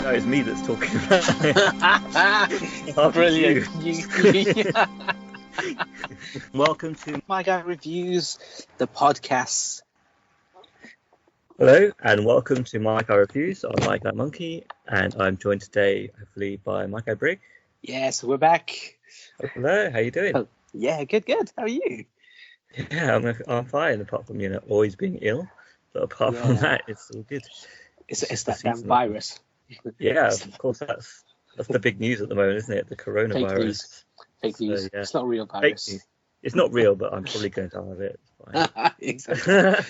No, it's me that's talking about it. Brilliant. Welcome to MyGuy Reviews, the podcast. Hello, and welcome to MyGuy Reviews. I'm MyGuy Monkey, and I'm joined today, hopefully, by MyGuy Brig. Yes, we're back. Hello, how you doing? Oh, yeah, good. How are you? Yeah, I'm fine, apart from, always being ill. But apart from that, it's all good. It's that damn virus. Yeah, of course, that's the big news at the moment, isn't it? The coronavirus. Fake news. So, yeah. It's not real virus. Fake news. It's not real, but I'm probably going to have it. It's fine. Exactly.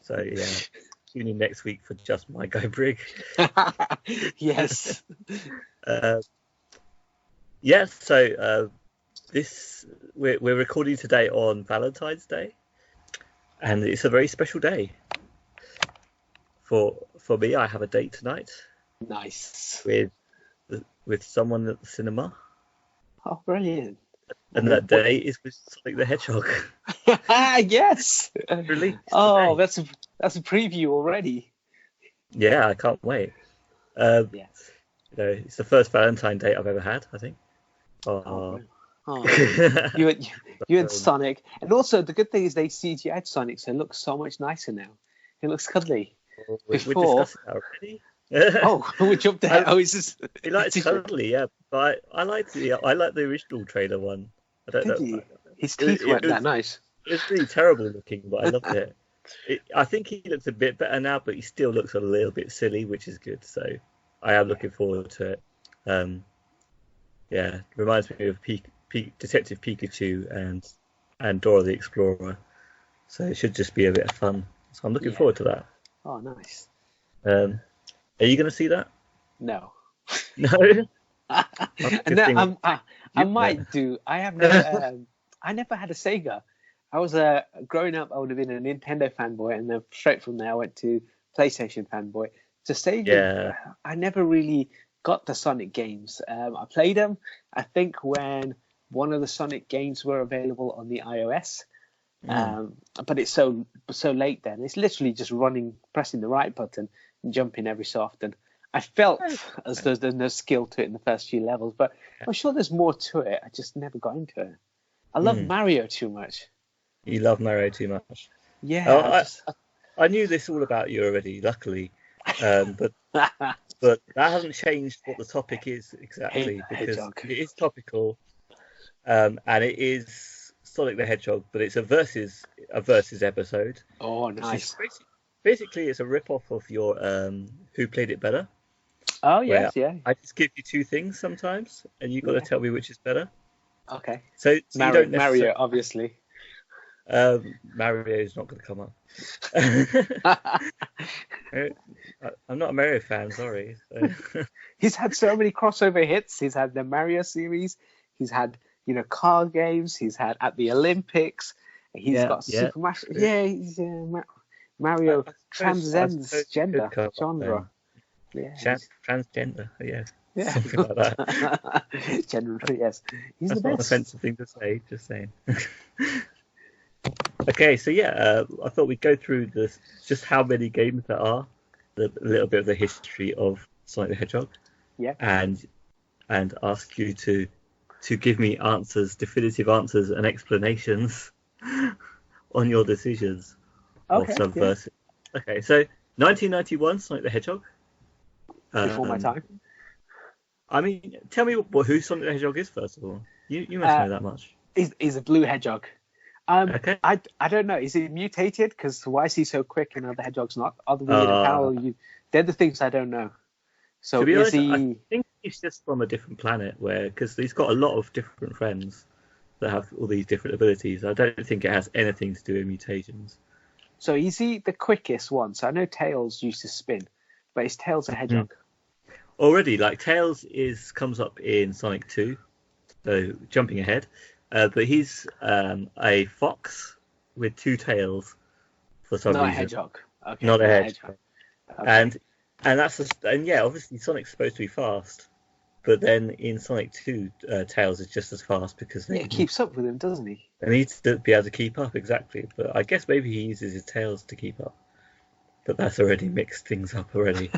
So, yeah. Tune in next week for just MyGuy Brig. Yes. We're recording today on Valentine's Day, and it's a very special day. For me, I have a date tonight. Nice. With someone at the cinema. Oh, brilliant. And that day is with Sonic the Hedgehog. Yes. Released oh, today. that's a preview already. Yeah, I can't wait. Yes. It's the first Valentine date I've ever had, I think. Oh. You and Sonic. And also, the good thing is they CGI'd Sonic, so it looks so much nicer now. It looks cuddly. We're discussing that already. We jumped ahead. He likes cuddly, yeah. But I like the original trailer one. I don't know. His teeth weren't that nice. It's really terrible looking, but I loved it. I think he looks a bit better now, but he still looks a little bit silly, which is good. So I am looking forward to it. Yeah, reminds me of Detective Pikachu and Dora the Explorer. So it should just be a bit of fun. So I'm looking forward to that. Oh, nice. Are you going to see that? No. No. No, I might do. I have never. I never had a Sega. I was growing up. I would have been a Nintendo fanboy, and then straight from there I went to PlayStation fanboy. To Sega, I never really got the Sonic games. I played them. I think when one of the Sonic games were available on the iOS. But it's so late then. It's literally just pressing the right button and jumping every so often. I felt as though there's no skill to it in the first few levels, but I'm sure there's more to it. I just never got into it. I love Mario too much. You love Mario too much? Yeah. I knew this all about you already, luckily. But that hasn't changed what the topic is exactly, because it is topical, and it is Sonic the Hedgehog, but it's a versus episode. Oh, nice. Basically, it's a rip-off of your Who Played It Better. Oh, yes, yeah. I just give you two things sometimes, and you've got to tell me which is better. Okay. So you don't Mario, obviously. Mario is not going to come up. I'm not a Mario fan, sorry. So. He's had so many crossover hits. He's had the Mario series. He's had car games. He's had at the Olympics. He's got Super Mario. Yeah, Mario transcends gender, genre. Yeah. Transgender, yes. Yeah. Something like that. Gender, yes. He's That's the not best. an offensive thing to say, just saying. Okay, so I thought we'd go through just how many games there are, a little bit of the history of Sonic the Hedgehog. Yeah. And ask you to give me definitive answers and explanations on your decisions. Okay. Okay, so 1991, Sonic the Hedgehog. Before my time. I mean, tell me who Sonic the Hedgehog is, first of all. You must know that much. He's a blue hedgehog. Okay. I don't know. Is he mutated? Because why is he so quick and other hedgehogs not? They're the things I don't know. So to be honest, he? I think he's just from a different planet, because he's got a lot of different friends that have all these different abilities. I don't think it has anything to do with mutations. So is he the quickest one? So I know Tails used to spin, but is Tails a hedgehog? Already, Tails comes up in Sonic 2, so jumping ahead. But he's a fox with two tails for some reason. Not a hedgehog. Okay, not a hedgehog. Okay. And obviously Sonic's supposed to be fast, but then in Sonic 2, Tails is just as fast because he keeps up with him, doesn't he? He needs to be able to keep up, exactly. But I guess maybe he uses his tails to keep up. But that's already mixed things up already.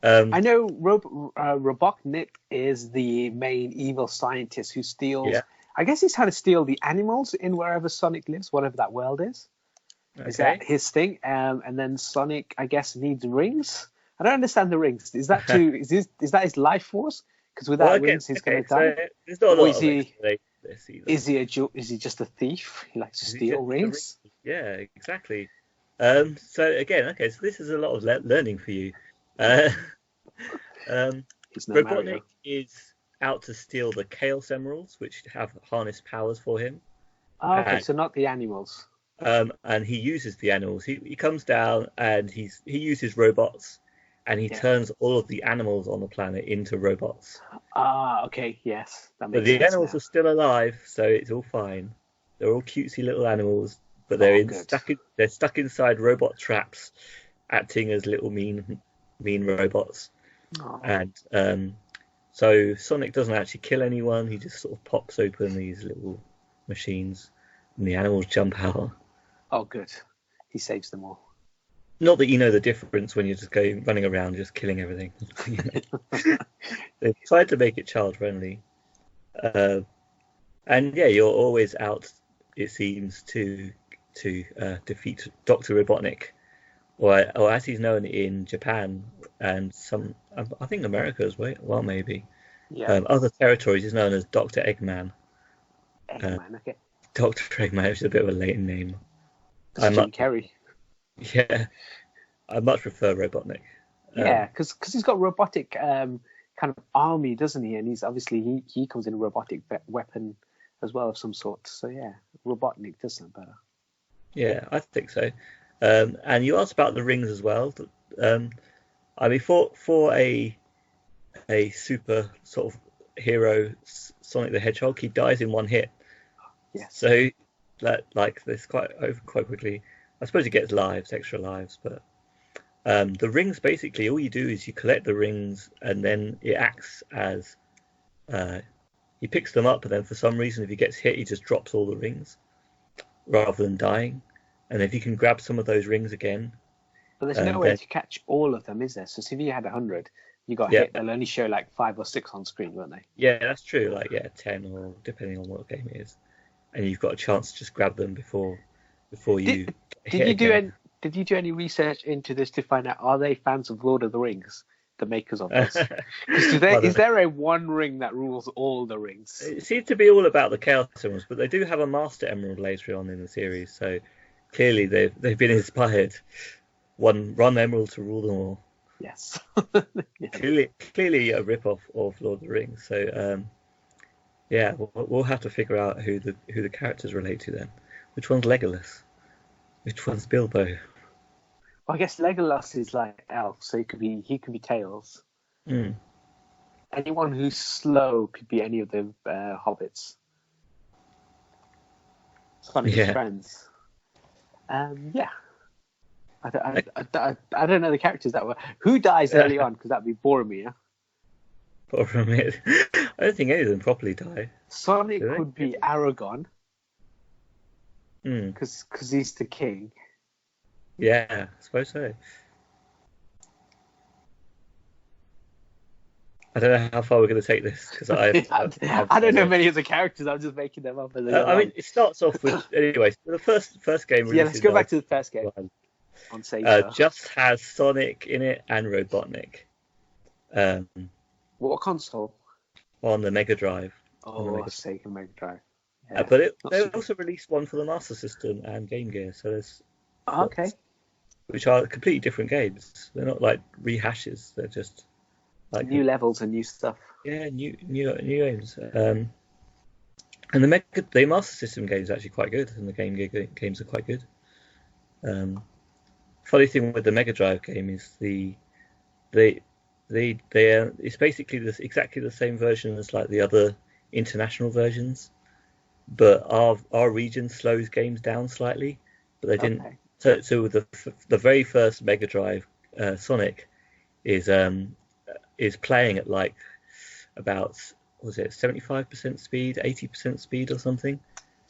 I know Robotnik is the main evil scientist who steals. Yeah. I guess he's trying to steal the animals in wherever Sonic lives, whatever that world is. Is that Okay. his thing? And then Sonic, I guess, needs rings. I don't understand the rings. Is that is that his life force? Because Well, without again, rings, he's okay, going to so die. there's not a Or lot of explanation for this either. is he just a thief? He likes to Is he steal just a rings. Yeah, exactly. So again, okay, so this is a lot of learning for you. Uh, um, He's no Robotnik Mario. is out to steal the Chaos Emeralds, which have harness powers for him, Oh, okay, and so not the animals. and he uses the animals. He comes down and he uses robots, and he Yeah. turns all of the animals on the planet into robots. Ah, okay, yes, that But makes the sense animals now. are still alive, so it's all fine. They're all cutesy little animals, but Oh, good. they're stuck inside robot traps, acting as little mean robots. Oh, And so Sonic doesn't actually kill anyone. He just sort of pops open these little machines, and the animals jump out. oh, good. He saves them all. Not that you know the difference when you're just running around just killing everything. They've tried to make it child friendly. And yeah, you're always out, it seems, to defeat Dr. Robotnik, or as he's known in Japan and I think America as well, maybe. Yeah. Other territories, he's known as Dr. Eggman. Eggman, okay. Dr. Eggman is a bit of a Latin name. It's Jim Carrey. Yeah, I much prefer Robotnik. Yeah, because he's got robotic kind of army, doesn't he? And he's obviously he comes in a robotic weapon as well of some sort. So yeah, Robotnik does sound better. Yeah, I think so. And you asked about the rings as well. I mean, for a super sort of hero, Sonic the Hedgehog, he dies in one hit. Yes. So that like this quite quickly. I suppose he gets extra lives, but the rings basically all you do is you collect the rings, and then it acts as he picks them up, and then for some reason, if he gets hit, he just drops all the rings rather than dying. And if you can grab some of those rings again, but there's no way to catch all of them, is there? So if you had 100, you got hit, they'll only show like 5 or 6 on screen, won't they? Yeah, that's true. Like 10 or depending on what game it is, and you've got a chance to just grab them before you. Did you do any research into this to find out, are they fans of Lord of the Rings, the makers of this? Is there a one ring that rules all the rings? It seems to be all about the Chaos Emeralds, but they do have a Master Emerald later on in the series, so clearly they've been inspired. One emerald to rule them all. Yes. Clearly a rip-off of Lord of the Rings. So yeah, we'll have to figure out who the characters relate to then. Which one's Legolas? Which one's Bilbo? Well, I guess Legolas is like elf, so he could be Tails. Mm. Anyone who's slow could be any of the hobbits. Sonic's friends. Yeah. I don't know the characters that were. Who dies early on? Because that'd be Boromir. Boromir. I don't think any of them properly die. Sonic could be Aragorn. Because he's the king. Yeah, I suppose so. I don't know how far we're going to take this because I don't know many of the characters. I'm just making them up. As I mean, it starts off with anyway. The first game. Yeah, let's go back to the first game. On Sega. Just has Sonic in it and Robotnik. What console? On the Mega Drive. Sega Mega Drive. Yeah, but they also released one for the Master System and Game Gear. So there's which are completely different games. They're not like rehashes. They're just like new levels and new stuff. Yeah, new games. And the Master System games are actually quite good, and the Game Gear games are quite good. Funny thing with the Mega Drive game is it's basically exactly the same version as like the other international versions, but our region slows games down slightly. But they didn't. So the very first Mega Drive Sonic is playing at like about 75% speed, 80% speed or something.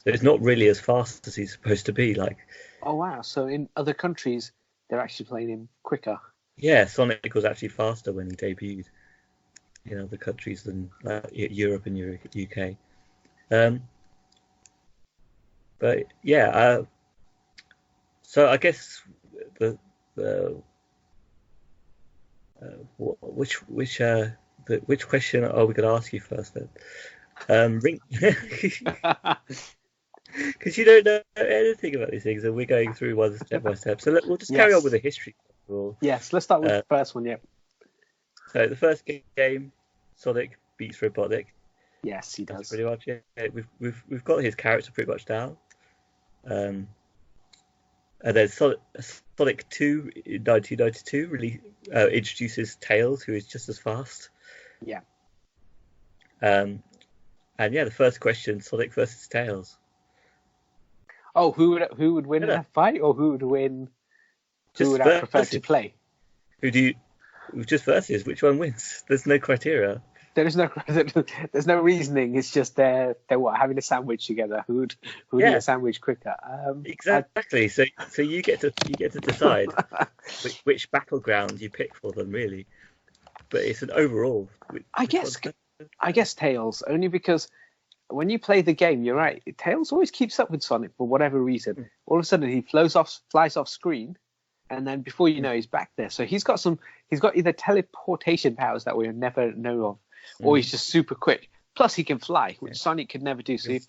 So it's not really as fast as he's supposed to be. Like, oh wow! So in other countries, they're actually playing him quicker. Yeah, Sonic was actually faster when he debuted in other countries than Europe and UK. But yeah, so I guess the which question are we going to ask you first then? Because you don't know anything about these things, and we're going through one step by step. So we'll just carry on with the history. Yes, let's start with the first one. Yeah. So the first game, Sonic beats Robotnik. Yes, he does. That's pretty much it. We've got his character pretty much down. And then Sonic 2 in 1992 really introduces Tails, who is just as fast. Yeah. And yeah, the first question: Sonic versus Tails. Oh, who would win in a fight, or who would win? Who would I prefer to play? Just versus? Which one wins? There's no criteria. There's no reasoning. It's just they're having a sandwich together. Who'd eat a sandwich quicker? Exactly. So you get to decide which battleground you pick for them, really. But it's an overall. I guess Tails, only because when you play the game, you're right. Tails always keeps up with Sonic for whatever reason. All of a sudden, he flies off screen, and then before you know, he's back there. So he's got either teleportation powers that we never know of, or he's just super quick. Plus, he can fly, which Sonic could never do. So if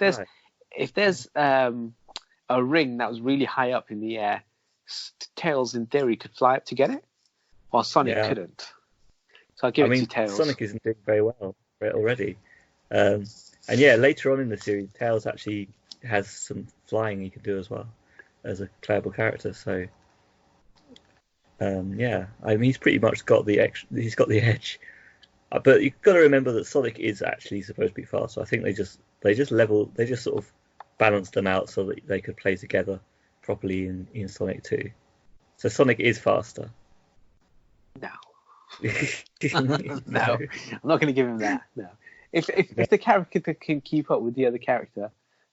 there's a ring that was really high up in the air, Tails in theory could fly up to get it, while Sonic couldn't. So I'll give it to Tails. Sonic isn't doing very well already. And yeah, later on in the series, Tails actually has some flying he can do as well as a playable character. So yeah, he's pretty much got the edge. But you've got to remember that Sonic is actually supposed to be fast. So I think they just sort of balanced them out so that they could play together properly in Sonic 2. So Sonic is faster. No. No, I'm not going to give him that. No. If the character can keep up with the other character,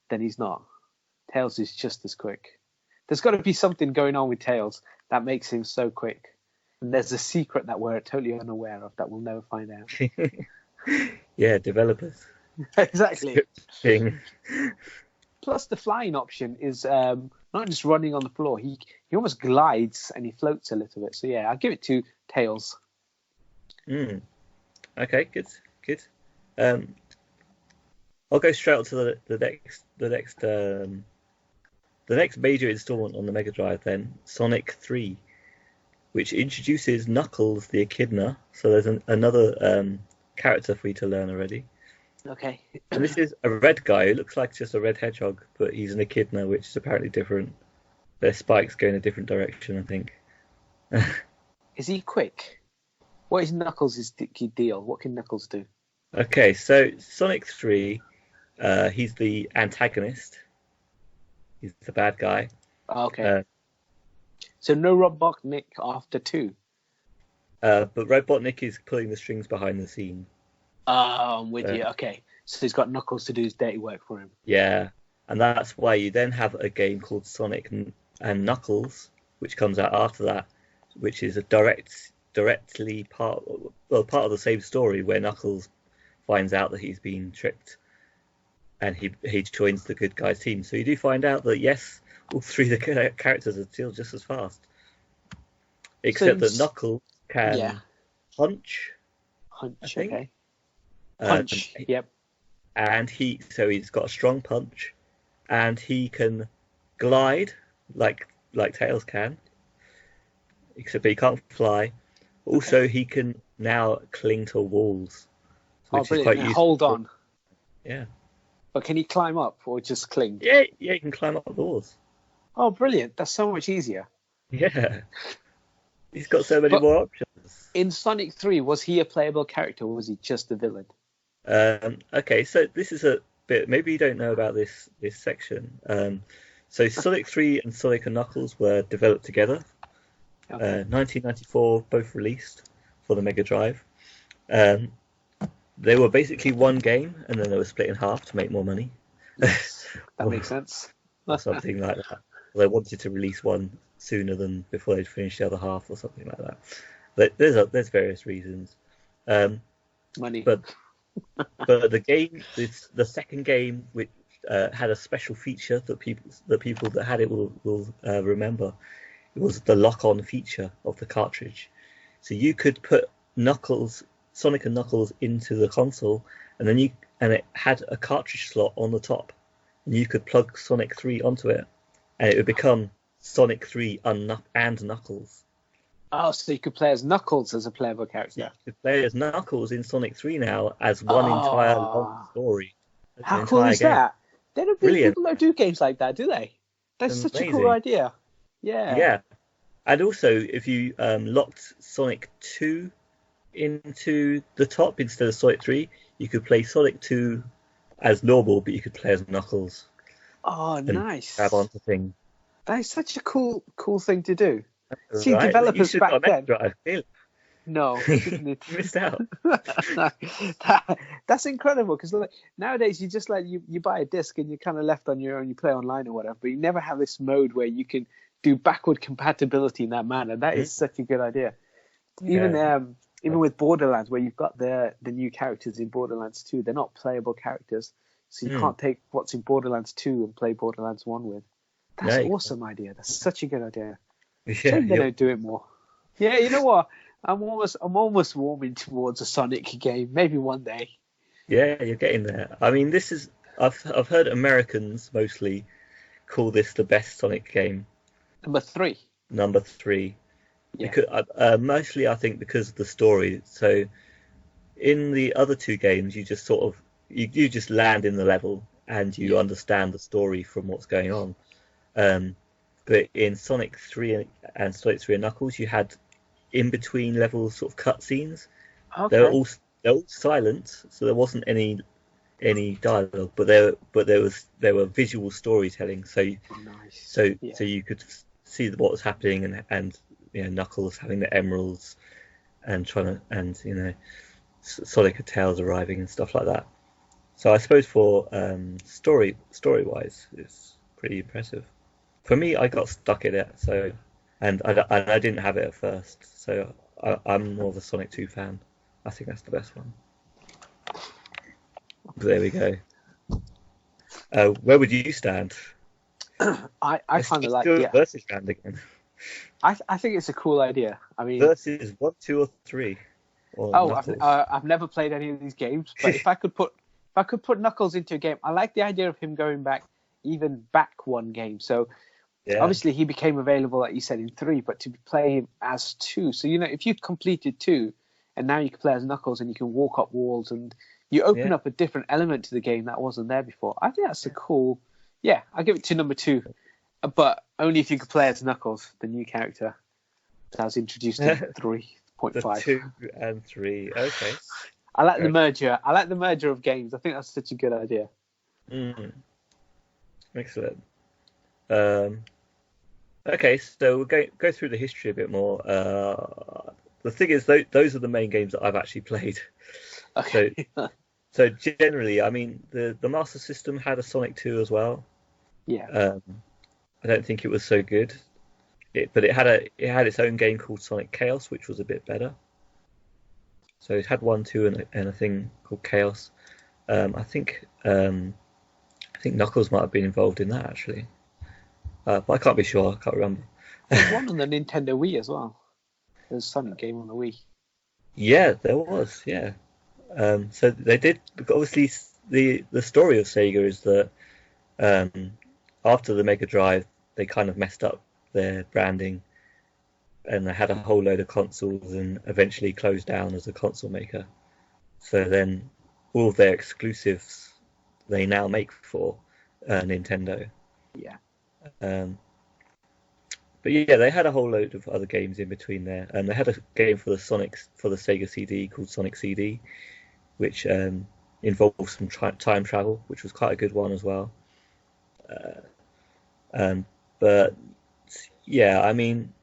then he's not. Tails is just as quick. There's got to be something going on with Tails that makes him so quick. And there's a secret that we're totally unaware of that we'll never find out. Yeah, developers. Exactly. Plus, the flying option is not just running on the floor. He almost glides and he floats a little bit. So yeah, I'll give it to Tails. Okay, good. I'll go straight on to the next major installment on the Mega Drive then, Sonic 3, which introduces Knuckles the Echidna. So there's another character for you to learn already. Okay. And this is a red guy who looks like just a red hedgehog, but he's an echidna, which is apparently different. Their spikes go in a different direction, I think. Is he quick? What is Knuckles' deal? What can Knuckles do? Okay, so Sonic 3, he's the antagonist. He's the bad guy. Okay. So no Robotnik after 2? But Robotnik is pulling the strings behind the scene. Oh, I'm with you. Okay. So he's got Knuckles to do his dirty work for him. Yeah. And that's why you then have a game called Sonic and Knuckles, which comes out after that, which is a directly part of the same story, where Knuckles finds out that he's been tricked and he joins the good guys team. So you do find out that, yes, all three of the characters are still just as fast. Except that Knuckles can punch. Punch, okay. Punch, yep. And he's got a strong punch, and he can glide like Tails can, except he can't fly. Also, he can now cling to walls, which is quite useful. Hold on. Yeah. But can he climb up or just cling? Yeah, he can climb up the walls. Oh, brilliant! That's so much easier. Yeah. He's got so many more options. In Sonic 3, was he a playable character, or was he just a villain? Okay, so this is a bit. Maybe you don't know about this section. So Sonic 3 and Sonic and Knuckles were developed together. 1994, both released for the Mega Drive. They were basically one game, and then they were split in half to make more money. Yes, that makes sense. Or something like that. They wanted to release one sooner than before they'd finished the other half, or something like There's various reasons. Money. But the game, the second game, which had a special feature that people that had it will remember. It was the lock-on feature of the cartridge. So you could put Sonic and Knuckles into the console, and it had a cartridge slot on the top, and you could plug Sonic 3 onto it, and it would become Sonic 3 and Knuckles. Oh, so you could play as Knuckles as a playable character. Yeah, you could play as Knuckles in Sonic 3 now as one entire long story. How cool is that? There don't be people that do games like that, do they? That's such a cool idea. Yeah. Yeah. And also, if you locked Sonic 2 into the top instead of Sonic 3, you could play Sonic 2 as normal, but you could play as Knuckles. Oh, nice. Grab onto things. That is such a cool thing to do. That's See, right. developers back then. Drive. No, you missed out. That's incredible because nowadays you just you buy a disc and you're kind of left on your own. You play online or whatever, but you never have this mode where you can do backward compatibility in that manner. That is such a good idea. Even with Borderlands, where you've got the new characters in Borderlands 2, they're not playable characters, so you can't take what's in Borderlands 2 and play Borderlands 1 with. That's an awesome idea. That's such a good idea. Shame they don't do it more. Yeah, you know what? I'm almost warming towards a Sonic game. Maybe one day. Yeah, you're getting there. I mean, I've heard Americans mostly call this the best Sonic game. Number 3. Yeah. Because, mostly, I think because of the story. So, in the other two games, you just sort of you just land in the level and you understand the story from what's going on. But in Sonic 3 and Sonic 3 and Knuckles, you had in between levels sort of cutscenes. Okay. They're all silent, so there wasn't any dialogue, but there were visual storytelling. So you could see what was happening and Knuckles having the emeralds and Sonic and Tails arriving and stuff like that. So I suppose for story wise, it's pretty impressive. For me, I got stuck in it, and I didn't have it at first, so I'm more of a Sonic 2 fan. I think that's the best one. There we go. Where would you stand? I kind of like versus round again. I think it's a cool idea. I mean, versus 1, 2, or 3. I've never played any of these games, but if I could put Knuckles into a game, I like the idea of him going back one game. So obviously he became available, like you said, in 3, but to play him as 2. So if you've completed 2, and now you can play as Knuckles and you can walk up walls and you open up a different element to the game that wasn't there before. I think that's a cool. Yeah, I'll give it to number 2, but only if you could play as Knuckles, the new character that was introduced in 3.5. 2 and 3. Okay. I like the merger. I like the merger of games. I think that's such a good idea. Excellent. Okay, so we'll go through the history a bit more. The thing is, those are the main games that I've actually played. Okay. So generally, I mean, the Master System had a Sonic 2 as well. Yeah. I don't think it was so good, but it had its own game called Sonic Chaos, which was a bit better. So it had 1, 2, and a thing called Chaos. I think Knuckles might have been involved in that actually, but I can't be sure. I can't remember. There's one on the Nintendo Wii as well. There's a Sonic game on the Wii. Yeah, there was. Yeah. So they did. Obviously, the story of Sega is that after the Mega Drive, they kind of messed up their branding, and they had a whole load of consoles, and eventually closed down as a console maker. So then, all of their exclusives they now make for Nintendo. Yeah. But yeah, they had a whole load of other games in between there, and they had a game for the Sega CD called Sonic CD, which involved some time travel, which was quite a good one as well. But yeah, I mean,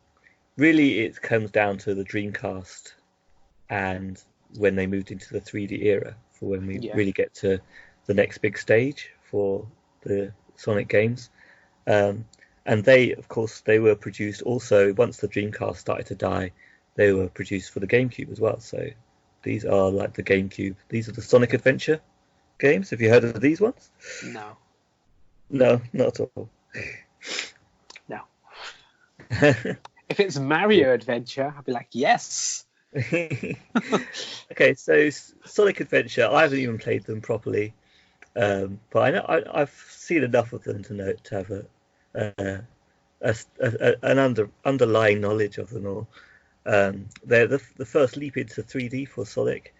really, it comes down to the Dreamcast and when they moved into the 3D era for when we really get to the next big stage for the Sonic games. And they, of course, they were produced also once the Dreamcast started to die. they were produced for the GameCube as well. So these are like the GameCube. These are the Sonic Adventure games. Have you heard of these ones? No. No, not at all. No. If it's Mario Adventure, I'd be like, yes. Okay, so Sonic Adventure, I haven't even played them properly, but I know I've seen enough of them to have an underlying knowledge of them all. They're the first leap into 3D for Sonic.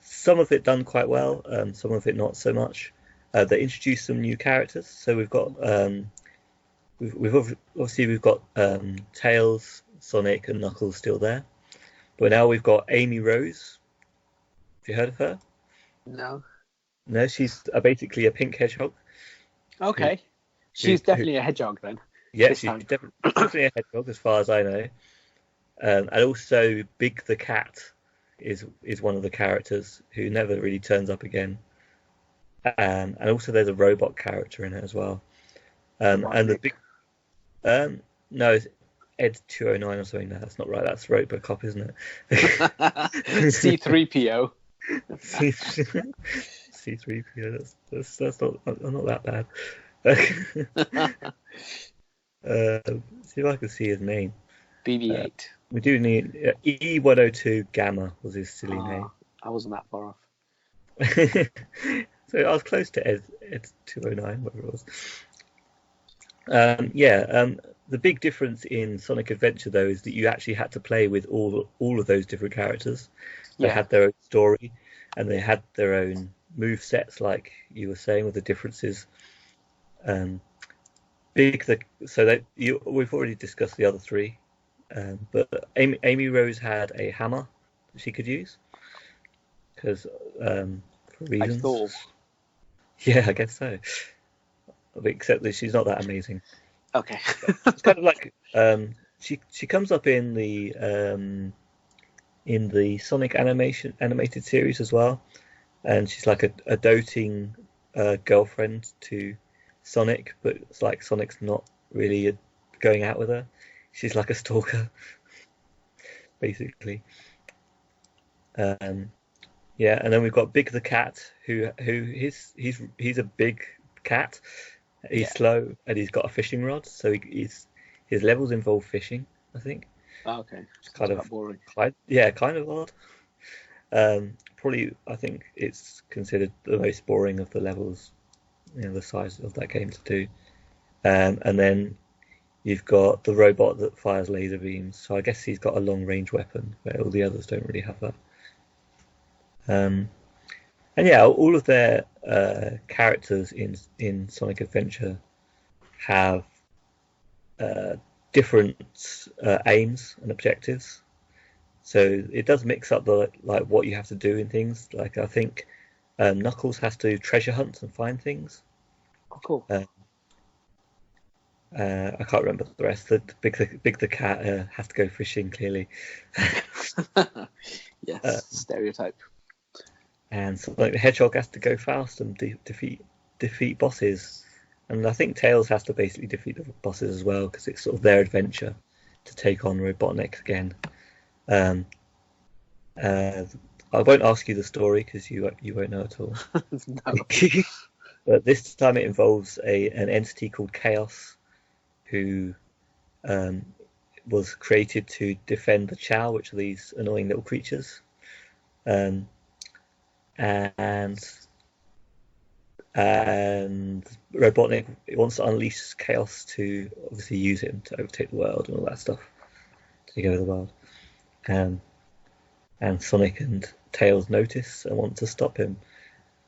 Some of it done quite well, some of it not so much. They introduced some new characters, so we've got we've got Tails, Sonic, and Knuckles still there, but now we've got Amy Rose. Have you heard of her? No. No, she's basically a pink hedgehog. Okay. She's definitely a hedgehog then. Yeah, she's definitely a hedgehog as far as I know. And also Big the Cat is one of the characters who never really turns up again. And also there's a robot character in it as well. And the big no, it's Ed 209 or something. No, that's not right. That's Robocop, isn't it? C3PO. C3PO. That's not that bad. See if I can see his name. BB-8. We do need E102 Gamma was his silly name. I wasn't that far off. So I was close to Ed 209, whatever it was. The big difference in Sonic Adventure though is that you actually had to play with all of those different characters. They had their own story and they had their own move sets, like you were saying, with the differences. We've already discussed the other three, but Amy Rose had a hammer that she could use because for reasons. I thought. Yeah, I guess so. Except that she's not that amazing. Okay. It's kind of like she comes up in the Sonic animated series as well, and she's like a doting girlfriend to Sonic, but it's like Sonic's not really going out with her. She's like a stalker, basically. And then we've got Big the Cat, who he's a big cat. He's slow and he's got a fishing rod, so his levels involve fishing, I think. Oh, okay. It's kind of boring. Kind of odd. Probably, I think it's considered the most boring of the levels, the size of that game to do. And then you've got the robot that fires laser beams, so I guess he's got a long range weapon, where all the others don't really have that. All of their characters in Sonic Adventure have different aims and objectives. So it does mix up what you have to do in things. Like I think Knuckles has to treasure hunt and find things. Oh, cool. I can't remember the rest. The Big the Cat has to go fishing, clearly. Yes, stereotype. And Sonic the Hedgehog has to go fast and defeat bosses. And I think Tails has to basically defeat the bosses as well, because it's sort of their adventure to take on Robotnik again. I won't ask you the story because you won't know at all. No. But this time it involves an entity called Chaos, who was created to defend the Chow, which are these annoying little creatures. And Robotnik wants to unleash Chaos to obviously use him to overtake the world and all that stuff, take over the world. And Sonic and Tails notice and want to stop him.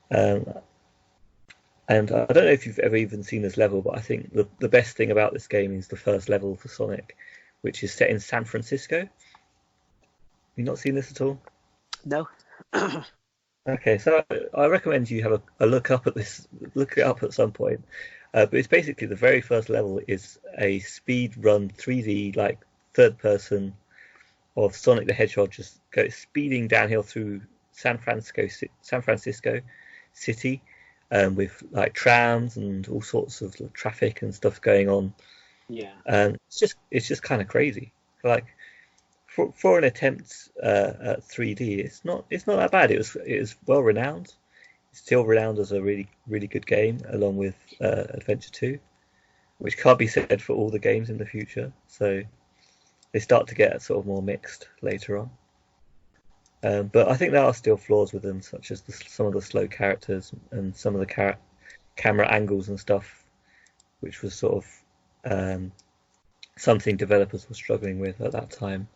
And I don't know if you've ever even seen this level, but I think the best thing about this game is the first level for Sonic, which is set in San Francisco. Have you not seen this at all? No. Okay, so I recommend you have a look up at this. Look it up at some point. But it's basically the very first level is a speed run 3D like third person of Sonic the Hedgehog just goes speeding downhill through San Francisco city, with like trams and all sorts of traffic and stuff going on. Yeah. It's just kind of crazy. Like for an attempt at 3D, it's not that bad. It was well renowned. It's still renowned as a really really good game, along with Adventure 2, which can't be said for all the games in the future. So they start to get sort of more mixed later on. But I think there are still flaws with them, such as some of the slow characters and some of the camera angles and stuff, which was sort of something developers were struggling with at that time.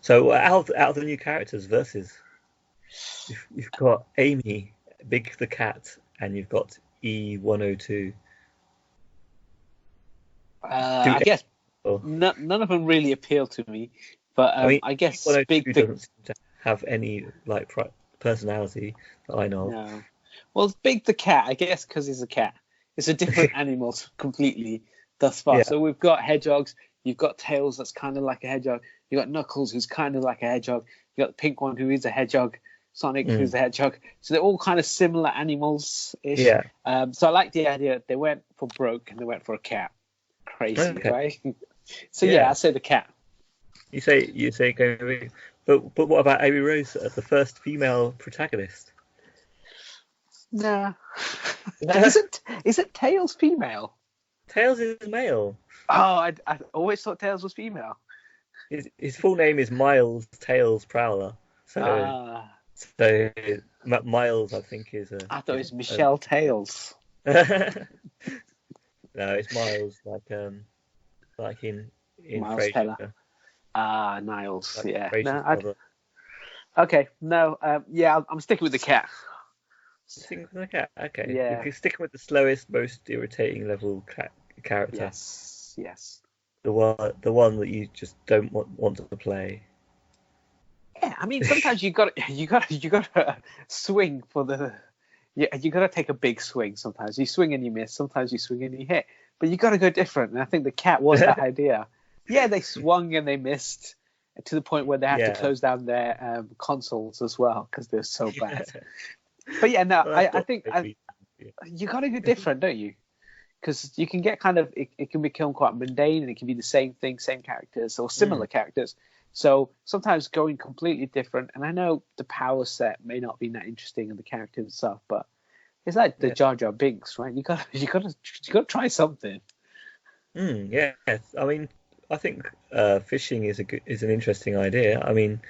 So out of the new characters versus, you've got Amy, Big the Cat, and you've got E102. I guess none of them really appeal to me, but I guess Big doesn't seem to have any like personality that I know. No. Well, Big the Cat, I guess, because he's a cat. It's a different animal completely thus far. Yeah. So we've got hedgehogs. You've got Tails, that's kind of like a hedgehog. You've got Knuckles, who's kind of like a hedgehog. You've got the pink one, who is a hedgehog. Sonic, who's a hedgehog. So they're all kind of similar animals-ish. Yeah. So I like the idea that they went for broke and they went for a cat. Crazy, right? So yeah, I say the cat. You say go, but what about Amy Rose, the first female protagonist? Nah. Is it Tails female? Tails is male. Oh, I always thought Tails was female. His full name is Miles Tails Prowler. So Miles, I think, is a. I thought it was Michelle Tails. No, it's Miles, like in Miles Frasier. Teller. Niles. Like yeah. No, okay. No. Yeah, I'm sticking with the cat. Sticking with the cat. Okay. Yeah. You're sticking with the slowest, most irritating level character. Yes. The one that you just don't want to play. Yeah, I mean, sometimes you got to swing for the. Yeah, you got to take a big swing. Sometimes you swing and you miss. Sometimes you swing and you hit. But you got to go different. And I think the cat was that idea. Yeah, they swung and they missed to the point where they had to close down their consoles as well because they're so bad. But yeah, no, I think you got to go different, don't you? Because you can get kind of it can become quite mundane and it can be the same thing, same characters or similar characters. So sometimes going completely different, and I know the power set may not be that interesting in the character itself, but it's like the Jar Jar Binks, right? You got to try something. Yeah, I mean, I think fishing is an interesting idea. I mean,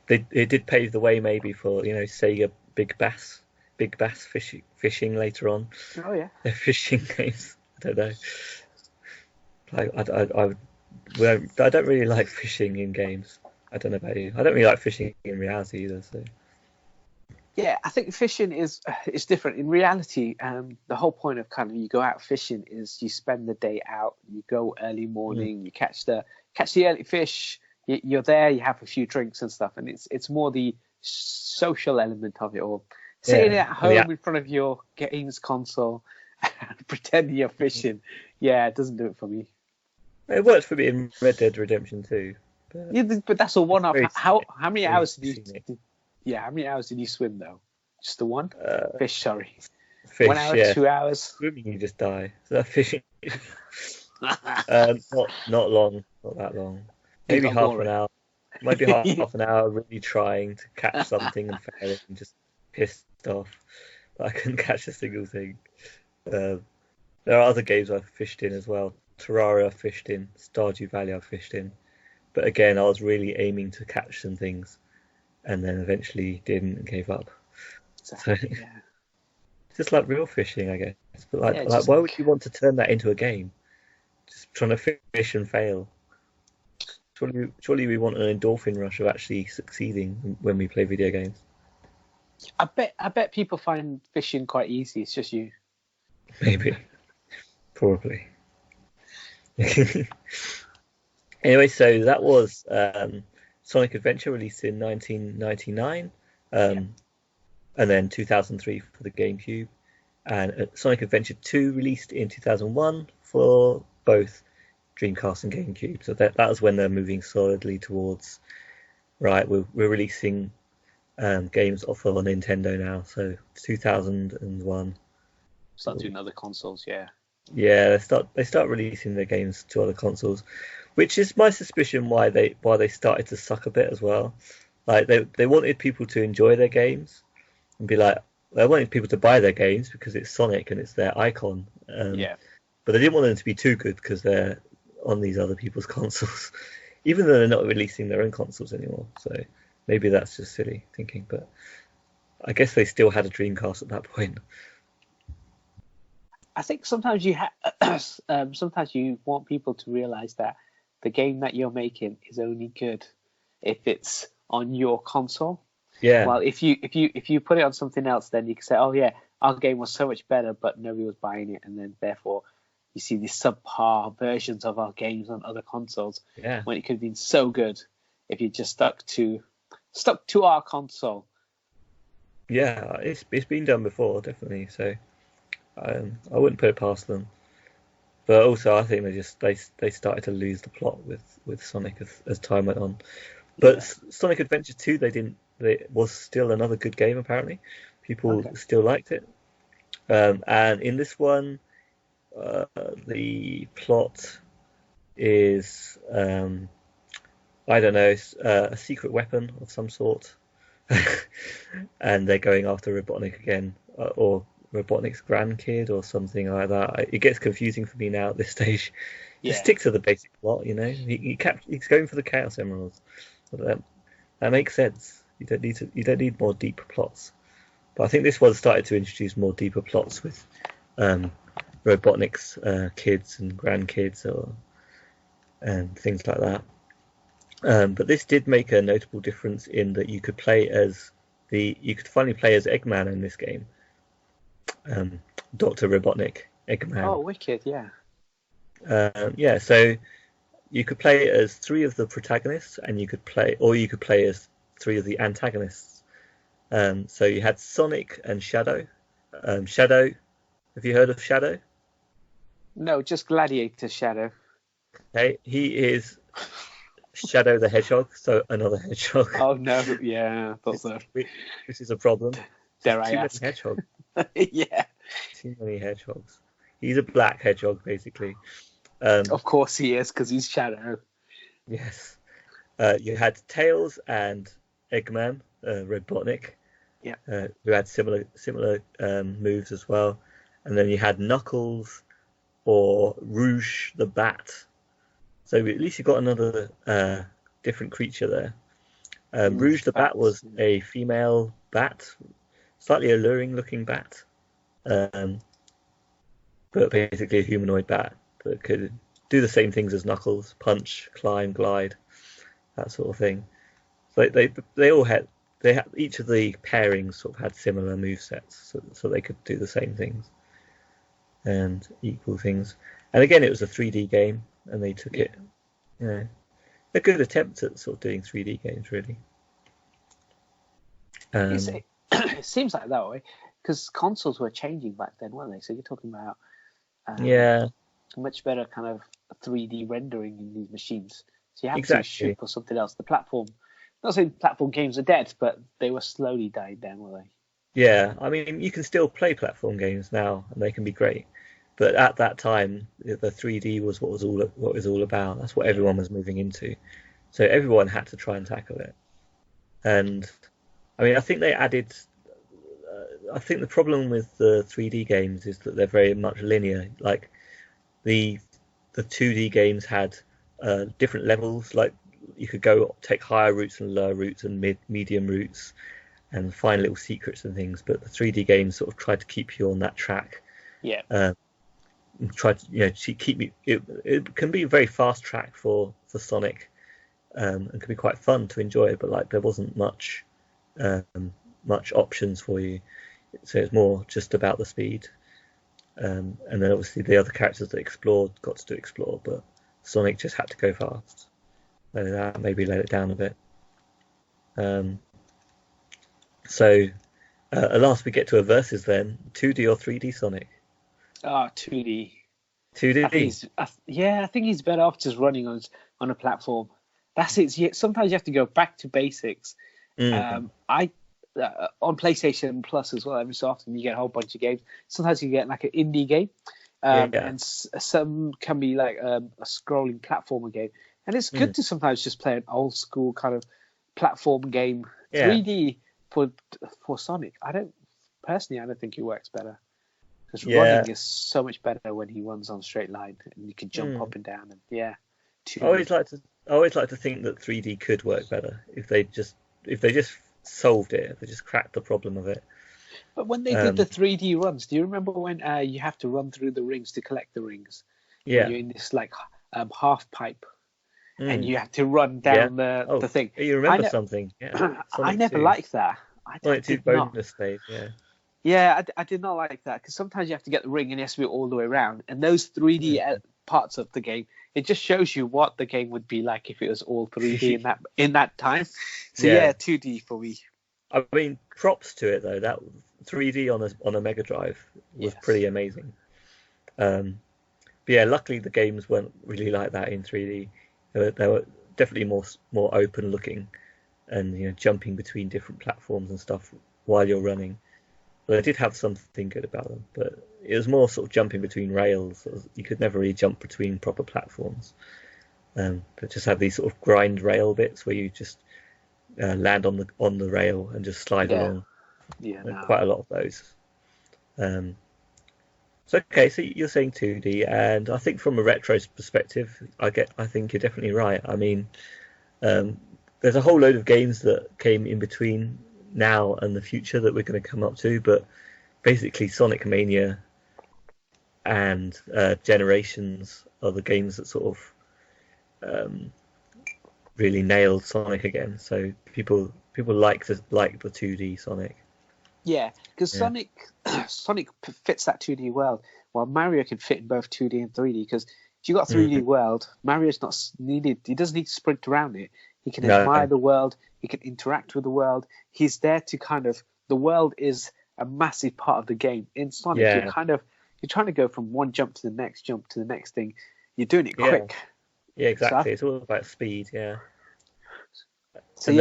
it did pave the way maybe for Sega Big Bass fishing later on. Oh yeah, their fishing games. I don't know. I don't really like fishing in games. I don't know about you. I don't really like fishing in reality either. So. Yeah, I think fishing is different. In reality, the whole point of kind of you go out fishing is you spend the day out. You go early morning. You catch the early fish. You're there. You have a few drinks and stuff, and it's more the social element of it all. Sitting at home in front of your games console and pretending you're fishing. Yeah, it doesn't do it for me. It worked for me in Red Dead Redemption 2. But that's a one-off. How many hours did you? How many hours did you swim though? Just the one? Fish, sorry. Fish, 1 hour, 2 hours. Swimming, you just die. So fishing, not long, not that long. Maybe half an hour. Maybe half an hour, really trying to catch something and failing and just pissed off. But I couldn't catch a single thing. There are other games I've fished in as well. Terraria I've fished in, Stardew Valley I've fished in, but again I was really aiming to catch some things, and then eventually didn't and gave up. Exactly, so, just like real fishing, I guess. But why would you want to turn that into a game? Just trying to fish and fail. Surely we want an endorphin rush of actually succeeding when we play video games. I bet people find fishing quite easy. It's just you. Maybe, probably. Anyway, so that was Sonic Adventure, released in 1999, and then 2003 for the GameCube, and Sonic Adventure 2 released in 2001 for both Dreamcast and GameCube. So that was when they're moving solidly towards, right, we're releasing games off of a Nintendo now. So 2001. Start doing other consoles, yeah. Yeah, they start releasing their games to other consoles, which is my suspicion why they started to suck a bit as well. Like they wanted people to enjoy their games and be like, they wanted people to buy their games because it's Sonic and it's their icon. Yeah. But they didn't want them to be too good because they're on these other people's consoles, even though they're not releasing their own consoles anymore. So maybe that's just silly thinking. But I guess they still had a Dreamcast at that point. I think sometimes sometimes you want people to realize that the game that you're making is only good if it's on your console. Yeah. Well, if you put it on something else, then you can say, oh yeah, our game was so much better, but nobody was buying it, and then therefore you see these subpar versions of our games on other consoles. Yeah. When it could have been so good if you just stuck to our console. Yeah, it's been done before, definitely. So I wouldn't put it past them. But also, I think they started to lose the plot with Sonic as time went on. But yeah. Sonic Adventure 2, it was still another good game. Apparently, people still liked it. And in this one, the plot is I don't know, a secret weapon of some sort, and they're going after Robotnik again, or Robotnik's grandkid or something like that. It gets confusing for me now at this stage. Just stick to the basic plot, you know. He's going for the Chaos Emeralds. That makes sense. You don't need more deep plots. But I think this one started to introduce more deeper plots with Robotnik's kids and grandkids and things like that. But this did make a notable difference in that you could finally play as Eggman in this game. Dr. Robotnik, Eggman. Oh, wicked, yeah. Yeah, so you could play as 3 of the protagonists, and you could play as 3 of the antagonists. So you had Sonic and Shadow. Shadow, have you heard of Shadow? No, just Gladiator Shadow. Okay, he is Shadow the Hedgehog, so another hedgehog. Oh no, yeah, thought so. This is a problem. Dare I ask? Too many hedgehogs. Yeah. Too many hedgehogs. He's a black hedgehog, basically. Of course he is, because he's Shadow. Yes. You had Tails and Eggman, Robotnik, who had similar moves as well. And then you had Knuckles or Rouge the Bat. So at least you got another different creature there. Rouge the Bat was a female bat, slightly alluring looking bat, but basically a humanoid bat that could do the same things as Knuckles: punch, climb, glide, that sort of thing. So each of the pairings sort of had similar movesets, so they could do the same things and equal things. And again, it was a 3D game, and they took it, a good attempt at sort of doing 3D games, really. It seems like that way, because consoles were changing back then, weren't they? So you're talking about much better kind of 3D rendering in these machines. So you have to shoot for something else. The platform, not saying platform games are dead, but they were slowly dying down, were they? Yeah, I mean, you can still play platform games now, and they can be great. But at that time, the 3D was what was all about. That's what everyone was moving into. So everyone had to try and tackle it. And I mean, I think they added. I think the problem with the 3D games is that they're very much linear. Like the 2D games had different levels. Like you could take higher routes and lower routes and medium routes, and find little secrets and things. But the 3D games sort of tried to keep you on that track. Yeah. Try to keep me. It can be a very fast track for Sonic, and can be quite fun to enjoy. But like there wasn't much options for you, so it's more just about the speed. And then obviously the other characters that got to explore, but Sonic just had to go fast. So that maybe let it down a bit. So at last we get to a versus then. 2D or 3D Sonic? 2D. 2D? I think he's better off just running on a platform. That's it. Sometimes you have to go back to basics. On PlayStation Plus as well, every so often you get a whole bunch of games. Sometimes you get like an indie game. and some can be like a scrolling platformer game. And it's good to sometimes just play an old school kind of platform game. 3D for Sonic, I don't think it works better. Because running is so much better when he runs on a straight line and you can jump up and down. And I always like to think that 3D could work better if they just solved it, if they just cracked the problem of it. But when they did the 3D runs, do you remember when you have to run through the rings to collect the rings? Yeah. When you're in this like half pipe, and you have to run down the thing. You remember something? Yeah. I never liked that. Sonic 2 bonus stage, yeah. Yeah, I did not like that because sometimes you have to get the ring and it has to be all the way around. And those 3D parts of the game, it just shows you what the game would be like if it was all 3D in that time. So 2D for me. I mean, props to it though. That 3D on a Mega Drive was pretty amazing. But yeah, luckily the games weren't really like that in 3D. They were definitely more open looking, and jumping between different platforms and stuff while you're running. But they did have something good about them, but it was more sort of jumping between rails. You could never really jump between proper platforms. But just have these sort of grind rail bits where you just land on the rail and just slide along. Quite a lot of those. So you're saying 2D, and I think from a retro perspective, I think you're definitely right. I mean, there's a whole load of games that came in between now and the future that we're going to come up to, but basically Sonic Mania and Generations are the games that sort of really nailed Sonic again. So people like the 2D Sonic. Yeah, because Sonic fits that 2D world, while Mario can fit in both 2D and 3D. Because if you got a 3D world, Mario's not needed. He doesn't need to sprint around it. He can admire the world. He can interact with the world. He's there to the world is a massive part of the game. In Sonic, you're trying to go from one jump to the next thing. You're doing it quick. Yeah, exactly. It's all about speed. Yeah. So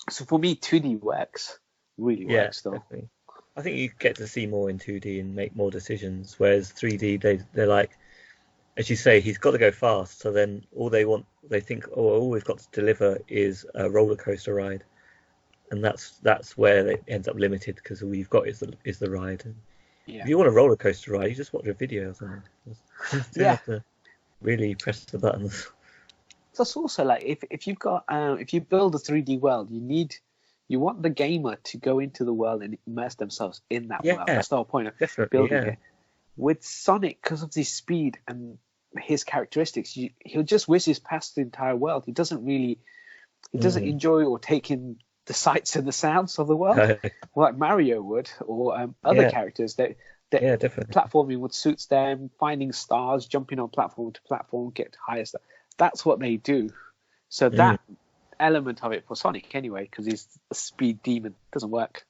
So for me, 2D works works though. Definitely. I think you get to see more in 2D and make more decisions, whereas 3D they're like, as you say, he's got to go fast. So then they think, all we've got to deliver is a roller coaster ride, and that's where it ends up limited because all you've got is the ride. And if you want a roller coaster ride, you just watch a video or something. You don't have to really press the buttons. That's also like if you've got if you build a 3D world, you want the gamer to go into the world and immerse themselves in that world. That's the whole point of building it. With Sonic, because of his speed and his characteristics, he'll just whiz past the entire world. He doesn't enjoy or take in the sights and the sounds of the world like Mario would, or other characters that definitely. Platforming would suits them, finding stars, jumping on platform to platform, get higher stuff. That's what they do. So that element of it for Sonic, anyway, because he's a speed demon, doesn't work.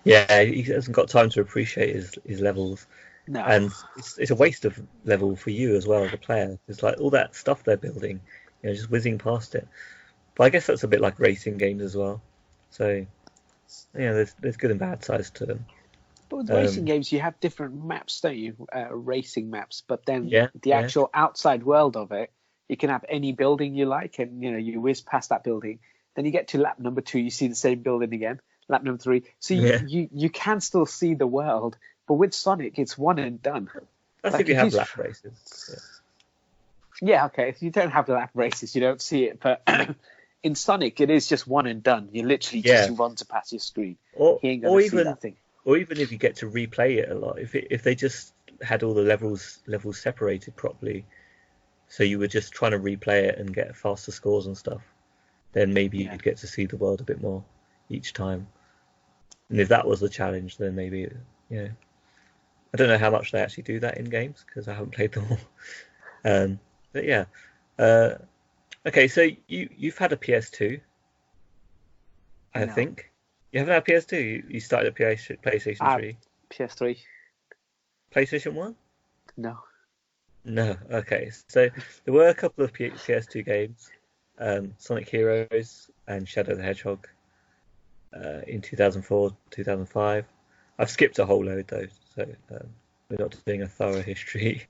Yeah, he hasn't got time to appreciate his levels. No. And it's a waste of level for you as well, the player. It's like all that stuff they're building, just whizzing past it. But I guess that's a bit like racing games as well. So, there's good and bad sides to them. But with racing games, you have different maps, don't you? Racing maps. But then the actual outside world of it, you can have any building you like, and you whiz past that building. Then you get to lap number 2, you see the same building again. Lap number 3, so you can still see the world. But with Sonic, it's one and done. That's if you have lap races. Yeah, okay. If you don't have the lap races, you don't see it. But in Sonic, it is just one and done. You literally just run to pass your screen. Or even if you get to replay it a lot, if they just had all the levels separated properly, so you were just trying to replay it and get faster scores and stuff, then maybe you'd get to see the world a bit more each time. And if that was the challenge, then maybe I don't know how much they actually do that in games because I haven't played them all. But yeah. Okay, so you've had a PS2, I think. You haven't had a PS2? You started a PlayStation 3? PS3. PlayStation 1? No. No, okay. So there were a couple of PS2 games, Sonic Heroes and Shadow the Hedgehog in 2004, 2005. I've skipped a whole load though, so we're not doing a thorough history.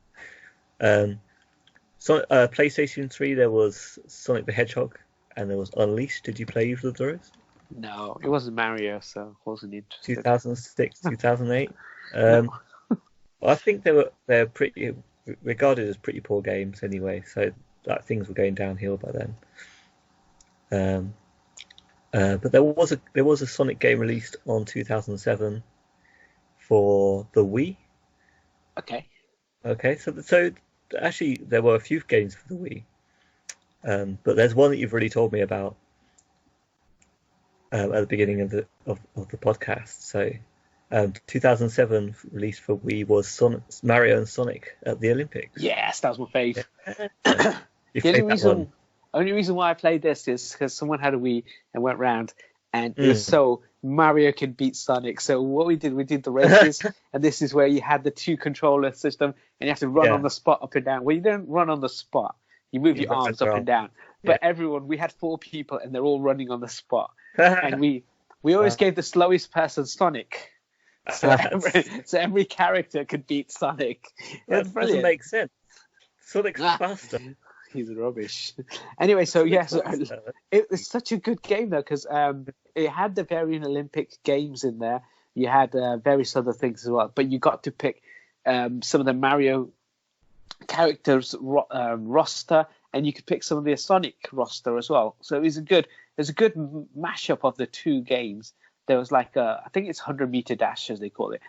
PlayStation 3, there was Sonic the Hedgehog, and there was Unleashed. Did you play either of those? No, it wasn't Mario, so I wasn't interested. 2006, 2008. No. I think they're pretty regarded as pretty poor games anyway. So that things were going downhill by then. But there was a Sonic game released on 2007 for the Wii. Okay. Okay, so actually there were a few games for the Wii, but there's one that you've already told me about at the beginning of the podcast. So 2007 release for Wii was Mario and Sonic at the Olympics. Yes, that was my fave. The only reason why I played this is because someone had a Wii and went round, and it was so Mario could beat Sonic. So what we did the races, and this is where you had the 2 controller system, and you have to run on the spot up and down. Well, you don't run on the spot; you move your arms up and down. But we had 4 people, and they're all running on the spot, and we always gave the slowest person Sonic. So every character could beat Sonic. That doesn't make sense. Sonic's faster. He's rubbish. Anyway, so it was such a good game though, because it had the varying Olympic games in there. You had various other things as well, but you got to pick some of the Mario characters roster, and you could pick some of the Sonic roster as well. So it was a good mashup of the 2 games. There was like I think it's 100-meter dash as they call it,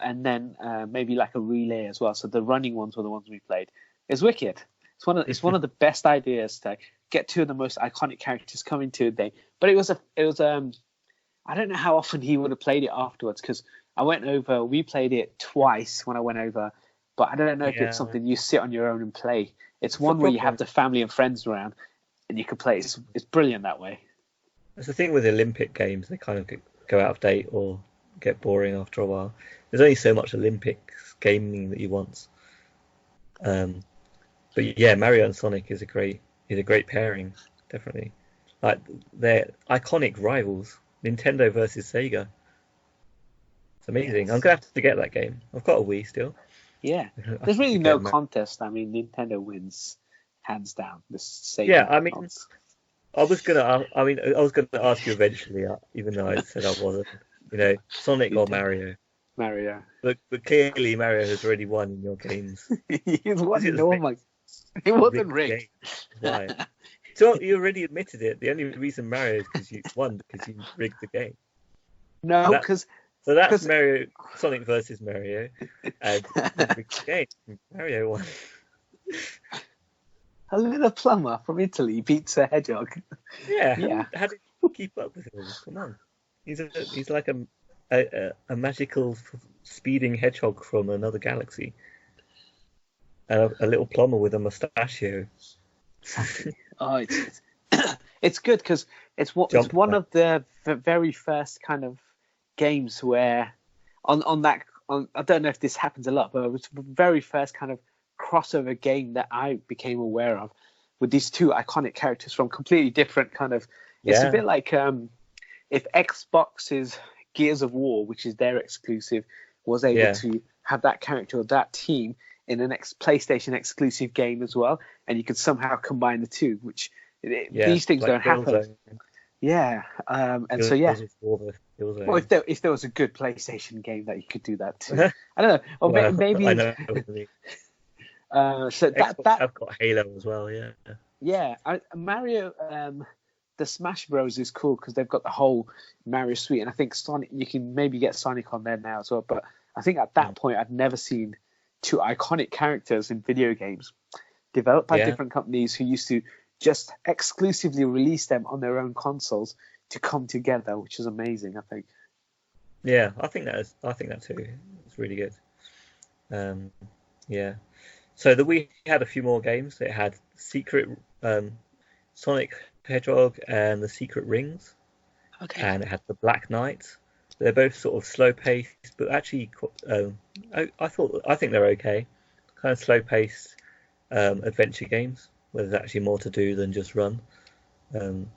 and then maybe like a relay as well. So the running ones were the ones we played. It's wicked. It's one of the best ideas to get 2 of the most iconic characters coming to a day. But it was I don't know how often he would have played it afterwards, because we played it twice when I went over, but I don't know if it's something you sit on your own and play. It's one where you have the family and friends around and you can play. It's brilliant that way. That's the thing with the Olympic games, they kind of go out of date or get boring after a while. There's only so much Olympics gaming that you want. But yeah, Mario and Sonic is a great pairing, definitely. Like, they're iconic rivals. Nintendo versus Sega. It's amazing. Yes. I'm gonna have to get that game. I've got a Wii still. Yeah, there's really no contest. I mean, Nintendo wins hands down. The Sega. Yeah, I mean, I was gonna ask you eventually, even though I said I wasn't. Sonic or Mario. Mario. But clearly Mario has already won in your games. He's won. It wasn't rigged. Why? So you already admitted it. The only reason Mario is because you won, because you rigged the game. No, because so that's Mario, Sonic versus Mario, and rigged the game. Mario won. A little plumber from Italy beats a hedgehog. Yeah. How did you keep up with him? Come on, he's like a magical speeding hedgehog from another galaxy. A little plumber with a mustachio. Oh, it's good because it's one of the very first kind of games where I don't know if this happens a lot, but it was the very first kind of crossover game that I became aware of, with these 2 iconic characters from completely different kind of. It's a bit like if Xbox's Gears of War, which is their exclusive, was able to have that character or that team in an PlayStation exclusive game as well, and you could somehow combine the 2, which these things don't happen. Yeah, and so well, if there was a good PlayStation game that you could do that too, I don't know, or maybe. I know. So I've got Halo as well. Yeah, Mario. The Smash Bros is cool because they've got the whole Mario suite, and I think Sonic. You can maybe get Sonic on there now as well, but I think at that point I'd never seen 2 iconic characters in video games developed by different companies who used to just exclusively release them on their own consoles to come together, which is amazing, I think. Yeah, I think that too. It's really good. So we had a few more games. It had Secret Sonic Hedgehog and the Secret Rings. Okay. And it had the Black Knight. They're both sort of slow paced, but actually, I think they're okay. Kind of slow paced adventure games where there's actually more to do than just run. And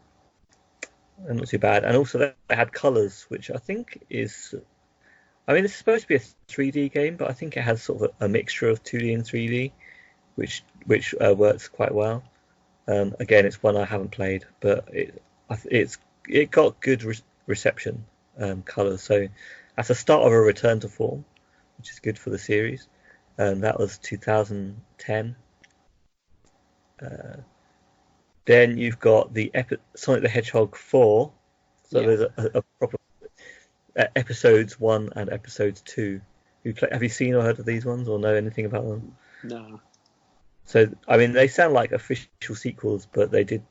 not too bad. And also they had colours, which I think is I mean, it's supposed to be a 3D game, but I think it has sort of a mixture of 2D and 3D, which works quite well. Again, it's one I haven't played, but it got good reception, colours. So that's the start of a return to form, which is good for the series. That was 2010. Then you've got the Sonic the Hedgehog 4. So there's a proper episodes 1 and episodes 2. Have you seen or heard of these ones or know anything about them? No. So I mean, they sound like official sequels, but they didn't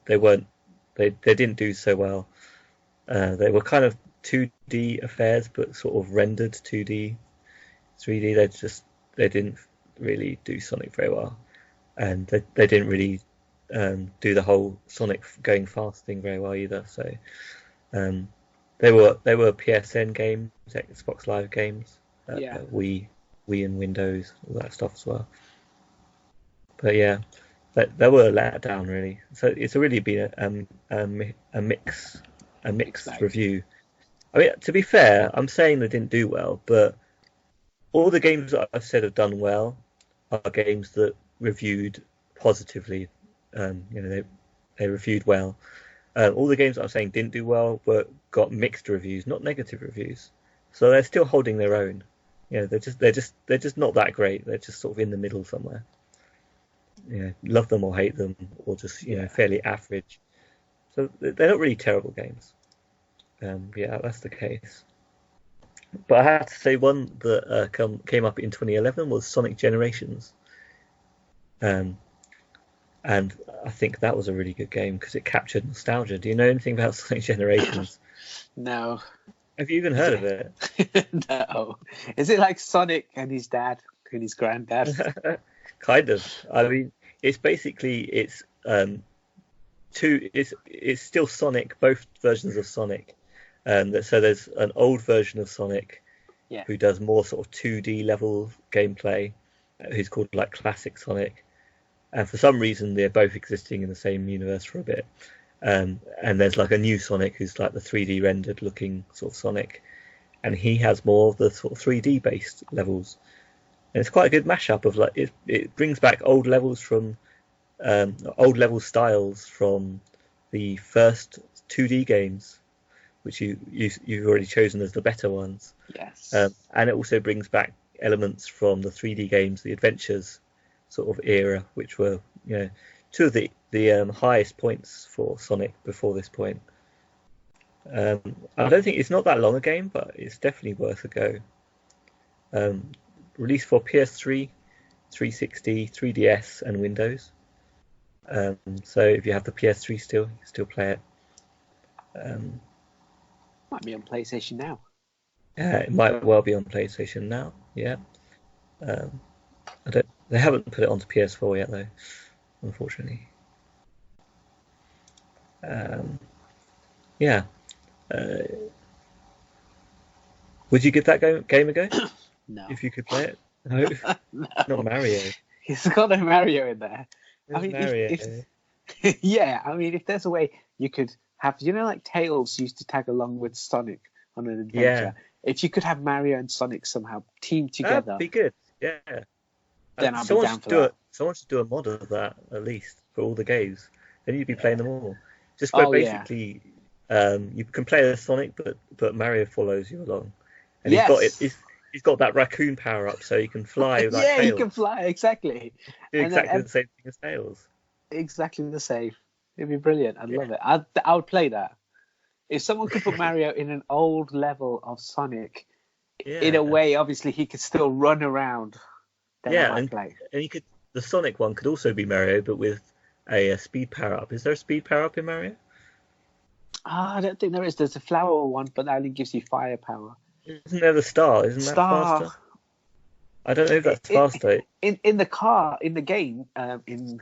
do so well. They were kind of 2D affairs, but sort of rendered 2D, 3D. They didn't really do Sonic very well, and they didn't really do the whole Sonic going fast thing very well either. So they were PSN games, Xbox Live games, Wii and Windows, all that stuff as well. But yeah, they were let down really. So it's really been a mixed review. I mean, to be fair, I'm saying they didn't do well, but all the games that I've said have done well are games that reviewed positively. They reviewed well. All the games that I'm saying didn't do well got mixed reviews, not negative reviews. So they're still holding their own. They're just not that great. They're just sort of in the middle somewhere. Love them or hate them, or just fairly average. So they're not really terrible games. That's the case. But I have to say, one that came up in 2011 was Sonic Generations, and I think that was a really good game because it captured nostalgia. Do you know anything about Sonic Generations? No. Have you even heard of it? No. Is it like Sonic and his dad and his granddad? Kind of. I mean, it's still Sonic, both versions of Sonic. So there's an old version of Sonic who does more sort of 2D level gameplay, who's called like Classic Sonic. And for some reason, they're both existing in the same universe for a bit. And there's like a new Sonic who's like the 3D rendered looking sort of Sonic. And he has more of the sort of 3D based levels. And it's quite a good mashup of like it brings back old level styles from the first 2D games, which you've already chosen as the better ones. Yes. And it also brings back elements from the 3D games, the Adventures sort of era, which were two of the highest points for Sonic before this point. I don't think it's not that long a game, but it's definitely worth a go. Released for PS3, 360, 3DS, and Windows. So if you have the PS3 still, you can still play it. Might be on PlayStation now. It might well be on PlayStation now. Yeah. They haven't put it onto PS4 yet though, unfortunately. Would you give that game a go? No. If you could play it? No. No. Not Mario. He's got a Mario in there. There's Mario. If there's a way you could have, like Tails used to tag along with Sonic on an adventure. If you could have Mario and Sonic somehow teamed together, that'd be good. Yeah. Then I'd be down for that. Someone should do a mod of that at least for all the games. Then you'd be playing them all. Just where basically you can play as Sonic, but Mario follows you along. And he's got that raccoon power up, so he can fly. Like Tails. He can fly exactly. Do exactly the same thing as Tails. Exactly the same. It'd be brilliant. I'd love it. I would play that. If someone could put Mario in an old level of Sonic, in a way, obviously he could still run around. Then I might play. And the Sonic one could also be Mario, but with a speed power up. Is there a speed power up in Mario? I don't think there is. There's a flower one, but that only gives you firepower. Isn't there the star? Isn't that faster? I don't know if that's faster. In the car, in the game, in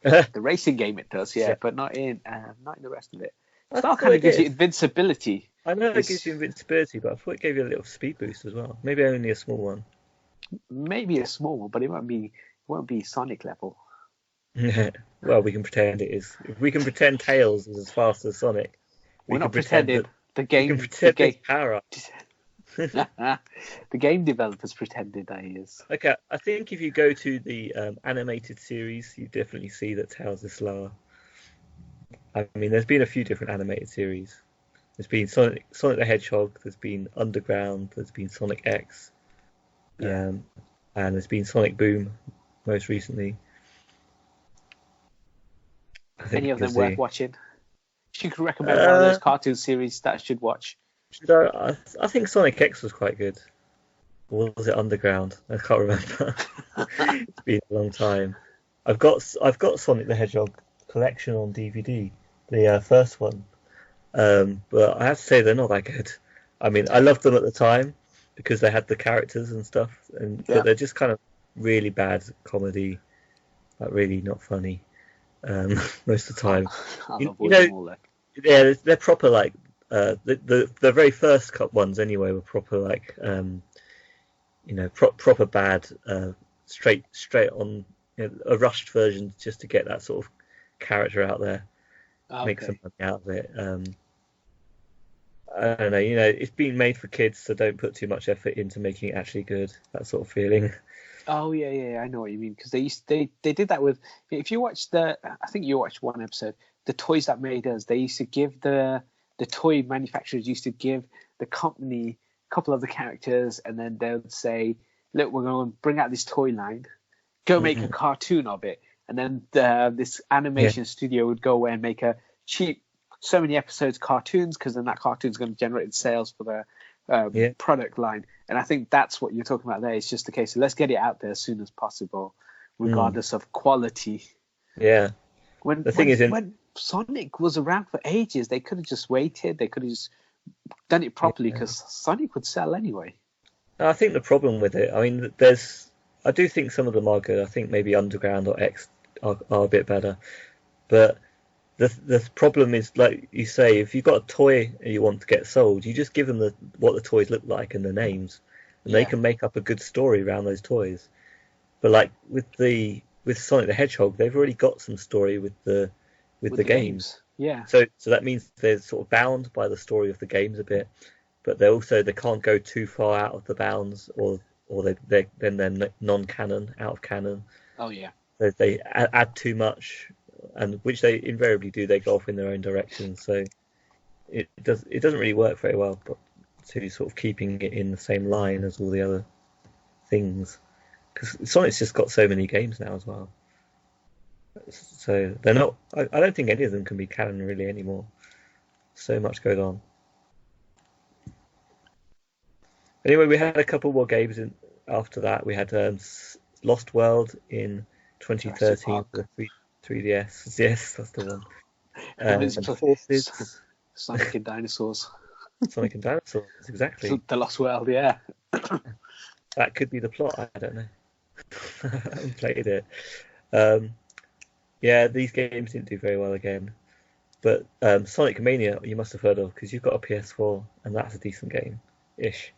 the racing game, it does, but not in the rest of it. Star kind of gives you invincibility. I know it gives you invincibility, but I thought it gave you a little speed boost as well. Maybe only a small one. Maybe a small one, but it won't be Sonic level. Well, we can pretend it is. If we can pretend Tails is as fast as Sonic, we're not pretending. The game. We can pretend it's power up. The game developers pretended, that is. Okay, I think if you go to the animated series, you definitely see that Tails is slower. I mean, there's been a few different animated series. There's been Sonic the Hedgehog, there's been Underground, there's been Sonic X, and there's been Sonic Boom most recently. Any of them worth watching? If you could recommend one of those cartoon series that I should watch. I think Sonic X was quite good. Or was it Underground? I can't remember. It's been a long time. I've got Sonic the Hedgehog collection on DVD, the first one. But I have to say they're not that good. I mean, I loved them at the time because they had the characters and stuff, but they're just kind of really bad comedy, like really not funny most of the time. Yeah, they're proper like the very first ones anyway were proper like proper bad, straight on, a rushed version just to get that sort of character out there, make some money out of it. I don't know, it's being made for kids, so don't put too much effort into making it actually good. That sort of feeling. Oh yeah, I know what you mean, because they did that with. If you watch I think you watched one episode, the Toys That Made Us. They used to give the toy manufacturers used to give the company a couple of the characters, and then they would say, "Look, we're going to bring out this toy line. Go make a cartoon of it." And then this animation studio would go away and make a cheap, so many episodes cartoons, because then that cartoon's going to generate sales for the product line. And I think that's what you're talking about there. It's just the case of let's get it out there as soon as possible, regardless of quality. Yeah. When Sonic was around for ages, they could have just waited. They could have just done it properly, because Sonic would sell anyway. I think the problem with it, I mean, I do think some of them are good. I think maybe Underground or X are a bit better. But the problem is, like you say, if you've got a toy and you want to get sold, you just give them what the toys look like and the names, and they can make up a good story around those toys. But like with Sonic the Hedgehog, they've already got some story with the games. Yeah. So that means they're sort of bound by the story of the games a bit, but they can't go too far out of the bounds, or they're non-canon, out of canon. Oh yeah. They add too much, and which they invariably do. They go off in their own direction, so it doesn't really work very well. But to sort of keeping it in the same line as all the other things, because Sonic's just got so many games now as well. So they're not. I don't think any of them can be canon really anymore. So much goes on. Anyway, we had a couple more games after that. We had Lost World in 2013 for the 3DS. Yes, that's the one. Forces. Sonic and Dinosaurs. Sonic and Dinosaurs, exactly. The Lost World, yeah. That could be the plot. I don't know. I haven't played it. Yeah, these games didn't do very well again. But Sonic Mania, you must have heard of, because you've got a PS4, and that's a decent game-ish.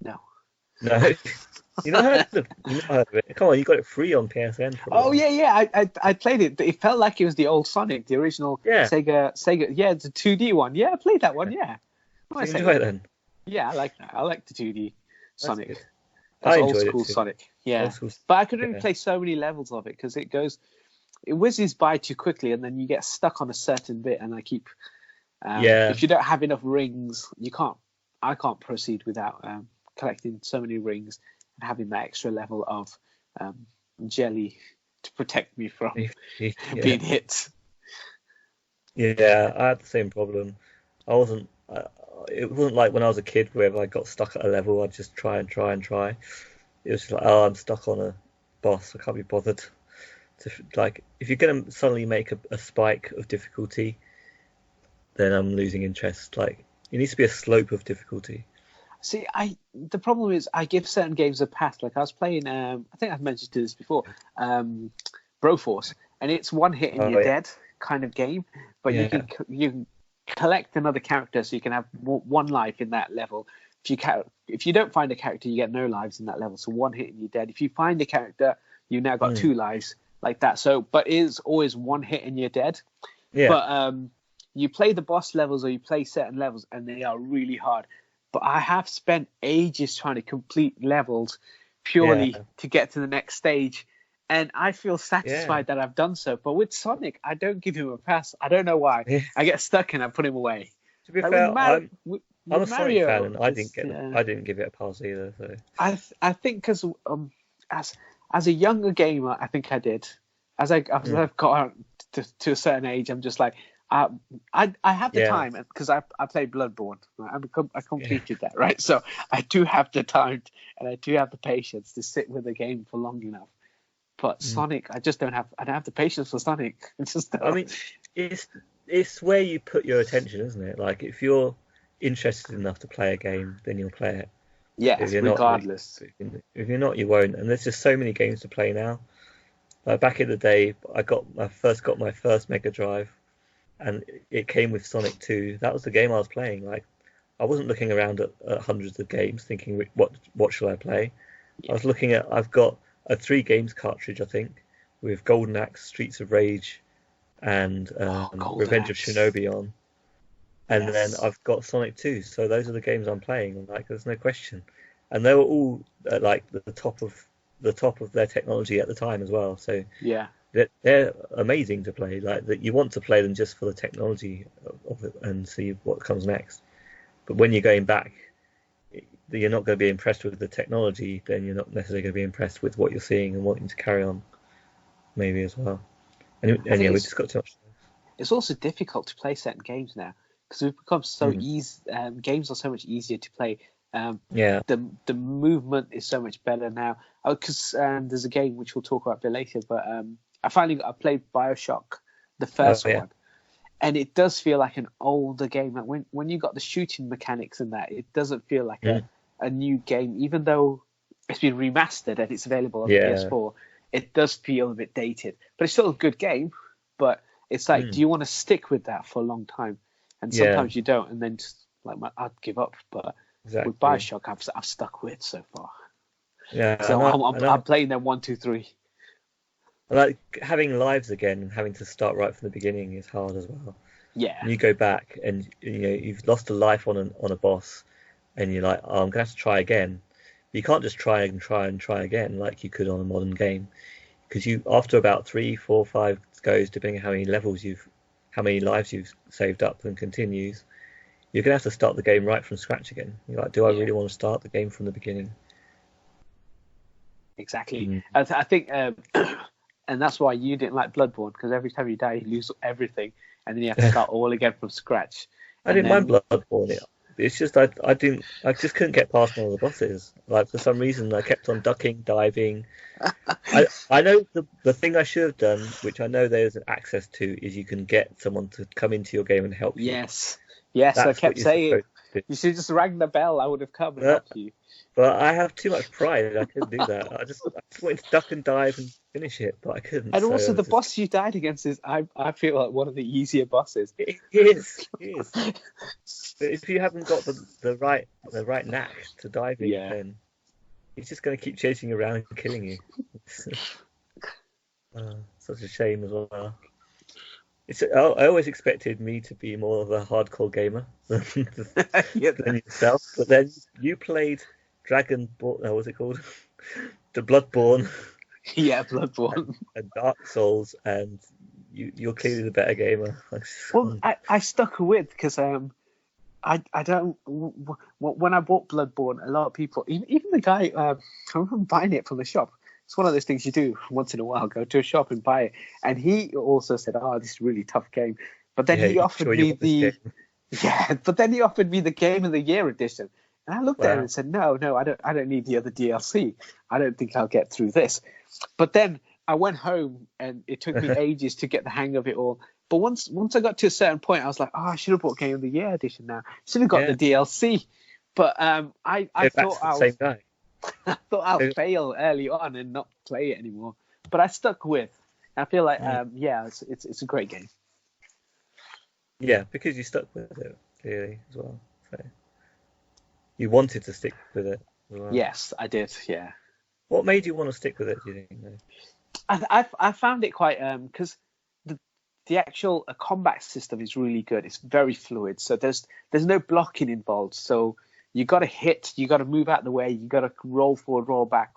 No. You not heard of it? Come on, you got it free on PSN. Yeah. I played it. It felt like it was the old Sonic, the original Sega. Yeah, it's a 2D one. Yeah, I played that one. Yeah. You enjoy it then? Yeah, I like that. I like the 2D Sonic. That's I enjoyed old school Sonic. Yeah, but I could only play so many levels of it, because it whizzes by too quickly, and then you get stuck on a certain bit. And I keep, if you don't have enough rings, I can't proceed without collecting so many rings and having that extra level of jelly to protect me from being hit. Yeah, I had the same problem. It wasn't like when I was a kid where if I got stuck at a level, I'd just try. It was just like, I'm stuck on a boss. I can't be bothered. Like, if you're going to suddenly make a spike of difficulty, then I'm losing interest. Like, it needs to be a slope of difficulty. See, the problem is I give certain games a pass. Like I was playing, I think I've mentioned this before, Broforce, and it's one hit and you're dead kind of game. But you can collect another character, so you can have one life in that level. If you don't find a character, you get no lives in that level. So one hit and you're dead. If you find a character, you now got 2 lives, like that. So, but it is always one hit and you're dead. Yeah. But you play the boss levels, or you play certain levels, and they are really hard. but I have spent ages trying to complete levels purely to get to the next stage. And I feel satisfied that I've done so. But with Sonic, I don't give him a pass. I don't know why. Yeah. I get stuck and I put him away. To be fair, I'm a Sonic Mario, fan, and I didn't give it a pass either. So I think because as a younger gamer, I think I did. As I've got to a certain age, I'm just like, I have the time because I played Bloodborne. Right? I completed that, right? So I do have the time and I do have the patience to sit with the game for long enough. But Sonic, I don't have the patience for Sonic. I mean, it's where you put your attention, isn't it? Like, if you're interested enough to play a game, then you'll play it. Yes, regardless. If you're not, you won't. And there's just so many games to play now. Like back in the day, I got my first Mega Drive, and it came with Sonic 2. That was the game I was playing. Like, I wasn't looking around at hundreds of games thinking, what should I play? I was looking at, I've got a 3 games cartridge, I think, with Golden Axe, Streets of Rage, and Revenge of Shinobi on. And then I've got Sonic 2. So those are the games I'm playing. Like, there's no question. And they were all at, like, the top of their technology at the time as well. So they're amazing to play. Like, that you want to play them just for the technology of it and see what comes next. But when you're going back, you're not going to be impressed with the technology, then you're not necessarily going to be impressed with what you're seeing and wanting to carry on, maybe as well. And we just got too much. It's also difficult to play certain games now because we've become so easy. Games are so much easier to play. The movement is so much better now. Because there's a game which we'll talk about a bit later, but I played Bioshock, the first one. And it does feel like an older game. Like when you got the shooting mechanics in that, it doesn't feel like a new game, even though it's been remastered and it's available on the PS4. It does feel a bit dated, but it's still a good game. But it's like, do you want to stick with that for a long time? And sometimes you don't, and then just like I'd give up. But with Bioshock, I've stuck with so far. Yeah, so I'm playing them 1, 2, 3. Like having lives again and having to start right from the beginning is hard as well. Yeah. And you go back and you've lost a life on a boss, and you're like, oh, I'm gonna have to try again. You can't just try again like you could on a modern game, because after about 3, 4, 5 goes, depending on how many lives you've saved up and continues, you're gonna have to start the game right from scratch again. You're like, do I really want to start the game from the beginning? Exactly. I think. And that's why you didn't like Bloodborne, because every time you die, you lose everything, and then you have to start all again from scratch. I didn't mind Bloodborne. It's just I just couldn't get past one of the bosses. Like, for some reason, I kept on ducking, diving. I know the thing I should have done, which I know there's access to, is you can get someone to come into your game and help you. Yes, I kept saying you should just rang the bell. I would have come and helped you. But I have too much pride. I couldn't do that. I just wanted to duck and dive and finish it, but I couldn't. And also, the boss you died against is, I feel like, one of the easier bosses. It is. But if you haven't got the right knack to diving, then he's just going to keep chasing you around and killing you. Such a shame as well. I always expected me to be more of a hardcore gamer than yourself, but then you played what was it called? The Bloodborne. Yeah, Bloodborne. And Dark Souls, and you're clearly the better gamer. Well, I stuck with, because I don't. When I bought Bloodborne, a lot of people, even the guy, I remember buying it from the shop. It's one of those things you do once in a while, go to a shop and buy it. And he also said, "Oh, this is a really tough game." But then he offered me the Game of the Year edition. And I looked at him and said, "No, I don't need the other DLC. I don't think I'll get through this." But then I went home, and it took me ages to get the hang of it all. But once I got to a certain point, I was like, "Oh, I should have bought Game of the Year edition now. Should have got the DLC." But I thought I'll fail early on and not play it anymore. But I stuck with. I feel like it's a great game. Yeah, because you stuck with it clearly as well. So you wanted to stick with it as well. Yes, I did. Yeah. What made you want to stick with it, do you think? I found it quite because the actual combat system is really good. It's very fluid. So there's no blocking involved. So you got to hit, you got to move out the way, you got to roll forward, roll back,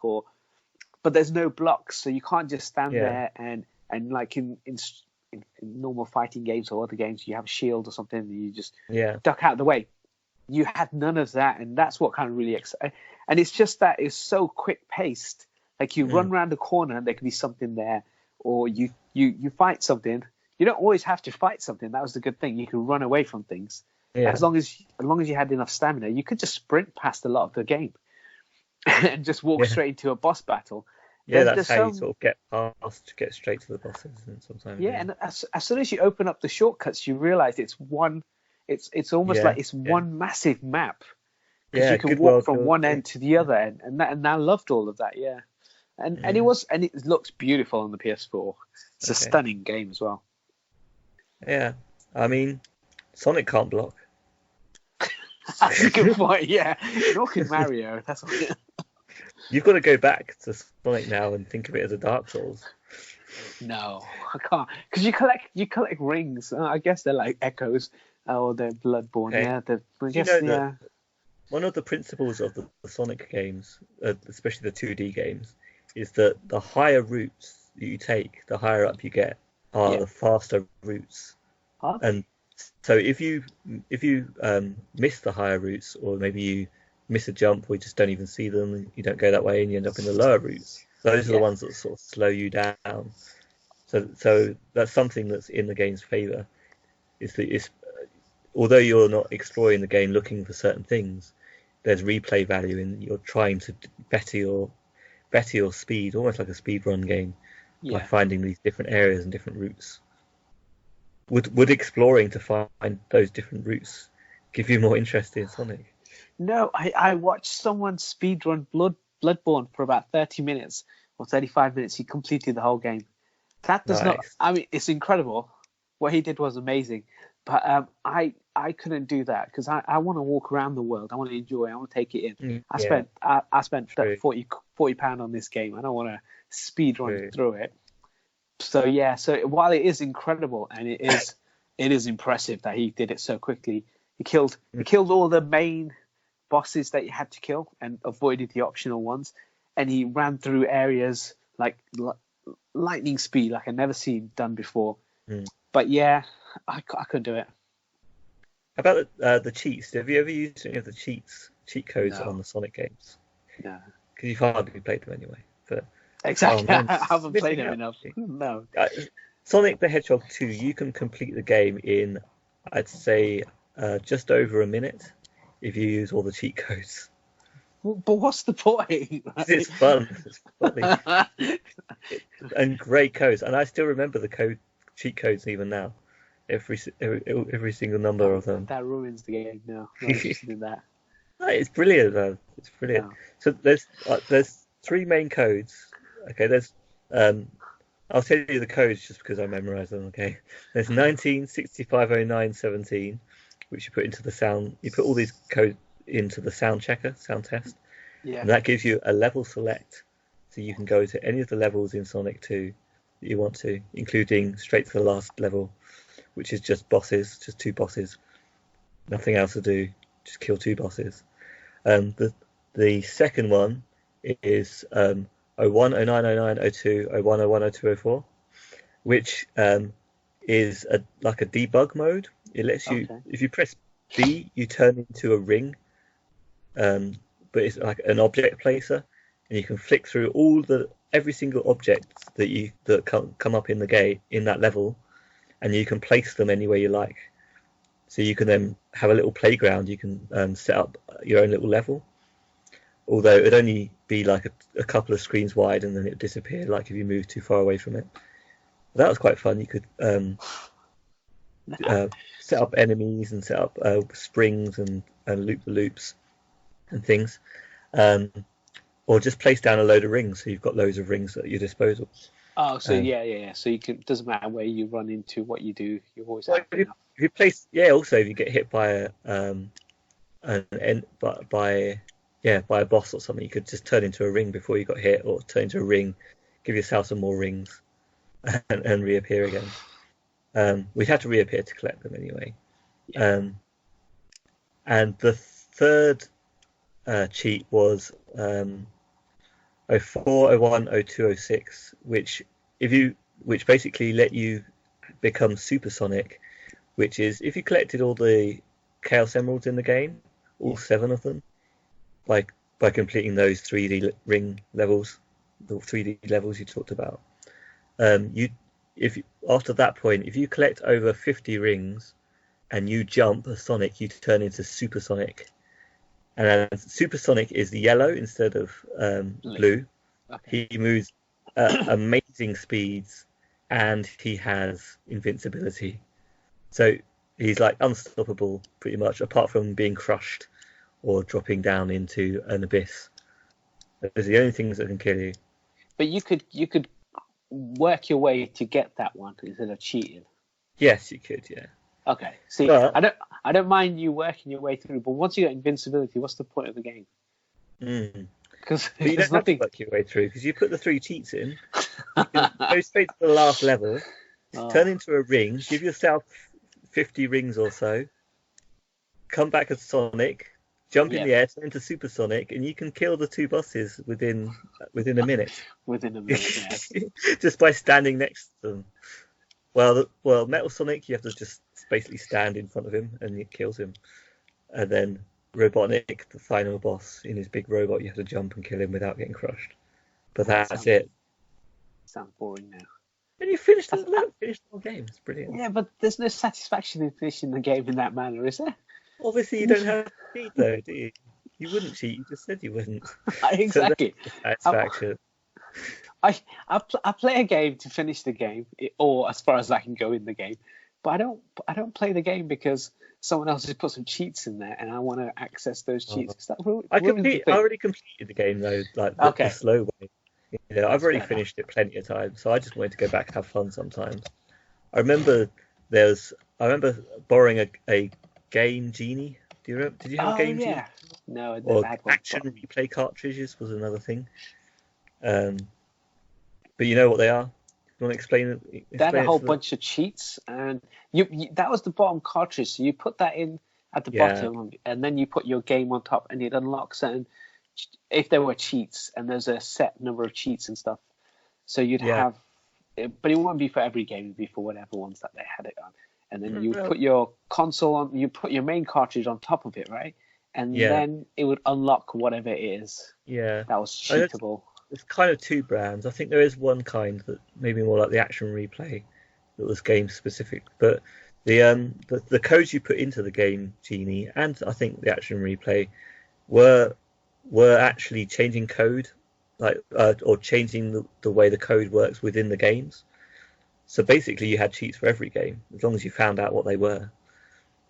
but there's no blocks, so you can't just stand there and like in normal fighting games or other games, you have a shield or something, and you just duck out the way. You had none of that, and that's what kind of really excited. And it's just that it's so quick paced. Like you run around the corner, and there could be something there, or you fight something. You don't always have to fight something. That was the good thing. You can run away from things. Yeah. As long as you had enough stamina, you could just sprint past a lot of the game and just walk straight into a boss battle. Yeah, that's how you sort of get straight to the bosses. And sometimes, and as soon as you open up the shortcuts, you realize it's one. It's almost like it's one massive map. Because you can walk from one end to the other end, and I loved all of that. Yeah, and it looks beautiful on the PS4. It's a stunning game as well. Yeah, I mean, Sonic can't block. That's a good point. Yeah, nor can Mario. That's what. You've got to go back to Sonic now and think of it as a Dark Souls. No, I can't, because you collect rings. I guess they're like echoes, or they're Bloodborne. Okay. Yeah, one of the principles of the Sonic games, especially the 2D games, is that the higher routes that you take, the higher up you get, are the faster routes. Huh? And so if you miss the higher routes, or maybe you miss a jump, or you just don't even see them, you don't go that way, and you end up in the lower routes. Those are the ones that sort of slow you down. So that's something that's in the game's favour. Is that although you're not exploring the game looking for certain things, there's replay value in you're trying to better your speed, almost like a speed run game, by finding these different areas and different routes. Would exploring to find those different routes give you more interest in Sonic? No, I watched someone speedrun Bloodborne for about 30 minutes or 35 minutes. He completed the whole game. That does not. I mean, it's incredible. What he did was amazing, but I couldn't do that because I want to walk around the world. I want to enjoy. I want to take it in. I spent 40 £40 on this game. I don't want to speed run through it. So while it is incredible and it is impressive that he did it so quickly, he killed all the main bosses that you had to kill and avoided the optional ones, and he ran through areas like lightning speed, like I've never seen done before. But I couldn't do it. How about the cheats? Have you ever used any of the cheat codes on the Sonic games? No, because you've hardly played them anyway. But exactly, I haven't played them enough. No. Sonic the Hedgehog 2, you can complete the game in, I'd say, just over a minute if you use all the cheat codes. But what's the point? It's fun. It's funny. And great codes. And I still remember the cheat codes even now. Every single number of them. That ruins the game now. I'm not interested in that. It's brilliant, though. It's brilliant. No. So there's three main codes. Okay, there's I'll tell you the codes just because I memorised them. Okay, there's 19, 65, 09, 17, which you put into the sound. You put all these codes into the sound checker, sound test, and that gives you a level select, so you can go to any of the levels in Sonic 2 that you want to, including straight to the last level, which is just bosses, just two bosses, nothing else to do, just kill two bosses. The second one is 01, 09, 09, 02, 01, 01, 02, 04, which is like a debug mode. It lets you, if you press B, you turn into a ring, but it's like an object placer, and you can flick through every single object that come up in the game in that level, and you can place them anywhere you like. So you can then have a little playground. You can set up your own little level, although it'd only be like a couple of screens wide, and then it disappeared, like if you move too far away from it. That was quite fun. You could set up enemies and set up springs and loop the loops and things, or just place down a load of rings, so you've got loads of rings at your disposal. Oh, so so you can, doesn't matter where you run into, what you do, you always have if you place, also if you get hit by by a boss or something, you could just turn into a ring before you got hit, or turn into a ring, give yourself some more rings, and reappear again. We'd have to reappear to collect them anyway. And the third cheat was 04, 01, 02, 06, which basically let you become supersonic, which is if you collected all the Chaos Emeralds in the game, all 7 of them, by completing those 3D ring levels, the 3D levels you talked about. After that point, if you collect over 50 rings and you jump a Sonic, you turn into supersonic. And supersonic is the yellow instead of blue. Okay. He moves amazing speeds, and he has invincibility. So he's like unstoppable, pretty much, apart from being crushed or dropping down into an abyss. Those are the only things that can kill you. But you could work your way to get that one instead of cheating. Yes, you could. Yeah. Okay. See, but I don't mind you working your way through, but once you get invincibility, what's the point of the game? Because you don't have to work your way through, because you put the 3 cheats in, you can go straight to the last level, turn into a ring, give yourself 50 rings or so, come back as Sonic, jump in the air, turn into Supersonic, and you can kill the 2 bosses within a minute. Within a minute, yes. Just by standing next to them. Well, Metal Sonic, you have to just basically stand in front of him and it kills him. And then Robotnik, the final boss, in his big robot, you have to jump and kill him without getting crushed. But that's it. Sounds boring now. And you finished the whole game. It's brilliant. Yeah, but there's no satisfaction in finishing the game in that manner, is there? Obviously, you don't have to cheat, though, do you? You wouldn't cheat. You just said you wouldn't. Exactly. So satisfaction. I play a game to finish the game, or as far as I can go in the game. But I don't play the game because someone else has put some cheats in there, and I want to access those cheats. I already completed the game though, like the slow way. I've already finished it plenty of times, so I just wanted to go back and have fun sometimes. I remember borrowing a game genie. Did you have a game genie? No, or action replay cartridges was another thing. But you know what they are? You want to explain it? They had a whole bunch of cheats, and you that was the bottom cartridge. So you put that in at the bottom, and then you put your game on top, and it unlocks certain. If there were cheats, and there's a set number of cheats and stuff, so you'd have, but it wouldn't be for every game. It'd be for whatever ones that they had it on, and then you put your console on. You put your main cartridge on top of it, right? And then it would unlock whatever it is. Yeah, that was cheatable. It's kind of 2 brands. I think there is one kind that maybe more like the action replay that was game specific. But the codes you put into the game genie and I think the action replay were actually changing code, or changing the way the code works within the games. So basically, you had cheats for every game as long as you found out what they were.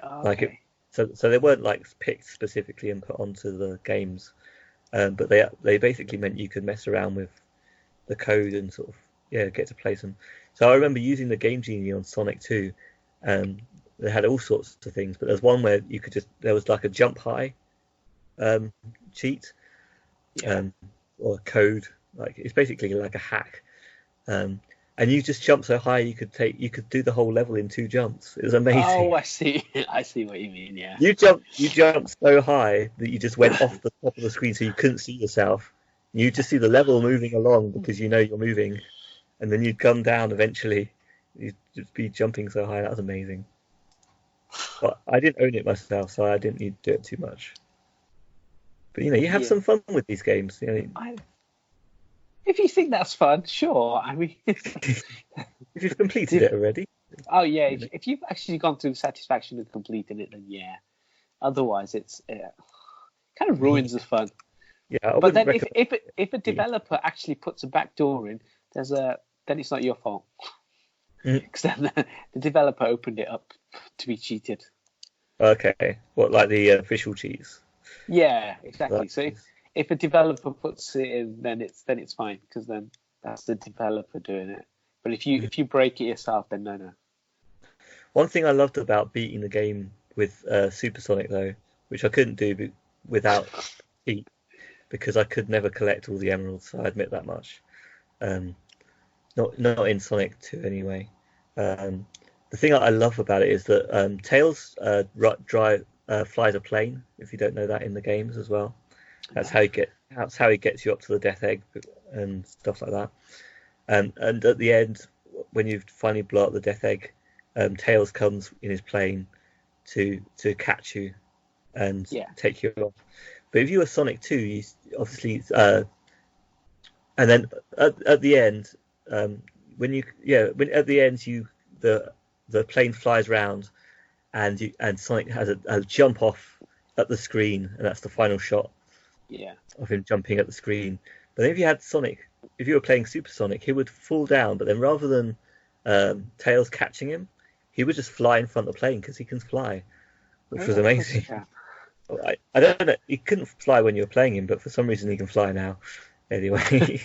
Okay. So they weren't like picked specifically and put onto the games. But they basically meant you could mess around with the code and sort of get to play some. So I remember using the Game Genie on Sonic 2. They had all sorts of things, but there's one where you could there was like a jump high cheat or code. Like it's basically like a hack. And you just jump so high you could do the whole level in 2 jumps. It was amazing. Oh, I see what you mean. Yeah. You jumped so high that you just went off the top of the screen, so you couldn't see yourself. You just see the level moving along because you know you're moving, and then you'd come down eventually. You'd just be jumping so high. That was amazing. But I didn't own it myself, so I didn't need to do it too much. But you have some fun with these games. If you think that's fun, sure. I mean, if you've completed it already. Oh yeah, if you've actually gone through the satisfaction of completing it, then yeah. Otherwise, it's kind of ruins the fun. Yeah, but then if a developer actually puts a backdoor in, then it's not your fault. Because then the developer opened it up to be cheated. Okay, what, like the official cheats? Yeah, exactly. So if a developer puts it in, then it's fine because then that's the developer doing it. But if you break it yourself, then no. One thing I loved about beating the game with Supersonic though, which I couldn't do without cheat, because I could never collect all the emeralds. So I admit that much. Not in Sonic 2 anyway. The thing I love about it is that Tails flies a plane. If you don't know that in the games as well. That's how he gets you up to the death egg and stuff like that. And at the end, when you finally blow up the death egg, Tails comes in his plane to catch you and take you off. But if you were Sonic 2, you obviously and then at the end, at the end the plane flies round and Sonic has a jump off at the screen, and that's the final shot. Yeah. Of him jumping at the screen. But if you had Sonic, if you were playing Super Sonic, he would fall down, but then rather than Tails catching him, he would just fly in front of the plane because he can fly, which was amazing. I don't know, he couldn't fly when you were playing him, but for some reason he can fly now. Anyway,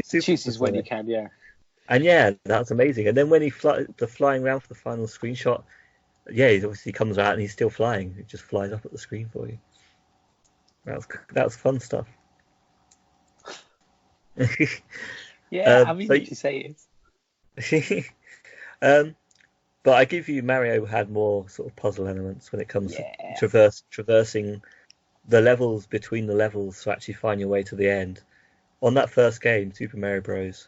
chooses when you can, yeah. And yeah, that's amazing. And then when the flying around for the final screenshot, yeah, he obviously comes out and he's still flying. It just flies up at the screen for you. That was fun stuff. Yeah, I mean, if you say it. But I give you, Mario had more sort of puzzle elements when it comes to traversing the levels between the levels to actually find your way to the end. On that first game, Super Mario Bros.,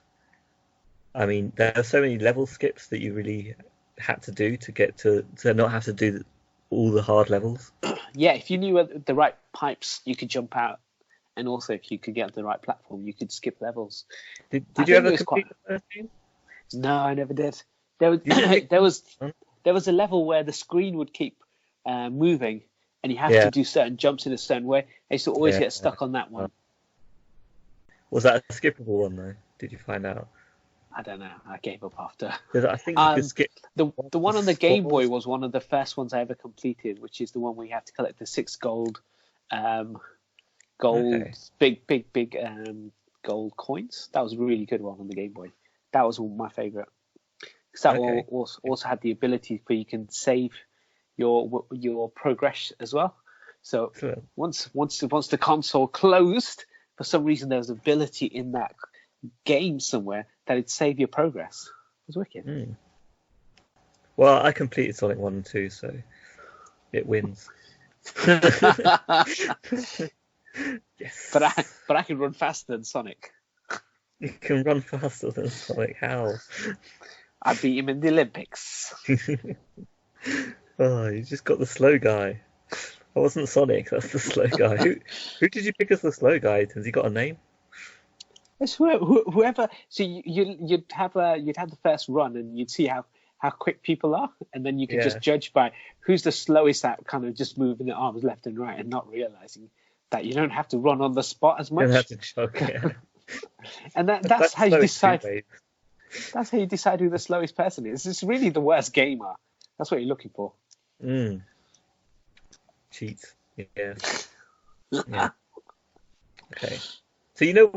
I mean, there are so many level skips that you really had to do to get to not have to do all the hard levels. Yeah, if you knew the right pipes, you could jump out, and also if you could get the right platform, you could skip levels. Did you ever complete the first game? No, I never did. There was a level where the screen would keep moving, and you have to do certain jumps in a certain way. I used to always get stuck on that one. Was that a skippable one though? Did you find out? I don't know. I gave up after. I think you could skip the one on the Game Boy was one of the first ones I ever completed, which is the one where you have to collect the 6 gold, big gold coins. That was a really good one on the Game Boy. That was my favorite. Because that also had the ability where you can save your progress as well. So once the console closed, for some reason there was ability in that game somewhere that it'd save your progress. It was wicked. Well, I completed Sonic 1 and 2, so it wins. Yes. But I can run faster than Sonic. You can run faster than Sonic? How? I beat him in the Olympics. Oh, you just got the slow guy. That wasn't Sonic, that's the slow guy. Who did you pick as the slow guy? Has he got a name? It's whoever. So you'd have the first run, and you'd see how quick people are, and then you could just judge by who's the slowest at kind of just moving the arms left and right, and not realizing that you don't have to run on the spot as much. You don't have to choke, And that's how you decide. That's how you decide who the slowest person is. It's really the worst gamer. That's what you're looking for. Cheats. Yeah. Okay. So you know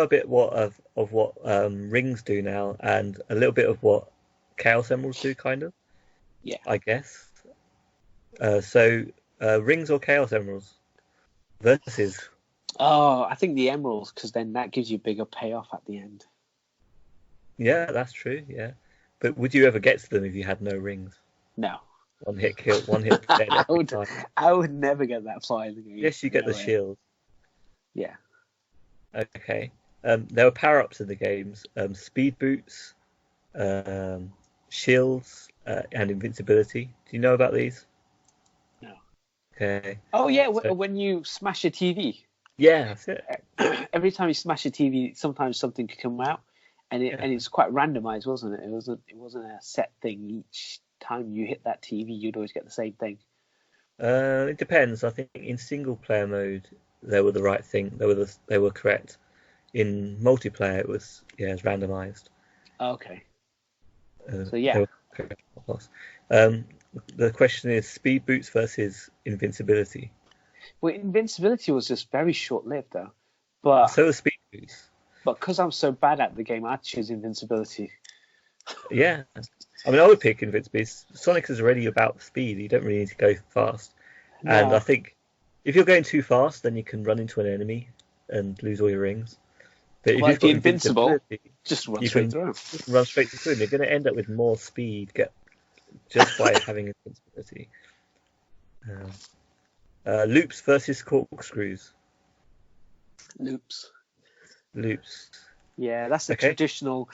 a bit of what rings do now, and a little bit of what Chaos Emeralds do, kind of. Yeah. I guess. So rings or Chaos Emeralds versus. Oh, I think the emeralds, because then that gives you a bigger payoff at the end. Yeah, that's true. Yeah, but would you ever get to them if you had no rings? No. One hit kill, one hit dead every time. I would never get that far in the game. Yes, you get the shield. Yeah. Okay. There were power-ups in the games. Speed boots, shields, and invincibility. Do you know about these? No. Okay. Oh yeah, when you smash a TV. Yeah, that's it. Every time you smash a TV, sometimes something could come out, and it's quite randomized, wasn't it? It wasn't a set thing. Each time you hit that TV, you'd always get the same thing. It depends. I think in single player mode they were the right thing. They were correct. In multiplayer, it was randomized. Okay. So yeah. The question is speed boots versus invincibility. Well, invincibility was just very short-lived, though. But so was speed boots. But because I'm so bad at the game, I'd choose invincibility. Yeah. I mean, I would pick invincibility. Sonic is already about speed. You don't really need to go fast. No. And I think if you're going too fast, then you can run into an enemy and lose all your rings. But if you've got invincible, just run straight through. Run straight through. You're going to end up with more speed just by having invincibility. Loops versus corkscrews. Loops. Loops. Yeah, that's the traditional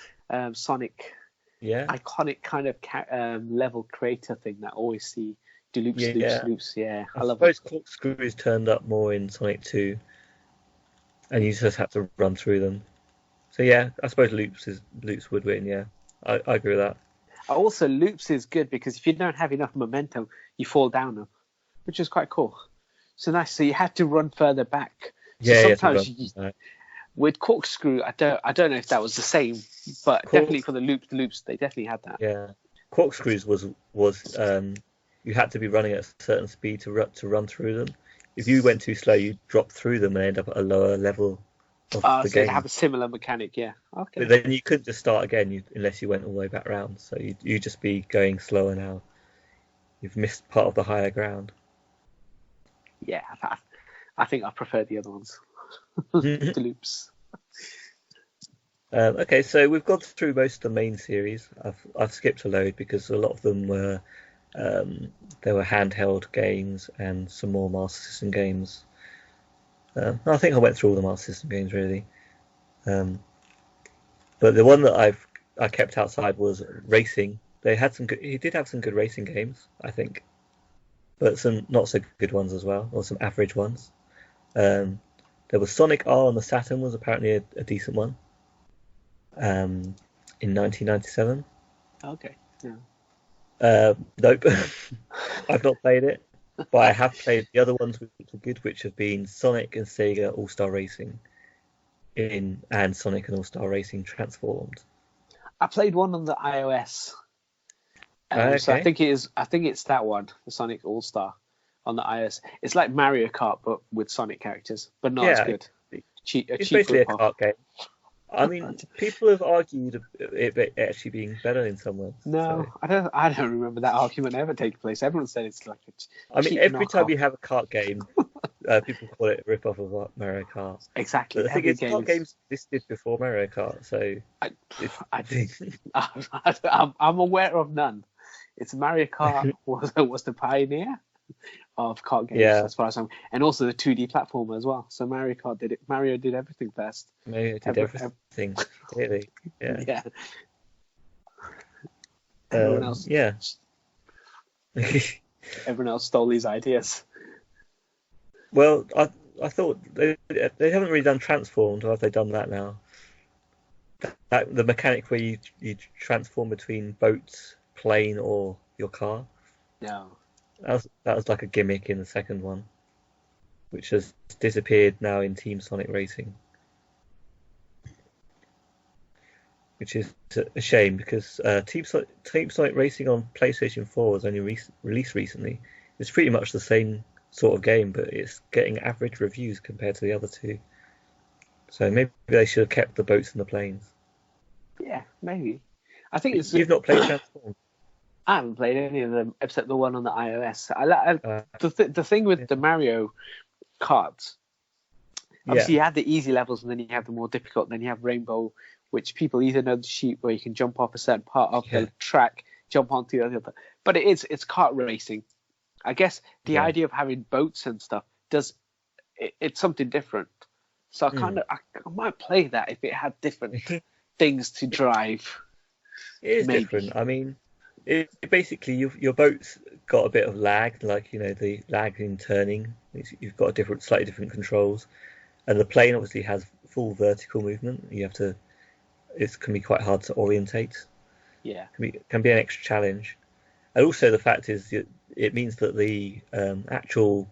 Sonic iconic kind of level creator thing that I always see. Do loops. Yeah, I suppose corkscrews turned up more in Sonic 2, and you just have to run through them. So yeah, I suppose loops would win. Yeah, I agree with that. Also, loops is good because if you don't have enough momentum, you fall down them, which is quite cool. So nice. So you had to run further back. So sometimes with corkscrew, I don't know if that was the same, but definitely for the loops, they definitely had that. Yeah, corkscrews was you had to be running at a certain speed to run through them. If you went too slow, you'd drop through them and end up at a lower level of the game. So they have a similar mechanic, yeah. Okay. But then you couldn't just start again unless you went all the way back round. So you'd just be going slower now. You've missed part of the higher ground. Yeah, I think I prefer the other ones. The loops. Okay, so we've gone through most of the main series. I've skipped a load because a lot of them were there were handheld games and some more Master System games. I think I went through all the Master System games really. But the one that I kept outside was racing. He did have some good racing games, I think, but some not so good ones as well, or some average ones. There was Sonic R on the Saturn was apparently a decent one. In 1997. Okay. Yeah. Nope. I've not played it, but I have played the other ones which were good, which have been Sonic and Sega All-Star Racing and Sonic and All-Star Racing Transformed. I played one on the iOS. Okay. So I think it's that one, the Sonic All-Star on the iOS. It's like Mario Kart but with Sonic characters, but not as good. It's basically a kart game. I mean, people have argued it actually being better in some ways. No, so. I don't remember that argument ever taking place. Everyone said it's like a cheap every time you have a kart game, people call it a rip-off of Mario Kart. Exactly. But the thing is, kart games existed before Mario Kart, so... I'm aware of none. It's Mario Kart was the pioneer of kart games, as far as I'm, and also the 2D platformer as well. So Mario did everything first. Mario did everything, really. Yeah. Everyone else. Yeah. Everyone else stole these ideas. Well, I thought they haven't really done Transformed, or have they done that now? The mechanic where you transform between boats, plane, or your car. No. That was like a gimmick in the second one, which has disappeared now in Team Sonic Racing, which is a shame because Team Sonic Racing on PlayStation 4 was only released recently. It's pretty much the same sort of game, but it's getting average reviews compared to the other two. So maybe they should have kept the boats and the planes. Yeah, maybe. I think you've not played Transformed. I haven't played any of them except the one on the iOS. The thing with the Mario Karts, obviously you have the easy levels and then you have the more difficult. And then you have Rainbow, which people either know the sheep where you can jump off a certain part of the track, jump onto the other. But it's kart racing. I guess the idea of having boats and stuff it's something different. So I might play that if it had different things to drive. It is different. I mean. Basically, your boat's got a bit of lag, like the lag in turning. You've got slightly different controls, and the plane obviously has full vertical movement. It can be quite hard to orientate. Yeah, can be an extra challenge, and also the fact is it means that the actual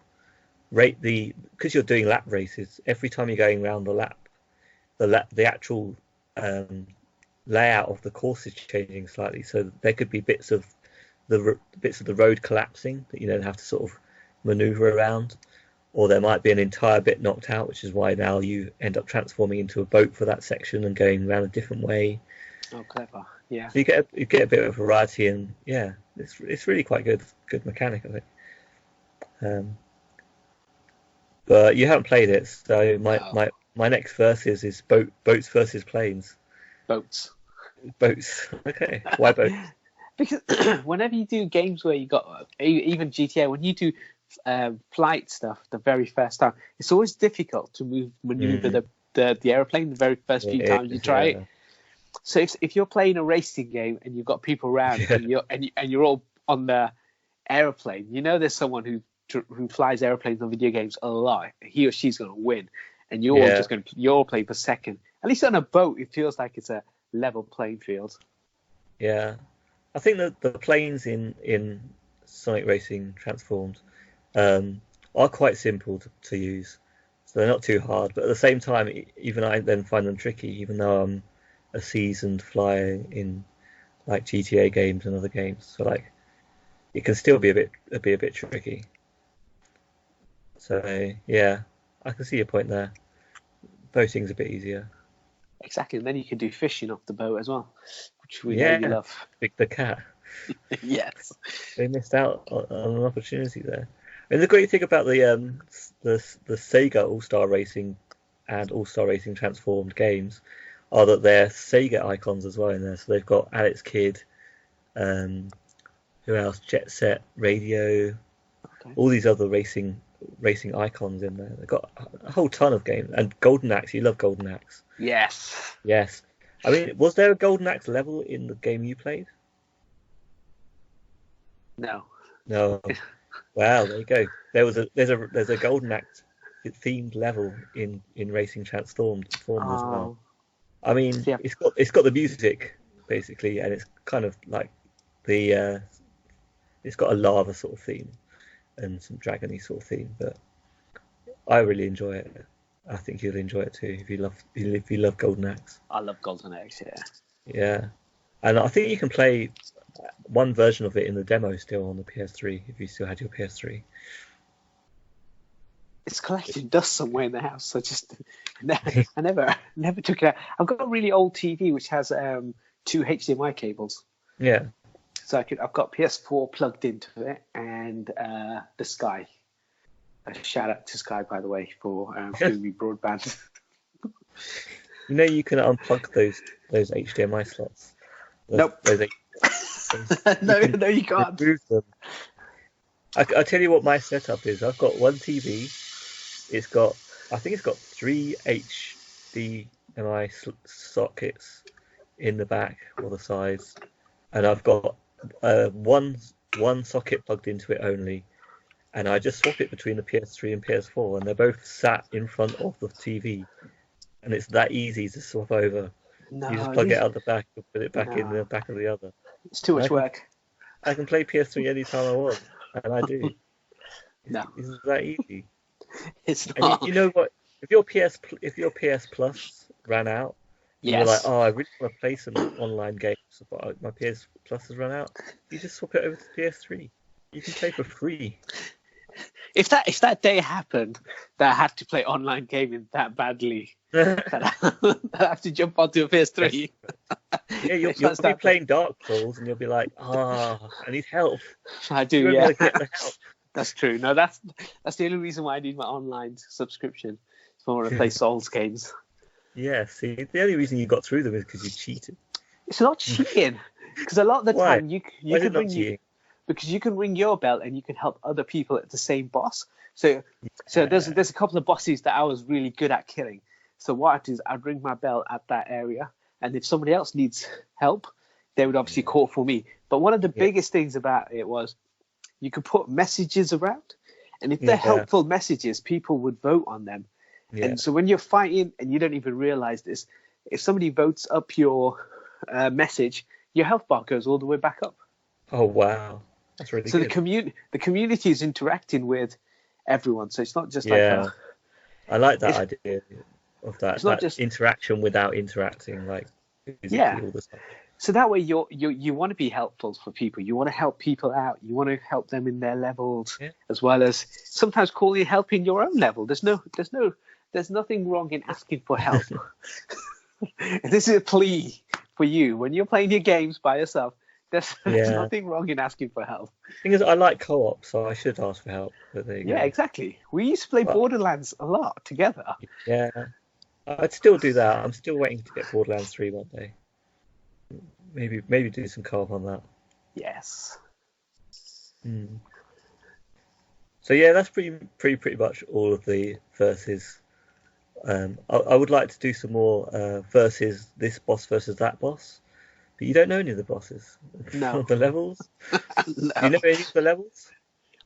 rate because you're doing lap races, every time you're going around the lap, the actual layout of the course is changing slightly, so there could be bits of the road collapsing that you then have to sort of maneuver around, or there might be an entire bit knocked out, which is why now you end up transforming into a boat for that section and going around a different way. Oh, clever! Yeah. So you get a bit of variety, and it's really quite good mechanic, I think. But you haven't played it, so my next versus is boats versus planes. Boats. Okay. Why boats? Because whenever you do games where you got even GTA, when you do flight stuff the very first time, it's always difficult to maneuver the airplane the very first few times you try it. So if you're playing a racing game and you've got people around and you're all on the airplane, there's someone who flies airplanes on video games a lot. He or she's going to win, and you're all playing for second. At least on a boat, it feels like it's a level playing field. Yeah, I think that the planes in Sonic Racing Transformed are quite simple to use, so they're not too hard. But at the same time, even I then find them tricky, even though I'm a seasoned flyer in like GTA games and other games. So like, it can still be a bit tricky. So yeah, I can see your point there. Boating's a bit easier. Exactly, and then you can do fishing off the boat as well, which we know you love. The cat. Yes, they missed out on an opportunity there. And the great thing about the Sega All-Star Racing and All-Star Racing Transformed games are that they're Sega icons as well in there. So they've got Alex Kidd, who else? Jet Set Radio, all these other racing icons in there. They've got a whole ton of games. And Golden Axe, you love Golden Axe. Yes. I mean, was there a Golden Axe level in the game you played? No. Wow, there you go. There's a Golden Axe themed level in Racing Transformed as well. I mean, it's got the music basically, and it's kind of like it's got a lava sort of theme and some dragony sort of theme, but I really enjoy it. I think you'll enjoy it too if you love Golden Axe. I love Golden Axe, yeah. Yeah, and I think you can play one version of it in the demo still on the PS3 if you still had your PS3. It's collecting dust somewhere in the house. I never took it out. I've got a really old TV which has 2 HDMI cables. Yeah. So I've got PS4 plugged into it and the Sky. A shout out to Sky, by the way, for giving me broadband. You can unplug those HDMI slots. Nope. No, you can't. Remove them. I'll tell you what my setup is. I've got one TV. I think it's got 3 HDMI sockets in the back or the sides, and I've got one socket plugged into it only, and I just swap it between the PS3 and PS4, and they're both sat in front of the TV, and it's that easy to swap over. You just plug it out the back and put it back in the back of the other. It's too much work. I can play PS3 anytime I want, and I do. It's that easy. It's not. And you know what? If your PS Plus ran out, you're like, I really want to play some online games, but my PS Plus has run out. You just swap it over to PS3. You can play for free. If that day happened that I had to play online gaming that badly, that I have to jump onto a PS3. Yeah, you'll be playing Dark Souls and you'll be like, I need help. I do, yeah. Get the help. That's true. No, that's the only reason why I need my online subscription. If I want to play Souls games. Yeah, see, the only reason you got through them is because you cheated. It's not cheating, because a lot of the time you can cheating? Because you can ring your bell and you can help other people at the same boss. So there's a couple of bosses that I was really good at killing. So what I'd do is I'd ring my bell at that area, and if somebody else needs help, they would obviously call for me. But one of the biggest things about it was you could put messages around, and if they're helpful messages, people would vote on them. Yeah. And so when you're fighting and you don't even realize this, if somebody votes up your message, your health bar goes all the way back up. Oh, wow. That's really good. So the community is interacting with everyone. So it's not just like I like that idea of that. It's not just interaction without interacting, like physically all the time. So that way you want to be helpful for people. You want to help people out. You want to help them in their levels, as well as sometimes calling help in your own level. There's nothing wrong in asking for help. This is a plea for you when you're playing your games by yourself. There's nothing wrong in asking for help. The thing is, I like co-op, so I should ask for help. But there you go. Exactly. We used to play Borderlands a lot together. Yeah, I'd still do that. I'm still waiting to get Borderlands 3 one day. Maybe do some co-op on that. Yes. So So yeah, that's pretty much all of the verses. I would like to do some more versus this boss versus that boss, but you don't know any of the bosses No. or the levels. No. Do you know any of the levels?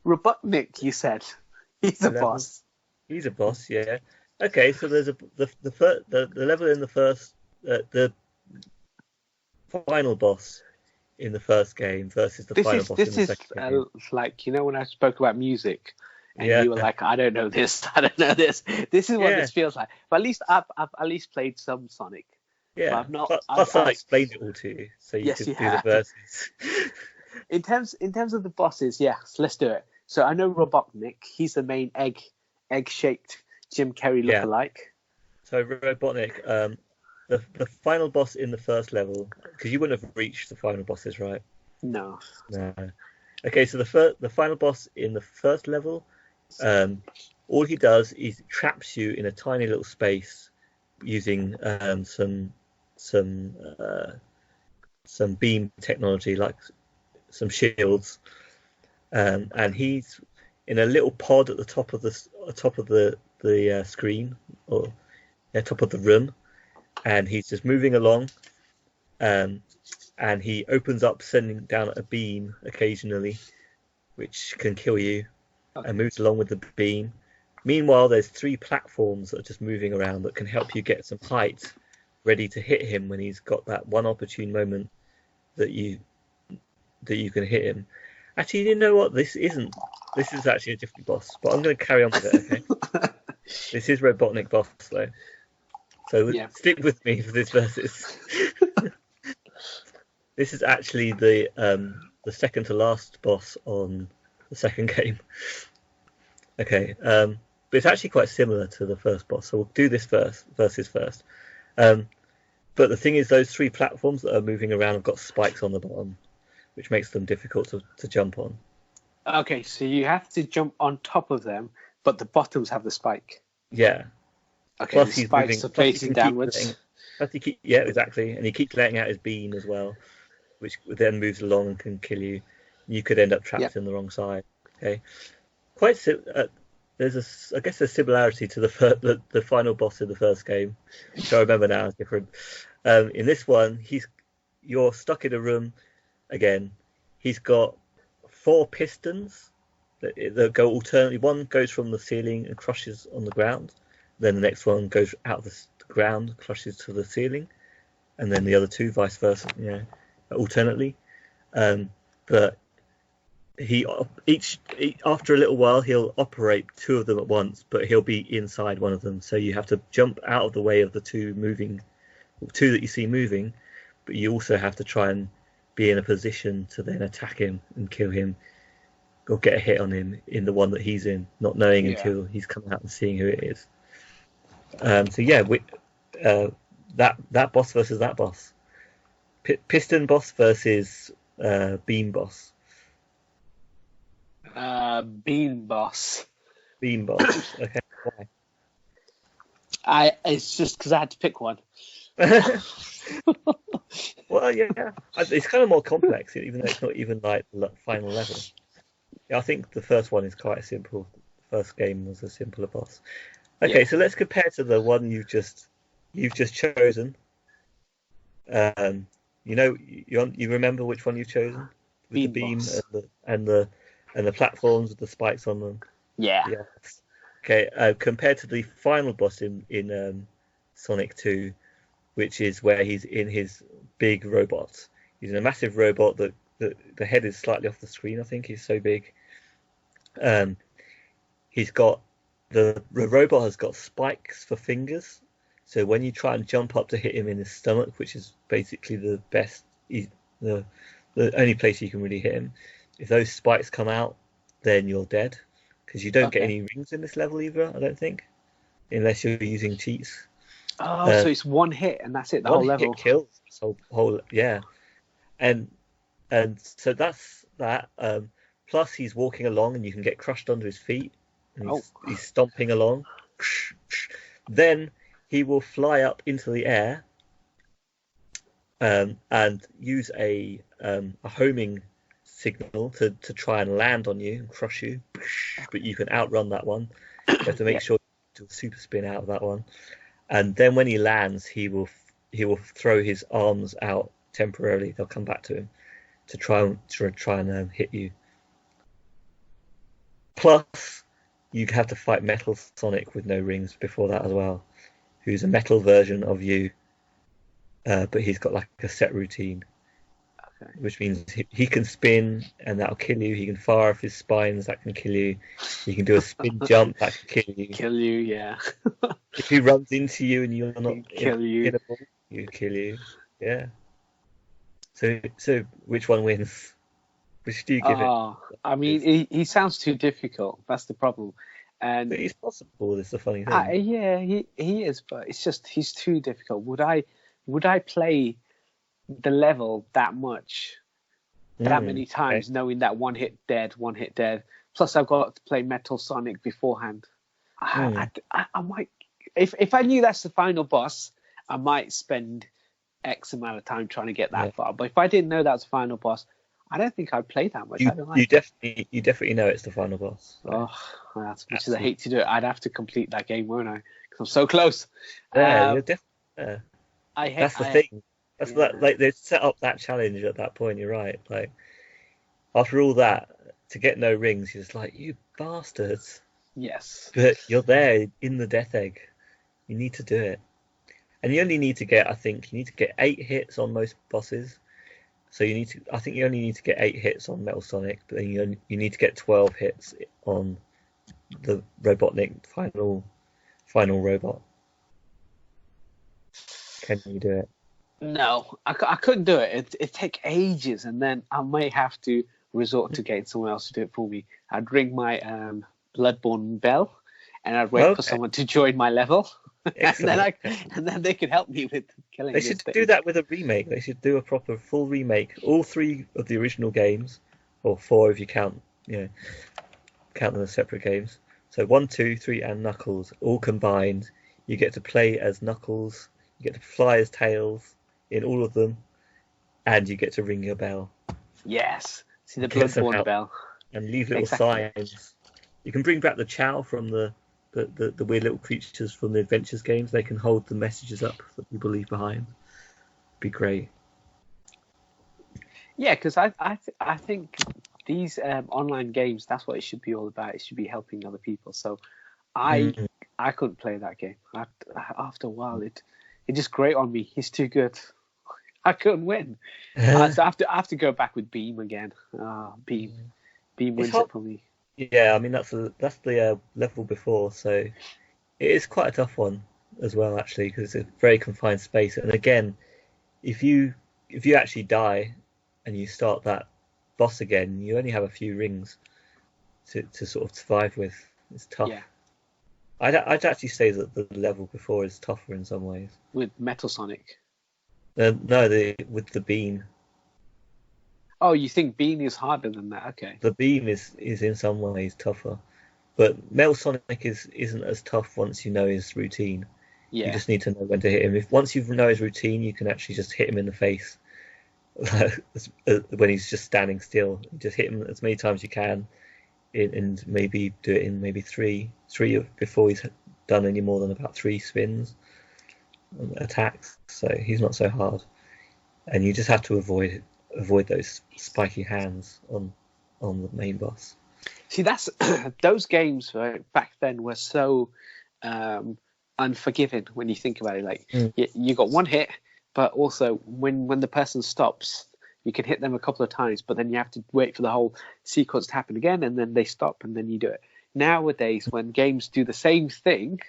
Robotnik, you said. He's a The levels? boss. He's a boss, yeah. Okay, so there's the level in the first the final boss in the first game versus the final boss in the second game. Like, when I spoke about music, and Yeah. you were like, I don't know this, I don't know this. This is what this feels like. But at least I've at least played some Sonic. Yeah. But I've not. Plus, I explained it all to you, so you could do the verses. In terms of the bosses, yes, let's do it. So I know Robotnik. He's the main egg-shaped Jim Carrey lookalike. So Robotnik, the final boss in the first level, because you wouldn't have reached the final bosses, right? No. Okay, so the final boss in the first level, all he does is traps you in a tiny little space using some beam technology, like some shields, and he's in a little pod at the top of the screen, or top of the room, and he's just moving along, and he opens up, sending down a beam occasionally, which can kill you, and moves along with the beam. Meanwhile, there's 3 platforms that are just moving around that can help you get some height, ready to hit him when he's got that one opportune moment that you can hit him. Actually, you know what? This is actually a different boss, but I'm going to carry on with it. Okay. This is Robotnik boss though, so stick with me for this versus. This is actually the second to last boss on the second game. Okay, but it's actually quite similar to the first boss, so we'll do this versus first. But the thing is, those 3 platforms that are moving around have got spikes on the bottom, which makes them difficult to jump on. Okay, so you have to jump on top of them, but the bottoms have the spike. Yeah. Okay, plus the spikes are facing downwards. Exactly. And he keeps letting out his beam as well, which then moves along and can kill you. You could end up trapped in the wrong side. Okay. There's I guess a similarity to the final boss in the first game, which I remember now is different. In this one, you're stuck in a room again. He's got 4 pistons that go alternately. One goes from the ceiling and crushes on the ground. Then the next one goes out of the ground, crushes to the ceiling, and then the other 2 vice versa. Alternately. But after a little while he'll operate 2 of them at once, but he'll be inside one of them. So you have to jump out of the way of the 2 that you see moving, but you also have to try and be in a position to then attack him and kill him, or get a hit on him in the one that he's in, not knowing until he's coming out and seeing who it is. That boss versus that boss. Piston boss versus beam boss. Beam boss. Beam boss. Okay. Why? It's just because I had to pick one. Well, yeah, it's kind of more complex, even though it's not even like the final level. Yeah, I think the first one is quite simple. The first game was a simpler boss. Okay, so let's compare to the one you've just chosen. You remember which one you've chosen? With the beam and the platforms with the spikes on them. Yeah. Okay. Compared to the final boss in Sonic 2, which is where he's in his big robot. He's in a massive robot that the head is slightly off the screen. I think he's so big. He's got the robot has got spikes for fingers. So when you try and jump up to hit him in his stomach, which is basically the best, the only place you can really hit him, if those spikes come out, then you're dead, because you don't get any rings in this level either, I don't think, unless you're using cheats. Oh, so it's one hit and that's it, the whole level. Hit kills this whole and so that's that. Plus he's walking along and you can get crushed under his feet, and he's stomping along. Then he will fly up into the air and use a homing signal to try and land on you and crush you, but you can outrun that one. You have to make sure to super spin out of that one, and then when he lands, he will throw his arms out temporarily. They'll come back to him to try and hit you. Plus, you have to fight Metal Sonic with no rings before that as well, who's a metal version of you, but he's got like a set routine. Okay. Which means he can spin and that'll kill you. He can fire off his spines, that can kill you. He can do a spin jump, that can kill you. Kill you, yeah. If he runs into you and you're not hittable, he'll kill you. Yeah. So which one wins? Which do you give it? I mean, he sounds too difficult. That's the problem. And but it's possible. It's the funny thing. Yeah, he is, but it's just he's too difficult. Would I play the level that many times, knowing that one hit dead? Plus, I've got to play Metal Sonic beforehand. I might, if I knew that's the final boss, I might spend X amount of time trying to get that far. But if I didn't know that was the final boss, I don't think I'd play that much. You definitely know it's the final boss. So. Oh, as much as I hate to do it, I'd have to complete that game, won't I? Because I'm so close. Yeah, you're definitely. That's the thing. That's like they set up that challenge at that point. You're right. Like after all that, to get no rings, you're just like, you bastards. Yes. But you're there in the Death Egg. You need to do it, and you only need to get. I think you need to get 8 hits on most bosses. So I think you only need to get 8 hits on Metal Sonic, but then you need to get 12 hits on the Robotnik final robot. Can you do it? No, I couldn't do it. It'd take ages, and then I may have to resort to getting someone else to do it for me. I'd ring my Bloodborne bell, and I'd wait for someone to join my level, and then they could help me with killing. They should do that with a remake. They should do a proper full remake. All 3 of the original games, or 4 if you count them as separate games. So 1, 2, 3, and Knuckles all combined. You get to play as Knuckles. You get to fly as Tails in all of them, and you get to ring your bell. Yes, see the Bloodborne bell, and leave little signs. You can bring back the Chow from the weird little creatures from the Adventures games. They can hold the messages up that people leave behind. Be great. Yeah, because I think these online games, that's what it should be all about. It should be helping other people. So I couldn't play that game. After a while, it just grate on me. It's too good. I couldn't win. I have to go back with Beam again. Beam wins it for me. Yeah, I mean that's the level before, so it is quite a tough one as well, actually, because it's a very confined space. And again, if you actually die and you start that boss again, you only have a few rings to sort of survive with. It's tough. Yeah. I'd actually say that the level before is tougher in some ways. With Metal Sonic? No, with the beam. Oh, you think Beam is harder than that? Okay. The beam is in some ways tougher, but Metal Sonic isn't as tough once you know his routine. Yeah. You just need to know when to hit him. Once you know his routine, you can actually just hit him in the face when he's just standing still. Just hit him as many times as you can, and maybe do it in maybe three before he's done any more than about 3 spins attacks. So he's not so hard, and you just have to avoid those spiky hands on the main boss. See, that's those games back then were so unforgiving when you think about it. Like you got one hit, but also when the person stops, you can hit them a couple of times, but then you have to wait for the whole sequence to happen again, and then they stop, and then you do it. Nowadays, when games do the same thing,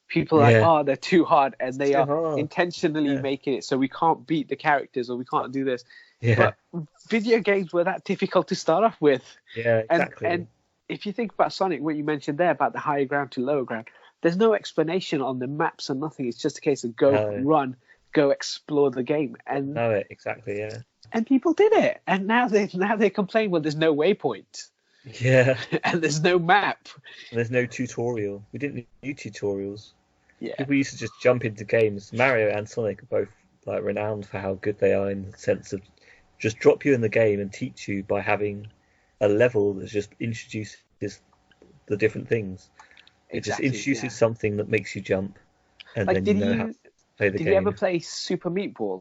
people are like, oh, they're too hard, and they are intentionally making it so we can't beat the characters or we can't do this. Yeah. But video games were that difficult to start off with. Yeah, exactly. And if you think about Sonic, what you mentioned there about the higher ground to lower ground, there's no explanation on the maps or nothing. It's just a case of run, go explore the game. And exactly, yeah. And people did it. And now they complain, well, there's no waypoint. Yeah. And there's no map. And there's no tutorial. We didn't need tutorials. Yeah. People used to just jump into games. Mario and Sonic are both like renowned for how good they are in the sense of just drop you in the game and teach you by having a level that just introduces the different things. It just introduces something that makes you jump, and like, then you know how to play the game. Did you ever play Super Meat Boy?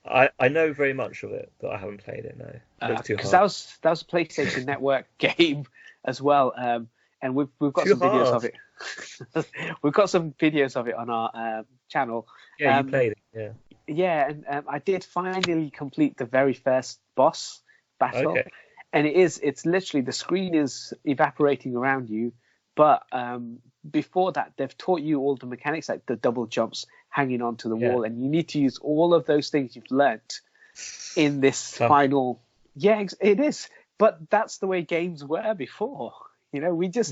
I know very much of it, but I haven't played it. No, because that was a PlayStation Network game as well, and we've got some videos of it. We've got some videos of it on our channel. Yeah, you played it. Yeah. Yeah, and I did finally complete the very first boss battle, and it's literally the screen is evaporating around you, but before that they've taught you all the mechanics, like the double jumps, hanging onto the wall, and you need to use all of those things you've learnt in this final. Yeah, it is, but that's the way games were before. You know, we just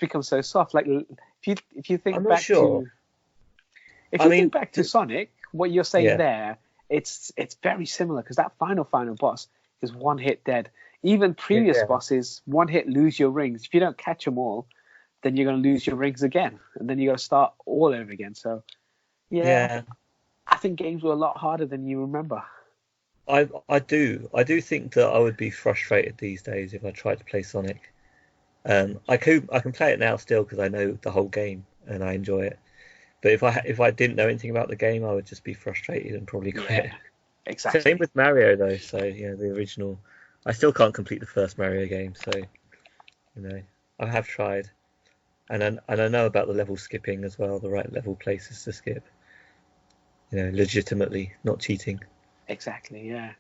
become so soft. Like if you think back to think back to Sonic, what you're saying there, it's very similar, because that final boss is one hit dead. Even previous bosses, one hit, lose your rings. If you don't catch them all, then you're going to lose your rings again, and then you got to start all over again. So I think games were a lot harder than you remember. I do think that I would be frustrated these days if I tried to play Sonic. I can play it now still because I know the whole game and I enjoy it. But if I didn't know anything about the game, I would just be frustrated and probably quit. Yeah, exactly. Same with Mario though. So the original, I still can't complete the first Mario game. So I have tried, and I know about the level skipping as well, the right level places to skip. Legitimately, not cheating. Exactly. Yeah.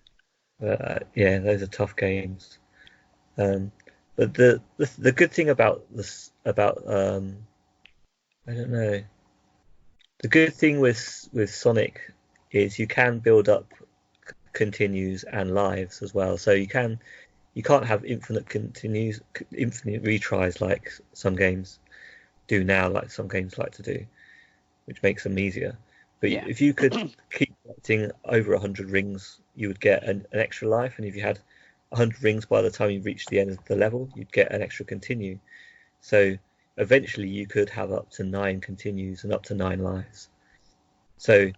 But those are tough games. But the good thing about this I don't know. The good thing with Sonic is you can build up continues and lives as well. So you can't have infinite retries like some games do now, like some games like to do, which makes them easier. But if you could keep collecting over 100 rings, you would get an extra life, and if you had 100 rings by the time you reach the end of the level, you'd get an extra continue. So eventually you could have up to 9 continues and up to 9 lives. So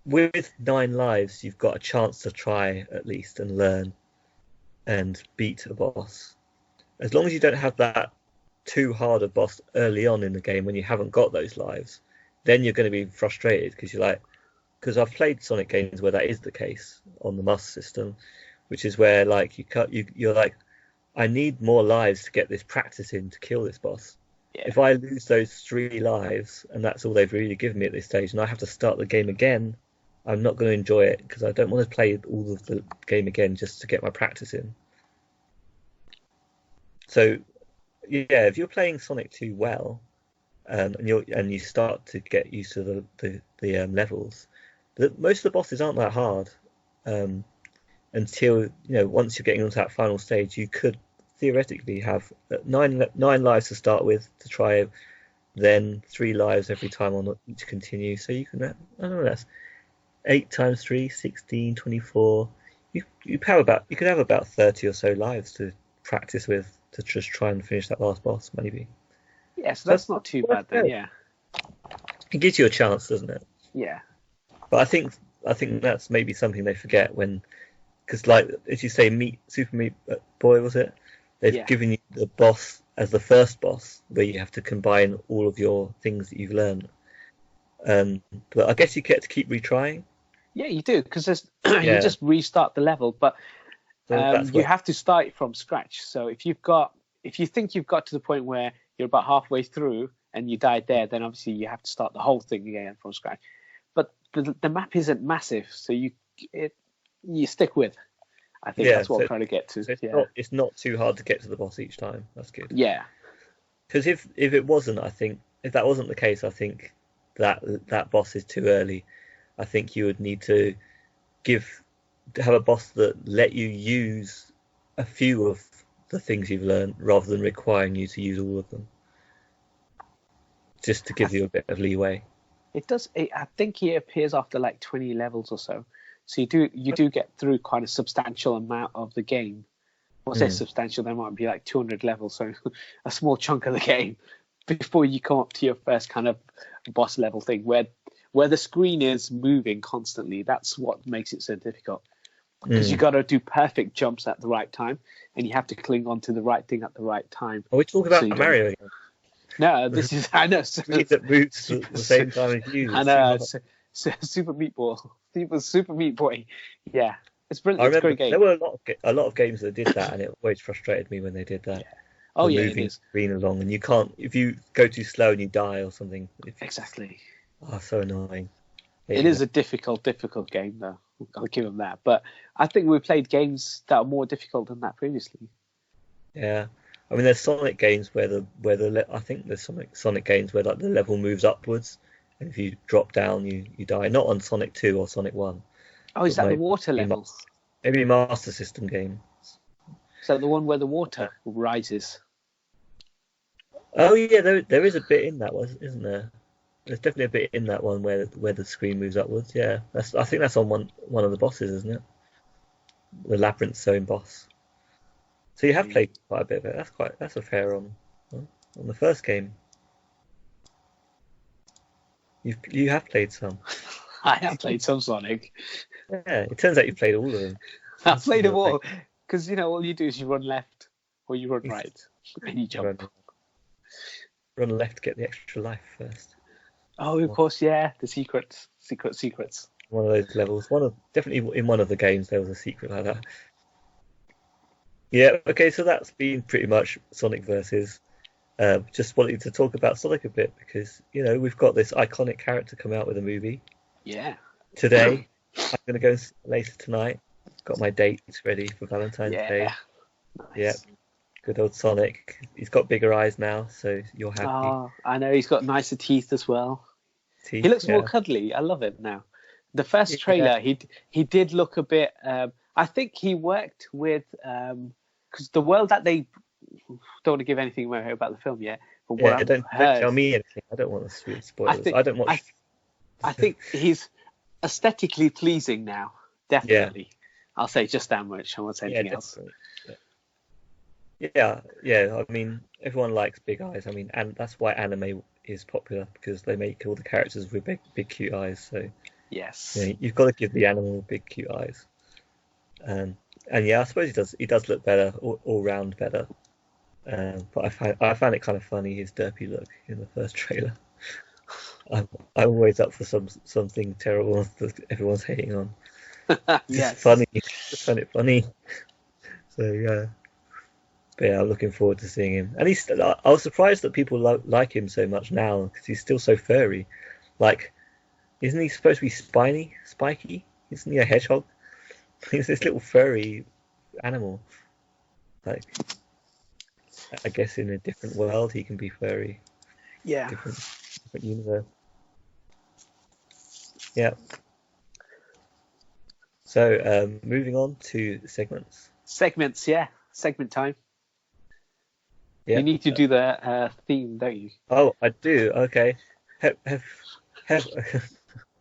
with 9 lives, you've got a chance to try at least and learn and beat a boss. As long as you don't have that too hard a boss early on in the game when you haven't got those lives, then you're going to be frustrated because I've played Sonic games where that is the case on the Must system, which is where like you're like, I need more lives to get this practice in to kill this boss. Yeah. If I lose those 3 lives and that's all they've really given me at this stage, and I have to start the game again, I'm not going to enjoy it because I don't want to play all of the game again just to get my practice in. So if you're playing Sonic 2 well, and you start to get used to the levels, most of the bosses aren't that hard. Until once you're getting onto that final stage, you could theoretically have 9 lives to start with to try, then 3 lives every time on each continue. So you can, I don't know, that's 8 times 3, 16, 24. You could have about 30 or so lives to practice with to just try and finish that last boss, maybe. Yeah, so that's not too bad then. Yeah, it gives you a chance, doesn't it? Yeah. But I think that's maybe something they forget because like as you say, Super Meat Boy, was it? They've given you the boss as the first boss where you have to combine all of your things that you've learned. But I guess you get to keep retrying. Yeah, you do, because you just restart the level, but you have to start from scratch. So if you think you've got to the point where you're about halfway through and you died there, then obviously you have to start the whole thing again from scratch. But the map isn't massive, so you stick with. I think that's what I'm trying to get to. So it's not too hard to get to the boss each time. That's good. Yeah. Because if it wasn't, if that wasn't the case, I think that boss is too early. I think you would need to have a boss that let you use a few of the things you've learned rather than requiring you to use all of them. Just to give you a bit of leeway. It does. I think he appears after like 20 levels or so. So you do get through quite a substantial amount of the game. When I say substantial, there might be like 200 levels, so a small chunk of the game before you come up to your first kind of boss level thing, where where the screen is moving constantly. That's what makes it so difficult. Because you got to do perfect jumps at the right time, and you have to cling on to the right thing at the right time. Are we talking about Mario again? No, this is, I know. Screen that moves at the same time as you. I know. Super Meat Boy. Super Meat Boy. Yeah. It's brilliant. It's a great game. There were a lot of games that did that, and it always frustrated me when they did that. Yeah. Oh, yeah, moving screen along, and you can't, if you go too slow and you die or something. Exactly. Oh, so annoying. It is a difficult game, though. I'll give them that. But I think we played games that are more difficult than that previously. Yeah, I mean, there's Sonic games I think there's Sonic games where like the level moves upwards, and if you drop down, you die. Not on Sonic 2 or Sonic 1. Oh, is that the water level? Maybe Master System game. Is that the one where the water rises? Oh yeah, there is a bit in that one, isn't there? There's definitely a bit in that one where the screen moves upwards. Yeah, I think that's on one of the bosses, isn't it? The Labyrinth Zone boss. So you have played quite a bit of it. That's a fair on the first game. You have played some. I have played some Sonic. Yeah, it turns out you've played all of them. I've played them all because all you do is you run left or you run right and you jump. Run left, get the extra life first. Oh, of course, yeah. The secrets. One of those levels. Definitely in one of the games there was a secret like that. Yeah. Okay. So that's been pretty much Sonic versus. Just wanted to talk about Sonic a bit because we've got this iconic character come out with a movie. Yeah. Today, I'm gonna go later tonight. Got my dates ready for Valentine's Day. Nice. Yeah. Good old Sonic. He's got bigger eyes now, so you're happy. Oh, I know. He's got nicer teeth as well. He looks more cuddly. I love it now. The first trailer, he did look a bit... I think he worked with... Because the world that they... Don't want to give anything away about the film yet. But what don't tell me anything. I don't want to spoil spoilers. I think he's aesthetically pleasing now. Definitely. Yeah. I'll say just that much. I won't say anything else. Yeah. I mean, everyone likes big eyes. I mean, and that's why anime is popular because they make all the characters with big cute eyes. So yes, you've got to give the animal big cute eyes. And yeah, I suppose he does look better, all round better. But I found it kind of funny, his derpy look in the first trailer. I'm always up for something terrible that everyone's hating on. Yes. Funny. I find it funny. So yeah. But yeah, I'm looking forward to seeing him. And I was surprised that people like him so much now because he's still so furry. Like, isn't he supposed to be spiky? Isn't he a hedgehog? He's this little furry animal. Like, I guess in a different world he can be furry. Yeah. Different universe. Yeah. So, moving on to segments. Segments, yeah. Segment time. Yeah. You need to do the theme, don't you? Oh, I do. Okay.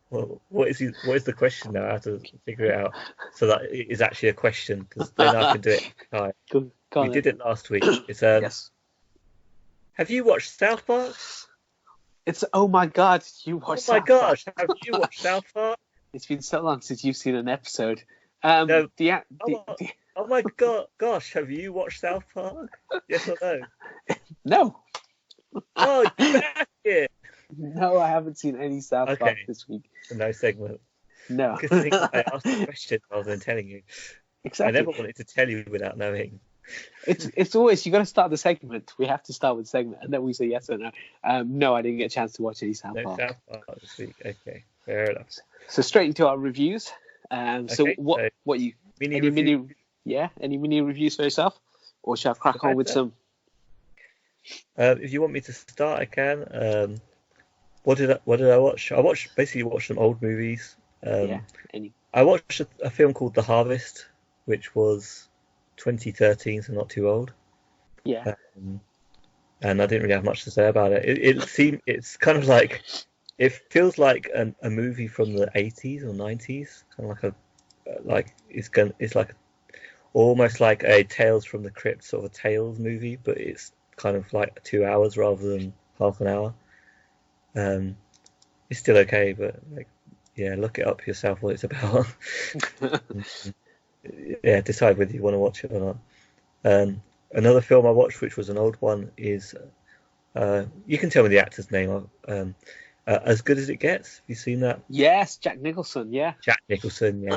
Well, what is the question now? I have to figure it out so that it is actually a question because then I can do it. Right. We did it last week. It's yes. Have you watched South Park? Oh my god, you watched South Park. Oh my gosh, have you watched South Park? It's been so long since you've seen an episode. No. Oh my gosh, have you watched South Park? Yes or no? No. Oh, you bastard! No, I haven't seen any South Park this week. No segment. No. I asked the question rather than telling you. Exactly. I never wanted to tell you without knowing. It's always, you got to start the segment. We have to start with the segment, and then we say yes or no. No, I didn't get a chance to watch any South Park. No South Park this week. Okay, fair enough. So straight into our reviews. So what you any mini reviews for yourself, or shall I crack on with some? If you want me to start, I can. What did I watch? I watched some old movies. I watched a film called The Harvest, which was 2013, so not too old. Yeah. And I didn't really have much to say about it. It's kind of like, it feels like a movie from the 80s or 90s, kind of it's like almost like a Tales from the Crypt sort of a Tales movie, but it's kind of like 2 hours rather than half an hour. it's still okay, but like, yeah, look it up yourself what it's about. Yeah, decide whether you want to watch it or not. Another film I watched, which was an old one, is you can tell me the actor's name. As Good as It Gets. Have you seen that? Yes, Jack Nicholson. Yeah. Jack Nicholson. Yeah,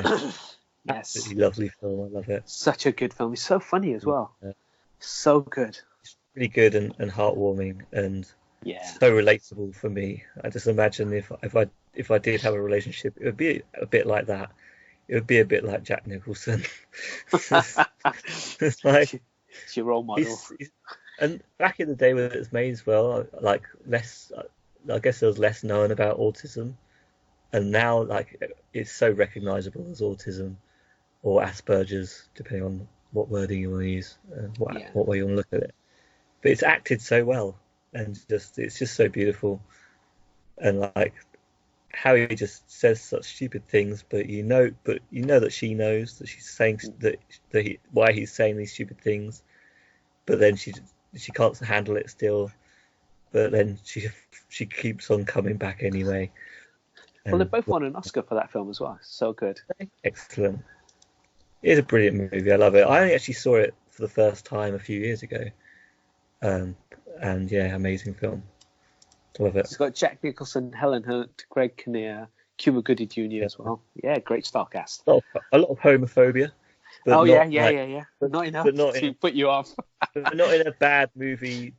Yes. absolutely lovely film. I love it. Such a good film. He's so funny as well. So good. It's really good and heartwarming and Yeah. so relatable for me. I just imagine if I did have a relationship, it would be a bit like that. It would be a bit like Jack Nicholson. It's like it's your role model. And back in the day when it was made as well, like less, I guess there was less known about autism, and now like it's so recognisable as autism or Asperger's, depending on what wording you want to use, what way you want to look at it. But it's acted so well, and it's just so beautiful, and like how he just says such stupid things, but you know that she knows that she's saying why he's saying these stupid things, but then she can't handle it still, but then she keeps on coming back anyway. Well, they both won an Oscar for that film as well. So good. Excellent. It is a brilliant movie. I love it. I only actually saw it for the first time a few years ago, and yeah, amazing film. Love it. It's got Jack Nicholson, Helen Hunt, Greg Kinnear, Cuba Gooding Jr. as well. Yeah, great star cast. A lot of homophobia. But not enough to put you off. But not in a bad movie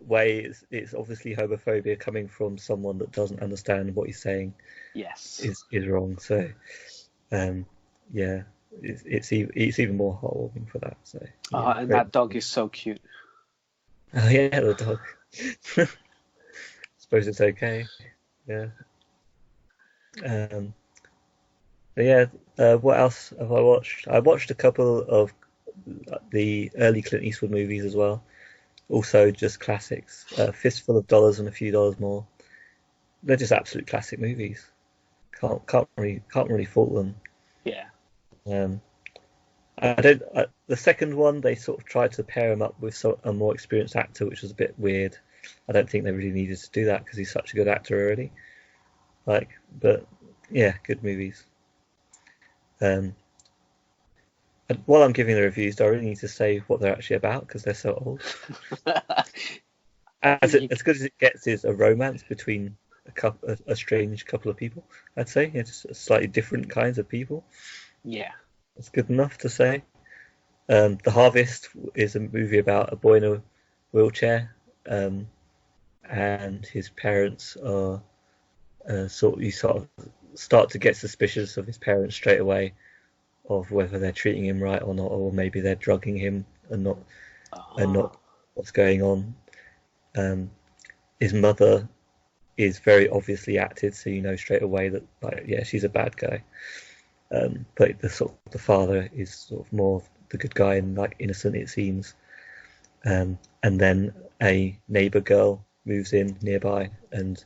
way. It's obviously homophobia coming from someone that doesn't understand what he's saying. Yes, is wrong. So, yeah, it's even more heartwarming for that. So, yeah, and that dog is so cute. Oh yeah, the dog. Suppose it's okay. Yeah. What else have I watched? I watched a couple of the early Clint Eastwood movies as well. Also, just classics. Fistful of Dollars and A Few Dollars More. They're just absolute classic movies. Can't really fault them. Yeah. The second one, they sort of tried to pair him up with a more experienced actor, which was a bit weird. I don't think they really needed to do that because he's such a good actor already. But yeah, good movies. And while I'm giving the reviews, do I really need to say what they're actually about because they're so old? As good as it gets is a romance between a strange couple of people. I'd say, just slightly different kinds of people. Yeah, that's good enough to say. The Harvest is a movie about a boy in a wheelchair, and his parents are you sort of start to get suspicious of his parents straight away, of whether they're treating him right or not, or maybe they're drugging him and not what's going on. His mother is very obviously acted, so you know straight away that she's a bad guy. But the father is sort of more the good guy and innocent, it seems. And then a neighbor girl moves in nearby, and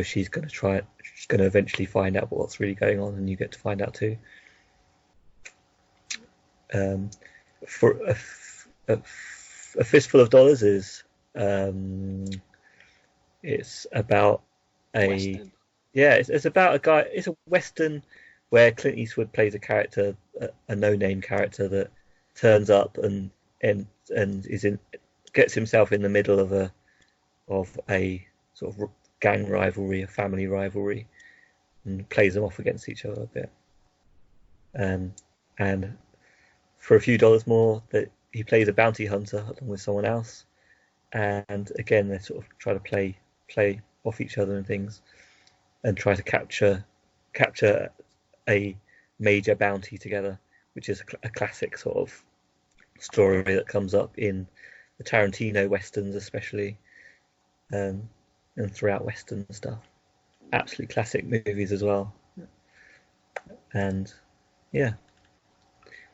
she's going to eventually find out what's really going on, and you get to find out too. For a Fistful of Dollars is it's about it's about a guy. It's a western where Clint Eastwood plays a character, a no-name character that turns up and gets himself in the middle of a sort of gang rivalry, a family rivalry, and plays them off against each other a bit. And for a few dollars more, that he plays a bounty hunter along with someone else, and again they sort of try to play off each other and things, and try to capture a major bounty together, which is a classic sort of story that comes up in the Tarantino westerns especially, and throughout western stuff. Absolutely classic movies as well. And yeah,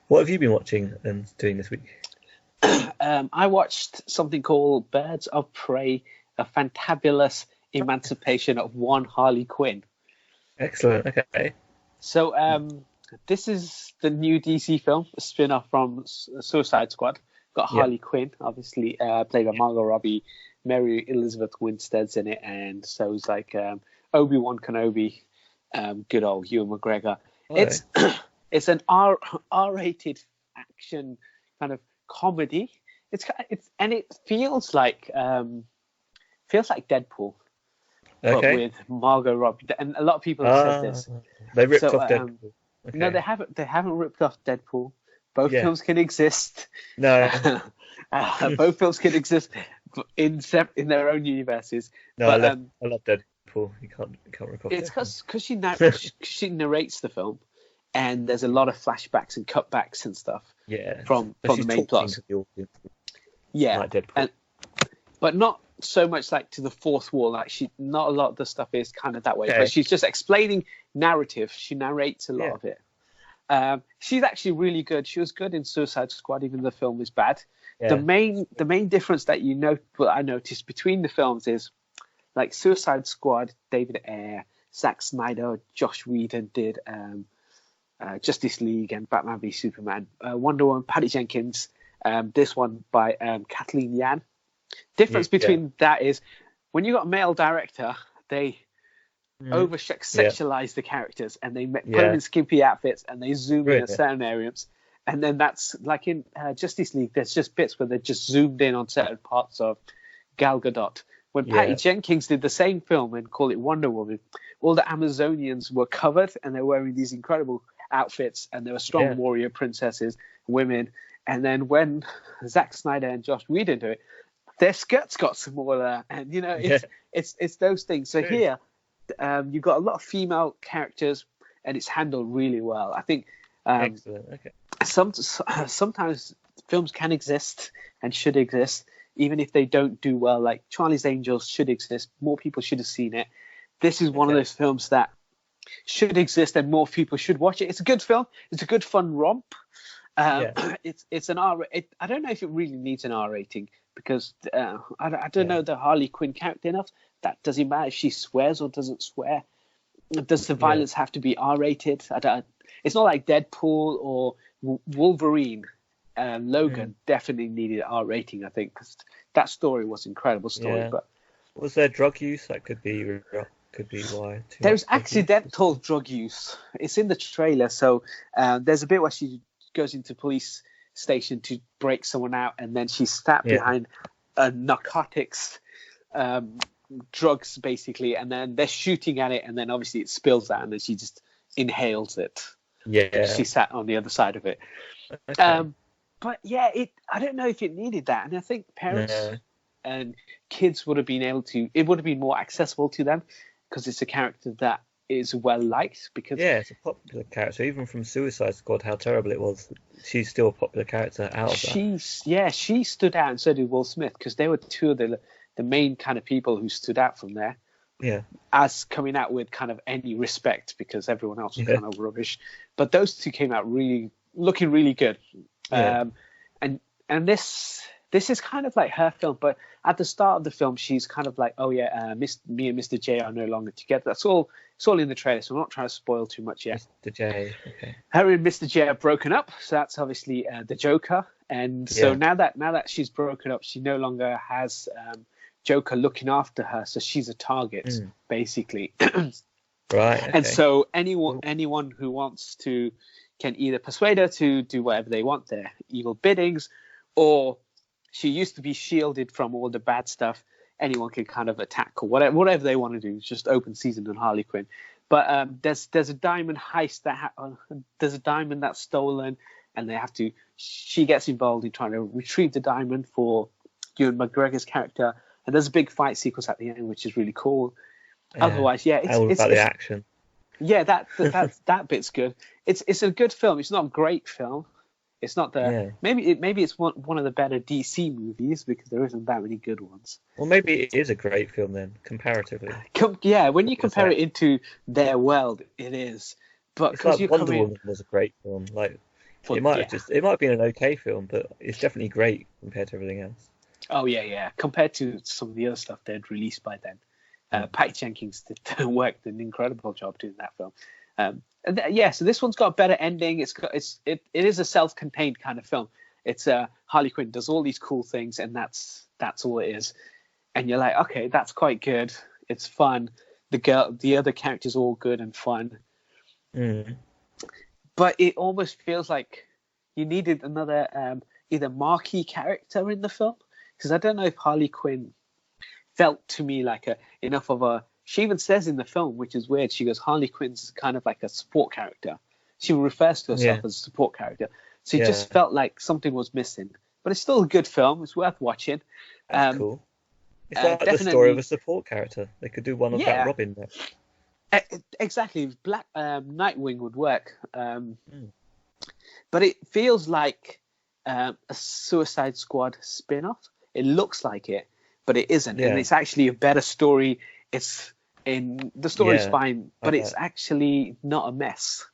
what have you been watching and doing this week? I watched something called Birds of Prey, a fantabulous emancipation of one Harley Quinn. Excellent. Okay. So this is the new DC film, a spin-off from Suicide Squad. Got Harley Quinn, obviously played by Margot Robbie. Mary Elizabeth Winstead's in it, and so it's like Obi-Wan Kenobi, good old Ewan McGregor. Okay. It's an R-rated action kind of comedy. It feels like Deadpool, but with Margot Robbie. And a lot of people have said this. They ripped off Deadpool. Okay. No, they haven't ripped off Deadpool. Both films can exist. No. Both films can exist in their own universes. No, but, I love Deadpool. You can't rip off. It's because she narrates the film, and there's a lot of flashbacks and cutbacks and stuff. Yeah. From the main plot. Yeah. Like Deadpool. But not so much like to the fourth wall. Like not a lot of the stuff is kind of that way. Okay. But she's just explaining narrative. She narrates a lot of it. She's actually really good. She was good in Suicide Squad, even though the film is bad. Yeah. The main difference that I noticed between the films is, like Suicide Squad, David Ayer, Zack Snyder, Josh Whedon did Justice League and Batman v Superman. Wonder Woman, Patty Jenkins. This one by Kathleen Yan. Difference between that is when you got a male director, they over-sexualize the characters, and they put them in skimpy outfits, and they zoom in at certain areas. And then that's like in Justice League, there's just bits where they're just zoomed in on certain parts of Gal Gadot. When Patty Jenkins did the same film and called it Wonder Woman, all the Amazonians were covered, and they're wearing these incredible outfits, and they were strong warrior princesses, women. And then when Zack Snyder and Josh Whedon do it, their skirts got smaller, and it's those things. So here, you've got a lot of female characters, and it's handled really well. I think. Excellent. Okay. Sometimes films can exist and should exist, even if they don't do well. Like Charlie's Angels should exist. More people should have seen it. This is one of those films that should exist, and more people should watch it. It's a good film. It's a good fun romp. It's an R. I don't know if it really needs an R rating, because I don't know the Harley Quinn character enough. That doesn't matter if she swears or doesn't swear. Does the violence have to be R rated? It's not like Deadpool or Wolverine. Logan definitely needed an R rating, I think, because that story was an incredible story. Yeah. But was there drug use? That could be why. There's accidental drug use. It's in the trailer. So there's a bit where she goes into police station to break someone out, and then she's stabbed behind narcotics, drugs basically, and then they're shooting at it, and then obviously it spills out, and then she just inhales it. Yeah, she sat on the other side of it. Okay. But yeah, I don't know if it needed that, and I think parents and kids would have been able to. It would have been more accessible to them, because it's a character that is well liked. Because it's a popular character, even from Suicide Squad. How terrible it was, she's still a popular character out of that. She stood out, and so did Will Smith, because they were two of the main kind of people who stood out from there. Yeah, as coming out with kind of any respect, because everyone else was kind of rubbish. But those two came out looking really good. Yeah. And this is kind of like her film, but at the start of the film, she's kind of like, me and Mr. J are no longer together. It's all in the trailer, so I'm not trying to spoil too much yet. Mr. J, okay. Her and Mr. J are broken up, so that's obviously the Joker. And so now that she's broken up, she no longer has Joker looking after her, so she's a target basically. Right. Okay. And so anyone who wants to can either persuade her to do whatever they want, their evil biddings, or she used to be shielded from all the bad stuff. Anyone can kind of attack or whatever they want to do. It's just open season on Harley Quinn. But there's a diamond heist there's a diamond that's stolen, and she gets involved in trying to retrieve the diamond for Ewan McGregor's character. And there's a big fight sequence at the end, which is really cool. Otherwise, it's about the action. Yeah, that bit's good. It's a good film. It's not a great film. It's not maybe it's one of the better DC movies, because there isn't that many good ones. Well, maybe it is a great film then, comparatively. When you compare it into their world, it is. But because Wonder Woman was a great film. It might have been an okay film, but it's definitely great compared to everything else. Oh yeah. Compared to some of the other stuff they'd released by then. Patty Jenkins worked an incredible job doing that film. So this one's got a better ending. It is a self-contained kind of film. It's Harley Quinn does all these cool things, and that's all it is. And you're like, okay, that's quite good. It's fun. the other characters are all good and fun. But it almost feels like you needed another either marquee character in the film, because I don't know if Harley Quinn felt to me like enough of a. She even says in the film, which is weird, she goes, Harley Quinn's kind of like a support character. She refers to herself as a support character. So it just felt like something was missing. But it's still a good film. It's worth watching. That's cool. It's like the story of a support character. They could do one of that Robin there. Exactly. Black Nightwing would work. But it feels like a Suicide Squad spin-off. It looks like it, but it isn't. And it's actually a better story. The story's fine, but it's actually not a mess.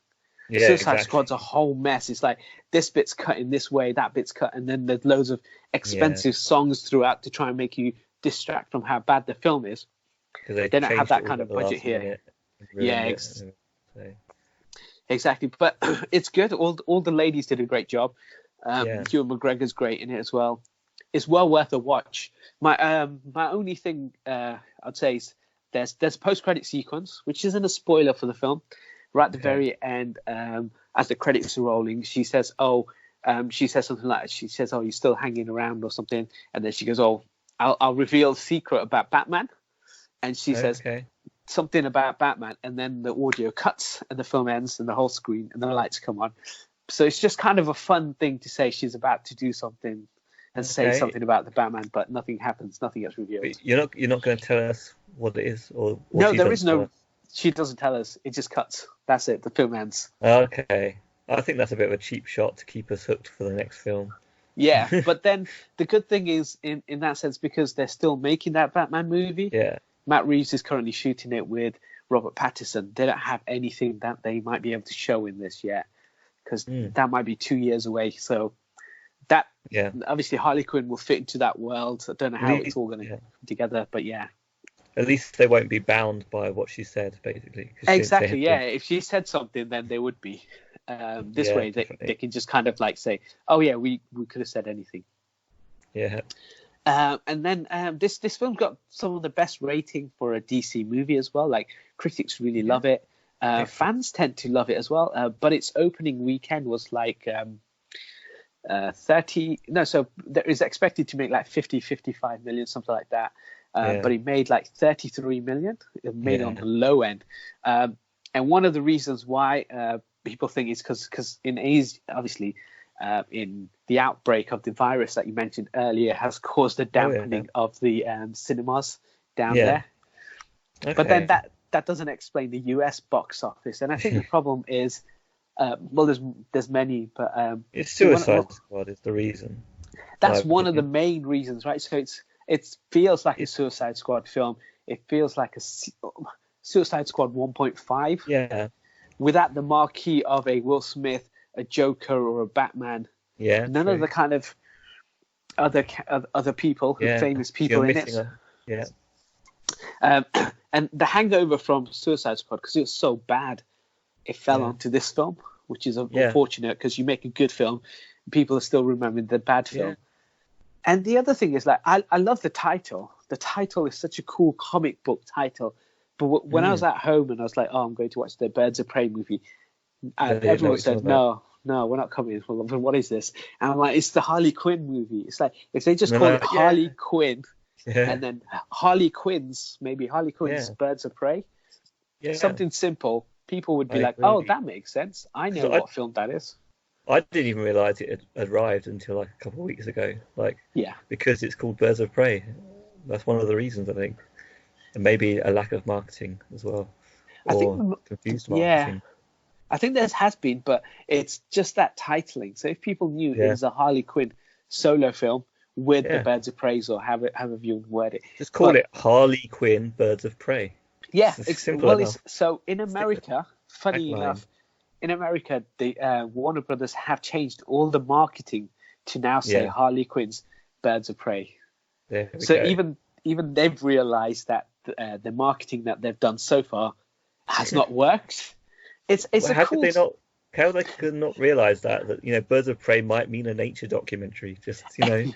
Suicide Squad's a whole mess. It's like this bit's cut in this way, that bit's cut, and then there's loads of expensive songs throughout to try and make you distract from how bad the film is. They don't have that kind of budget here. Exactly. But it's good. All the ladies did a great job. Ewan McGregor's great in it as well. It's well worth a watch. My only thing I'd say is there's a post-credit sequence, which isn't a spoiler for the film. Right at the very end, as the credits are rolling, she says, she says something like, you're still hanging around or something. And then she goes, I'll reveal a secret about Batman. And she says something about Batman. And then the audio cuts and the film ends and the whole screen and the lights come on. So it's just kind of a fun thing to say she's about to do something and say something about the Batman, but nothing happens. Nothing gets revealed. You're not going to tell us what it is? Or no, there is no... She doesn't tell us. It just cuts. That's it. The film ends. Okay. I think that's a bit of a cheap shot to keep us hooked for the next film. Yeah, but then the good thing is, in that sense, because they're still making that Batman movie, Matt Reeves is currently shooting it with Robert Pattinson. They don't have anything that they might be able to show in this yet, because that might be 2 years away. So that, obviously Harley Quinn will fit into that world. I don't know how it's all going to come together, but at least they won't be bound by what she said, basically. Exactly, If she said something, then they would be. This way, they can just kind of like say, oh, yeah, we could have said anything. Yeah. And then this film got some of the best rating for a DC movie as well. Like, critics really love it. Fans tend to love it as well. But its opening weekend was like 30... No, so it was expected to make like 55 million, something like that. But it made like 33 million. It made on the low end. And one of the reasons why people think is because in Asia, obviously, in the outbreak of the virus that you mentioned earlier has caused a dampening of the cinemas down there. Okay. But then that doesn't explain the US box office. And I think the problem is, there's many, but... it's Suicide Squad is the reason. That's one of the main reasons, right? So it feels like a Suicide Squad film. It feels like a Suicide Squad 1.5. Yeah. Without the marquee of a Will Smith, a Joker, or a Batman. Yeah. None of the kind of other people, famous people in it. And the hangover from Suicide Squad, because it was so bad, it fell onto this film, which is unfortunate, because you make a good film, people are still remembering the bad film. Yeah. And the other thing is, like, I love the title. The title is such a cool comic book title. But when I was at home and I was like, I'm going to watch the Birds of Prey movie, everyone said, no, we're not coming. Well, what is this? And I'm like, it's the Harley Quinn movie. It's like, if they just call it Harley Quinn and then Harley Quinn's Birds of Prey, something simple, people would be like, oh, that makes sense. I know what film that is. I didn't even realise it had arrived until like a couple of weeks ago. Because it's called Birds of Prey. That's one of the reasons, I think. And maybe a lack of marketing as well. Or confused marketing. Yeah. I think there has been, but it's just that titling. So if people knew it was a Harley Quinn solo film with the Birds of Prey, or have a view and word it. Just call it Harley Quinn Birds of Prey. Yeah, so in America, funny enough, in America, the Warner Brothers have changed all the marketing to now say Harley Quinn's Birds of Prey. So even they've realised that the marketing that they've done so far has not worked. How they could not realise that Birds of Prey might mean a nature documentary. Just putting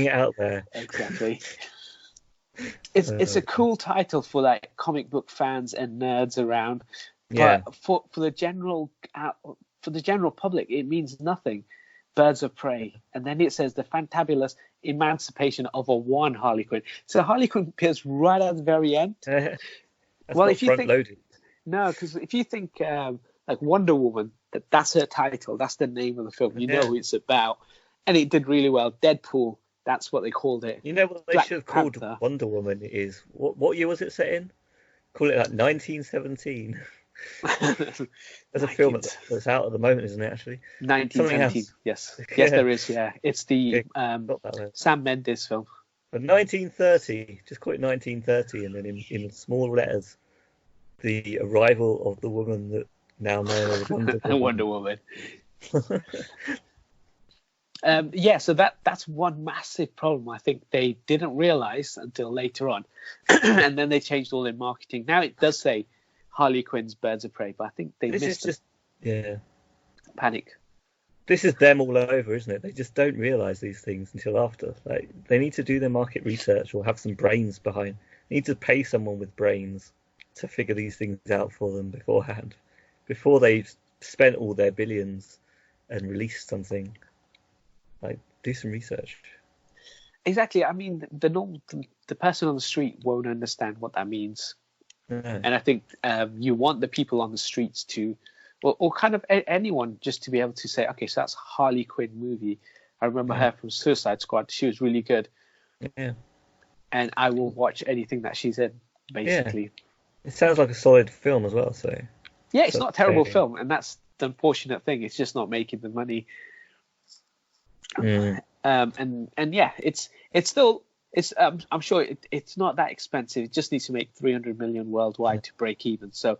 it out there. Exactly. It's a cool title for like comic book fans and nerds around, Yeah. but for the general public, it means nothing. Birds of Prey, and then it says the Fantabulous Emancipation of a one Harley Quinn. So Harley Quinn appears right at the very end. That's Well, not if you think front-loaded. no, because if you think like Wonder Woman, that's her title, that's the name of the film. You know who it's about, and it did really well. Deadpool, that's what they called it. You know what they Black should have called Panther. Wonder Woman is what year was it set in? Call it like 1917. There's a film that's out at the moment, isn't it? Actually, 1917. Yes, yes, there is. Yeah, it's the Sam Mendes film. But 1930, just call it 1930, and then in small letters, the arrival of the woman that now known as Wonder Woman. Yeah, so that's one massive problem I think they didn't realize until later on, and then they changed all their marketing. Now it does say Harley Quinn's Birds of Prey, but I think they missed it. Panic. This is them all over, isn't it? They just don't realize these things until after. Like, they need to do their market research or have some brains behind. They need to pay someone with brains to figure these things out for them beforehand, before they've spent all their billions and released something. Like, do some research. Exactly. I mean, the person on the street won't understand what that means. No. And I think you want the people on the streets to, or kind of anyone, just to be able to say, okay, so that's Harley Quinn movie. I remember her from Suicide Squad. She was really good. Yeah. And I will watch anything that she's in, basically. Yeah. It sounds like a solid film as well. So yeah, it's not a terrible film, and that's the unfortunate thing. It's just not making the money. And yeah, it's still. I'm sure it's not that expensive. It just needs to make 300 million worldwide to break even. So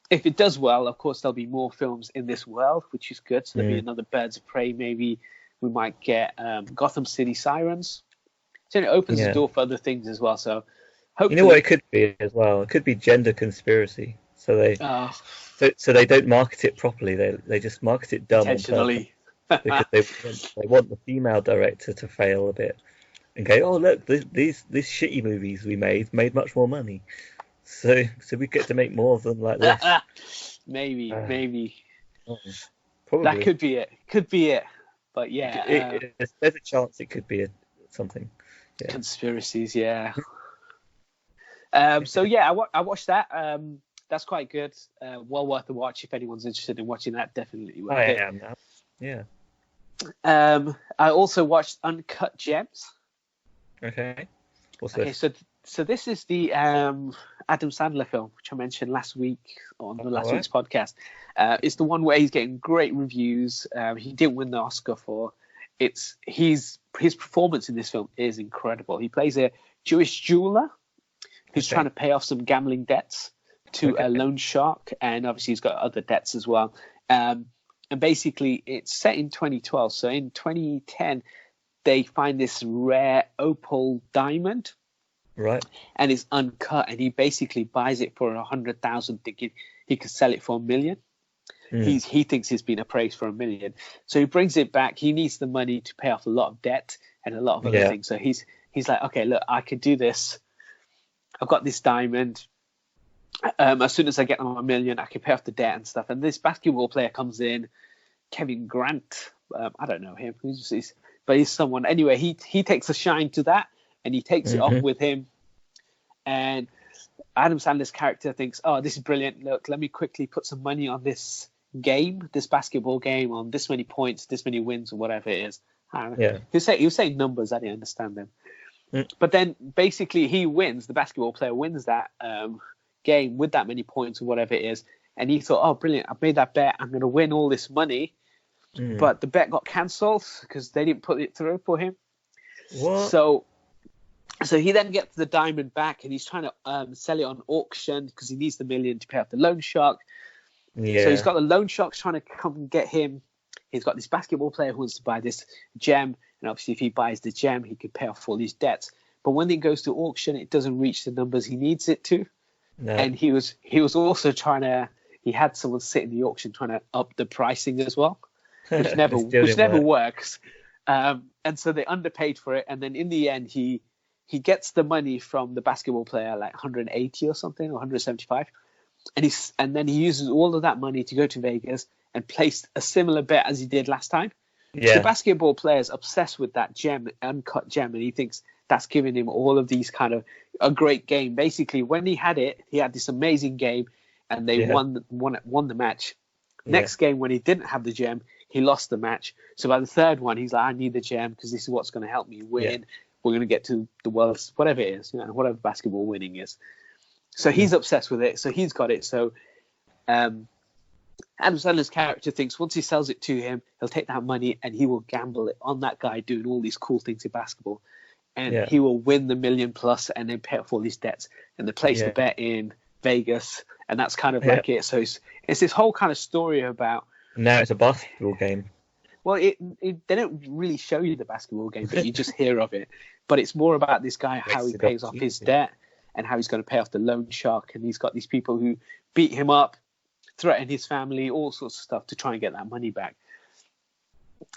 if it does well, of course, there'll be more films in this world, which is good. So there'll be another Birds of Prey. Maybe we might get Gotham City Sirens. So it opens the door for other things as well. So hopefully... You know what it could be as well? It could be gender conspiracy. So they so they don't market it properly. They just market it dumb intentionally. Because they want the female director to fail a bit. And go, oh look, these shitty movies we made much more money, so we get to make more of them like this. maybe Probably. That could be it. But yeah, there's a chance it could be something. Yeah. Conspiracies, yeah. So yeah, I watched that. That's quite good. Well worth the watch if anyone's interested in watching that. Definitely worth it. I am now. Yeah. I also watched Uncut Gems. Okay. What's this? So this is the Adam Sandler film, which I mentioned last week on the last week's podcast. It's the one where he's getting great reviews. He didn't win the Oscar for. His performance in this film is incredible. He plays a Jewish jeweler who's trying to pay off some gambling debts to a loan shark, and obviously he's got other debts as well. And basically, it's set in 2012. So in 2010. They find this rare opal diamond, right? And it's uncut, and he basically buys it for 100,000, thinking he could sell it for $1 million. He thinks it's been appraised for $1 million, so he brings it back. He needs the money to pay off a lot of debt and a lot of other things. So he's like, okay, look, I can do this. I've got this diamond. As soon as I get $1 million, I can pay off the debt and stuff. And this basketball player comes in, Kevin Grant. I don't know him. But he's someone. Anyway, he takes a shine to that, and he takes it off with him. And Adam Sandler's character thinks, oh, this is brilliant. Look, let me quickly put some money on this game, this basketball game, on this many points, this many wins, or whatever it is. I don't know. He was saying numbers. I didn't understand them. But then basically he wins. The basketball player wins that game with that many points or whatever it is. And he thought, oh, brilliant. I've made that bet. I'm going to win all this money. But the bet got cancelled because they didn't put it through for him. What? So he then gets the diamond back, and he's trying to sell it on auction because he needs the $1 million to pay off the loan shark. Yeah. So he's got the loan sharks trying to come and get him. He's got this basketball player who wants to buy this gem, and obviously if he buys the gem, he could pay off all his debts. But when it goes to auction, it doesn't reach the numbers he needs it to. No. And he was also he had someone sit in the auction trying to up the pricing as well. Which never works. And so they underpaid for it. And then in the end, he he gets the money from the basketball player, like 180 or something, or 175, and then he uses all of that money to go to Vegas and place a similar bet as he did last time. Yeah. The basketball player is obsessed with that gem, uncut gem, and he thinks that's giving him all of these kind of a great game. Basically, when he had it, he had this amazing game, and they won the match. Next game, when he didn't have the gem, he lost the match. So by the third one, he's like, I need the gem because this is what's going to help me win. We're going to get to the world's, whatever it is, whatever basketball winning is. So he's obsessed with it. So he's got it. So Adam Sandler's character thinks once he sells it to him, he'll take that money and he will gamble it on that guy doing all these cool things in basketball. And he will win the $1 million+ and then pay off all these debts. And they place the bet in Vegas. And that's kind of like it. So it's this whole kind of story about... Now it's a basketball game. Well, they don't really show you the basketball game, but you just hear of it. But it's more about this guy, how he pays off his debt and how he's going to pay off the loan shark. And he's got these people who beat him up, threaten his family, all sorts of stuff to try and get that money back.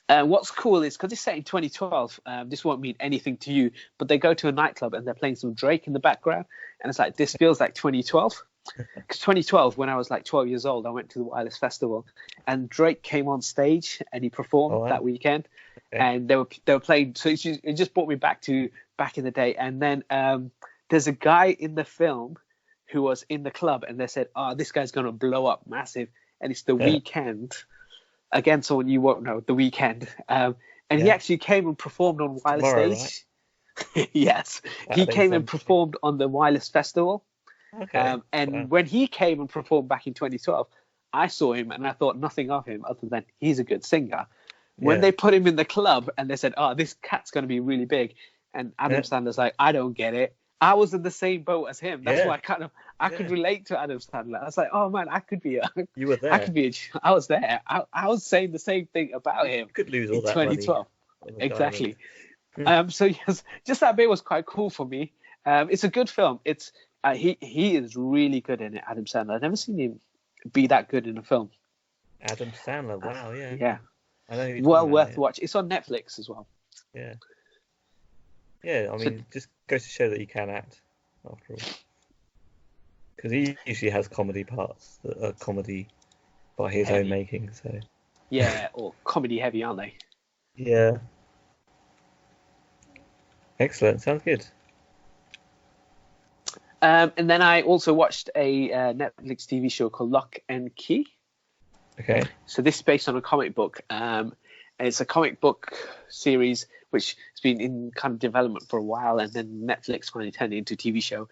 What's cool is, because it's set in 2012, this won't mean anything to you, but they go to a nightclub and they're playing some Drake in the background. And it's like, this feels like 2012. Because 2012, when I was like 12 years old, I went to the Wireless Festival, and Drake came on stage and he performed that weekend, and they were playing. So it just brought me back in the day. And then there's a guy in the film who was in the club, and they said, "Oh, this guy's gonna blow up massive," and it's The Weeknd. Again, someone you won't know, The Weeknd, and he actually came and performed on Wireless stage. Right? Yes, he came and performed on the Wireless Festival. Okay. When he came and performed back in 2012, I saw him and I thought nothing of him other than he's a good singer. When they put him in the club and they said, "Oh, this cat's going to be really big," and Adam Sandler's like, "I don't get it." I was in the same boat as him. That's why I could relate to Adam Sandler. I was like, "Oh man, I could be you were there. I was there. I was saying the same thing about him. You could lose all that 2012. Money. Exactly. So yes, just that bit was quite cool for me. It's a good film. It's he is really good in it, Adam Sandler. I've never seen him be that good in a film. Adam Sandler, wow, yeah. I know. Well worth watch. It's on Netflix as well. Yeah. Yeah, I mean, just goes to show that he can act, after all. Because he usually has comedy parts that are comedy by his own making, so... Yeah, or comedy heavy, aren't they? Yeah. Excellent, sounds good. And then I also watched a Netflix TV show called Locke and Key. Okay. So this is based on a comic book. And it's a comic book series which has been in kind of development for a while, and then Netflix finally turned it into a TV show.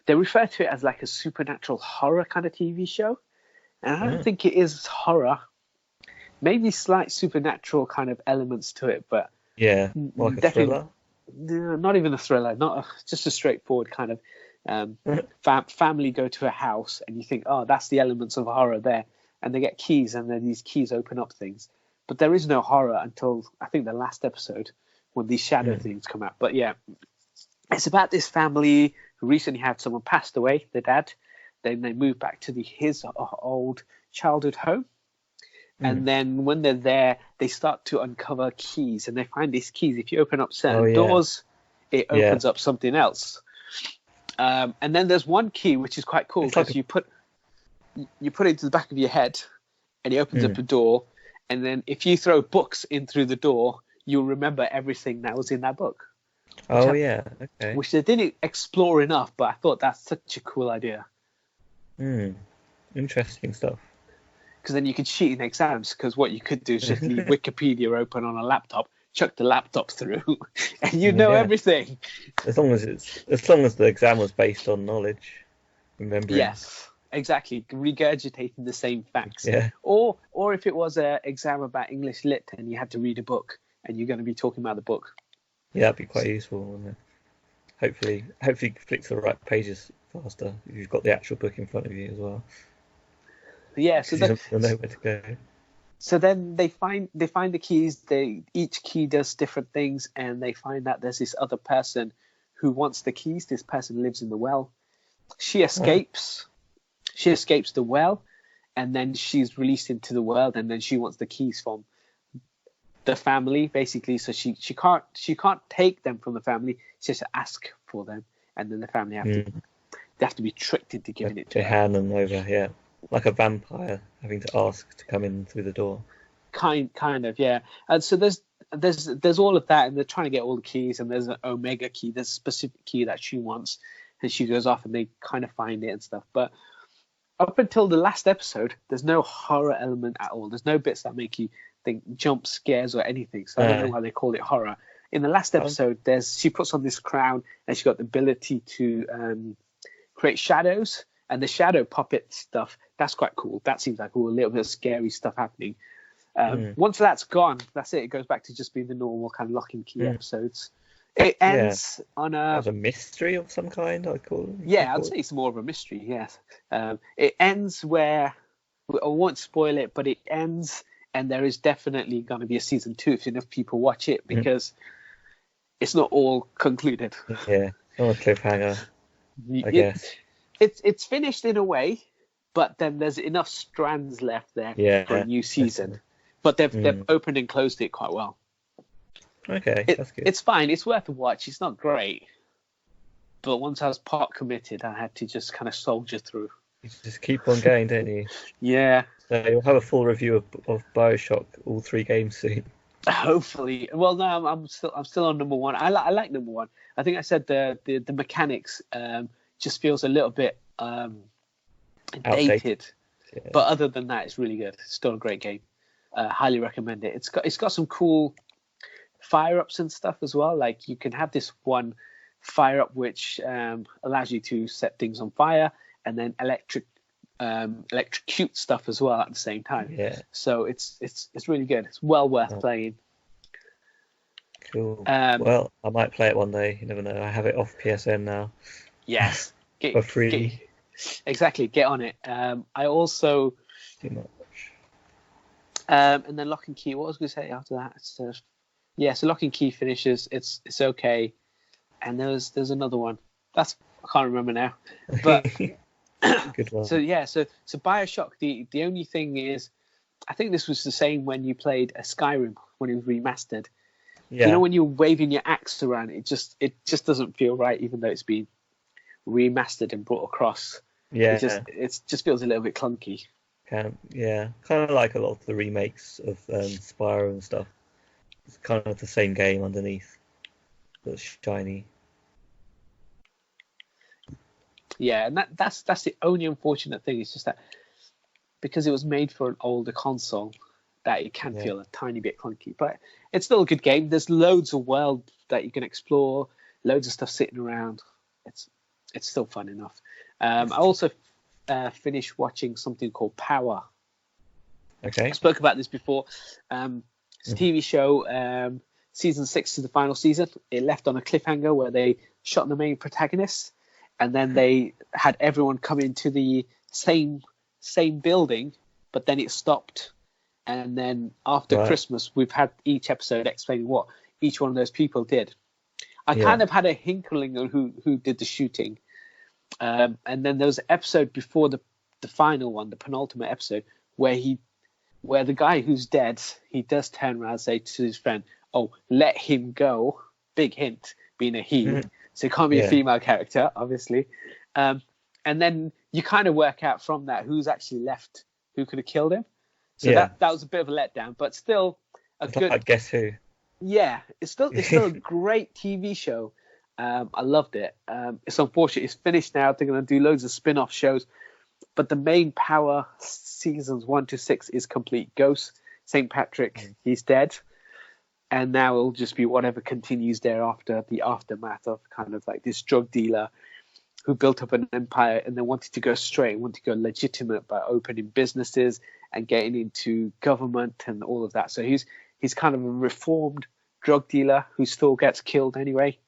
They refer to it as like a supernatural horror kind of TV show. And I don't think it is horror. Maybe slight supernatural kind of elements to it, but... Yeah, like a thriller? Not even a thriller, just a straightforward kind of family go to a house and you think, oh, that's the elements of horror there. And they get keys and then these keys open up things. But there is no horror until, I think, the last episode when these shadow things come out. But yeah, it's about this family who recently had someone passed away, the dad. Then they move back to his old childhood home. And then when they're there, they start to uncover keys, and they find these keys. If you open up certain doors, it opens up something else. And then there's one key which is quite cool because you put it to the back of your head, and it opens up a door. And then if you throw books in through the door, you'll remember everything that was in that book. Okay. Which they didn't explore enough, but I thought that's such a cool idea. Interesting stuff. Because then you could cheat in exams, because what you could do is just leave Wikipedia open on a laptop, chuck the laptop through, and you know everything. As long as the exam was based on knowledge, remembering. Yes, exactly. Regurgitating the same facts. Yeah. Or if it was an exam about English lit and you had to read a book and you're going to be talking about the book. Yeah, that'd be quite useful, wouldn't it? Hopefully flick to the right pages faster if you've got the actual book in front of you as well. Yeah, so you'll know where to go. So then they find the keys. Each key does different things, and they find that there's this other person who wants the keys. This person lives in the well. She escapes. She escapes the well, and then she's released into the world, and then she wants the keys from the family basically. So she can't take them from the family. She has to ask for them, and then the family have to be tricked into giving it to They her. hand them over, yeah, like a vampire having to ask to come in through the door. Kind of, yeah. And so there's all of that, and they're trying to get all the keys, and there's an Omega key, there's a specific key that she wants, and she goes off and they kind of find it and stuff. But up until the last episode, there's no horror element at all. There's no bits that make you think jump scares or anything. So I don't know why they call it horror. In the last episode, she puts on this crown, and she's got the ability to create shadows, and the shadow puppet stuff, that's quite cool. That seems like a little bit of scary stuff happening. Once that's gone, that's it. It goes back to just being the normal kind of lock and key episodes. It ends on a mystery of some kind, I'd call it. Yeah, I'd say it's more of a mystery, yes. It ends where, I won't spoil it, but it ends, and there is definitely going to be a season 2 if enough people watch it, because it's not all concluded. Yeah, not a cliffhanger, I guess. It's finished in a way, but then there's enough strands left there for a new season. But they've opened and closed it quite well. Okay, that's good. It's fine. It's worth a watch. It's not great. But once I was part committed, I had to just kind of soldier through. You just keep on going, don't you? Yeah. So you'll have a full review of Bioshock, all 3 games soon. Hopefully. Well, no, I'm still on number 1. I like number 1. I think I said the mechanics just feels a little bit dated. Yeah. But other than that, it's really good. It's still a great game. Highly recommend it. It's got some cool fire ups and stuff as well. Like you can have this one fire up which allows you to set things on fire, and then electrocute stuff as well at the same time. Yeah. So it's really good. It's well worth playing. Cool. Well, I might play it one day. You never know. I have it off PSN now. Yes. For free. Exactly. Get on it. I also. Too much. And then Lock and Key. What was I going to say after that? So Lock and Key finishes. It's okay. And there's another one. I can't remember now. But good one. So Bioshock. The only thing is, I think this was the same when you played a Skyrim when it was remastered. Yeah. You know, when you're waving your axe around, it just doesn't feel right, even though it's been remastered and brought across. Yeah. It just feels a little bit clunky. Kind of like a lot of the remakes of Spyro and stuff. It's kind of the same game underneath, but it's shiny. Yeah, and that's the only unfortunate thing. It's just that because it was made for an older console, that it can feel a tiny bit clunky. But it's still a good game. There's loads of world that you can explore, loads of stuff sitting around. It's still fun enough. I also finished watching something called Power. Okay. I spoke about this before. It's a TV show. Season 6 is the final season. It left on a cliffhanger where they shot the main protagonist, and then they had everyone come into the same building, but then it stopped. And then after Christmas, we've had each episode explaining what each one of those people did. I kind of had a hinkling on who did the shooting. And then there was an episode before the final one, the penultimate episode, where the guy who's dead, he does turn around and say to his friend, "Oh, let him go." Big hint, being a he. So it can't be a female character, obviously. And then you kind of work out from that who's actually left, who could have killed him. So that was a bit of a letdown, but still good. I guess who? Yeah, it's still a great TV show. I loved it. It's unfortunate it's finished now. They're going to do loads of spin-off shows, but the main Power seasons 1 to 6 is complete. Ghost, St. Patrick, he's dead, and now it'll just be whatever continues thereafter, the aftermath of kind of like this drug dealer who built up an empire and then wanted to go straight, wanted to go legitimate by opening businesses and getting into government and all of that. So he's kind of a reformed drug dealer who still gets killed anyway,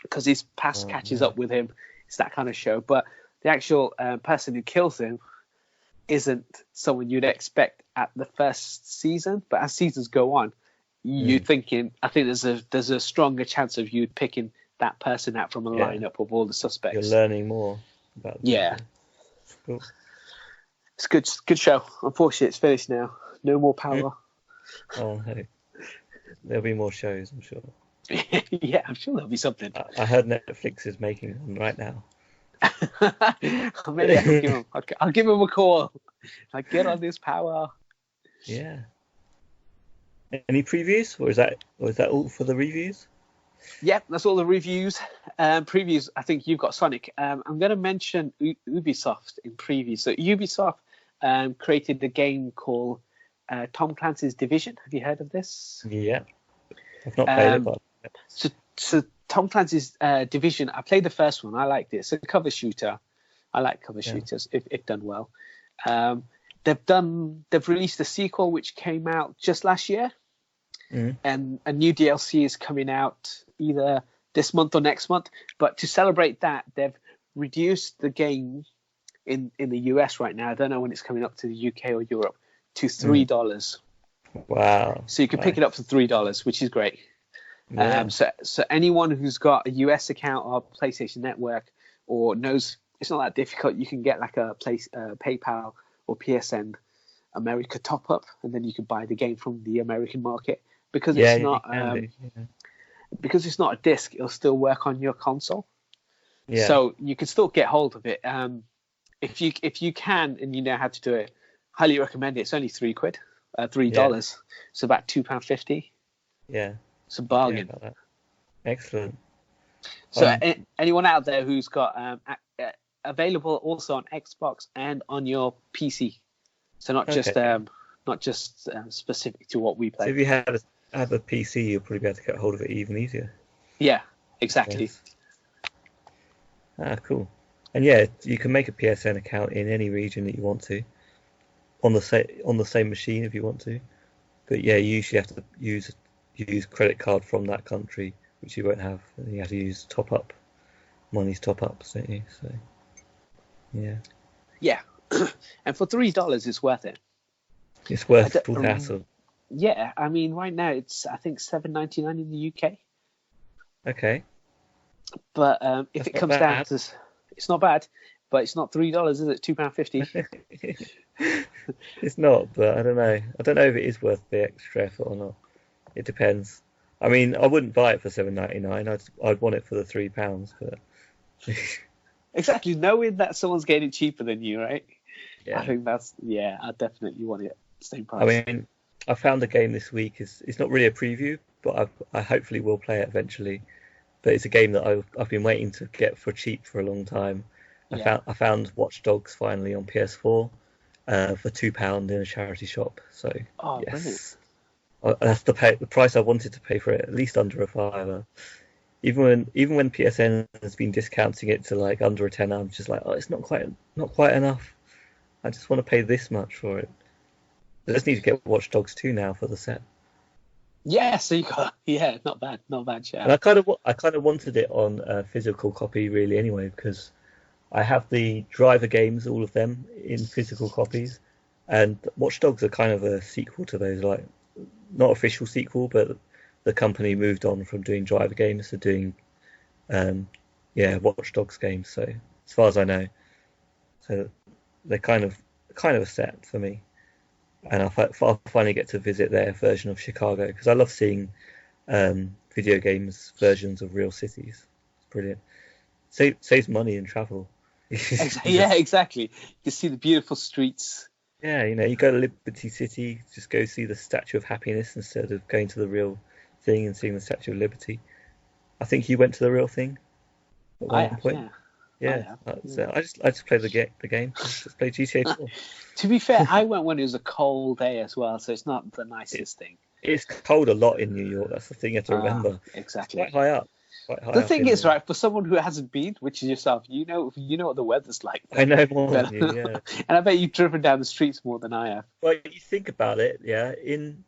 because his past catches up with him. It's that kind of show. But the actual person who kills him isn't someone you'd expect at the first season. But as seasons go on, I think there's a stronger chance of you picking that person out from a lineup of all the suspects. You're learning more about them. Yeah. Cool. It's good show. Unfortunately, it's finished now. No more Power. Oh, hey. there'll be more shows, I'm sure. Yeah, I'm sure there'll be something. I heard Netflix is making them right now. Maybe I'll give him a call. Like, get on this power. Yeah. Any previews, or is that all for the reviews? Yep, that's all the reviews. Previews, I think you've got Sonic. I'm going to mention Ubisoft in previews. So Ubisoft created a game called Tom Clancy's Division. Have you heard of this? Yeah. I've not played it, but... So Tom Clancy's Division, I played the first one. I liked it. It's a cover shooter. I like cover shooters if done well. They've released a sequel which came out just last year. And a new DLC is coming out either this month or next month. But to celebrate that, they've reduced the game in the US right now. I don't know when it's coming up to the UK or Europe, to $3. Wow. So you can pick it up for $3, which is great. Yeah. So anyone who's got a US account or PlayStation Network or knows it's not that difficult, you can get like a PayPal or PSN America top up, and then you can buy the game from the American market. Because it's not because it's not a disc, it'll still work on your console. Yeah. So you can still get hold of it. If you can and you know how to do it, highly recommend it. It's only $3, $3. So about £2.50. Yeah. It's a bargain. Yeah, excellent. So anyone out there who's got available also on Xbox and on your PC. So not just specific to what we play. So if you have a PC, you'll probably be able to get hold of it even easier. Yeah, exactly. Yes. Cool. And yeah, you can make a PSN account in any region that you want to, on the same machine if you want to. But yeah, you usually have to use credit card from that country, which you won't have. And you have to use money's top ups, don't you? So yeah. Yeah, and for $3, it's worth it. It's worth the hassle. Yeah, I mean, right now it's I think $7.99 in the UK. Okay. But if it comes down to, it's not bad, but it's not $3, is it? £2.50. It's not, but I don't know. I don't know if it is worth the extra effort or not. It depends. I mean, I wouldn't buy it for $7.99. I'd want it for the £3, but. Exactly, knowing that someone's getting it cheaper than you, right? Yeah. I think I definitely want it same price. I mean, I found a game this week. It's not really a preview, but I hopefully will play it eventually. But it's a game that I've been waiting to get for cheap for a long time. I found Watch Dogs finally on PS4 for £2 in a charity shop. So yes, brilliant. That's the price I wanted to pay for it, at least under a £5. Even when PSN has been discounting it to like under a £10, I'm just like, oh, it's not quite enough. I just want to pay this much for it. I just need to get Watch Dogs 2 now for the set. Yeah, so you got not bad, Chad. And I kind of wanted it on a physical copy really anyway, because I have the Driver games, all of them in physical copies, and Watch Dogs are kind of a sequel to those, like not official sequel, but the company moved on from doing Driver games to doing Watch Dogs games. So as far as I know, so they're kind of a set for me. And I'll finally get to visit their version of Chicago, because I love seeing video games versions of real cities. It's brilliant. Saves money and travel. Yeah, exactly. You see the beautiful streets. Yeah, you go to Liberty City, just go see the Statue of Happiness instead of going to the real thing and seeing the Statue of Liberty. I think you went to the real thing at one point. Yeah. I just played the game. Just play GTA 4. To be fair, I went when it was a cold day as well, so it's not the nicest thing. It's cold a lot in New York. That's the thing you have to remember. Exactly. It's quite high up. The thing is, right, for someone who hasn't been, which is yourself, you know what the weather's like. I know more than you, yeah. And I bet you've driven down the streets more than I have. Well, you think about it, yeah. In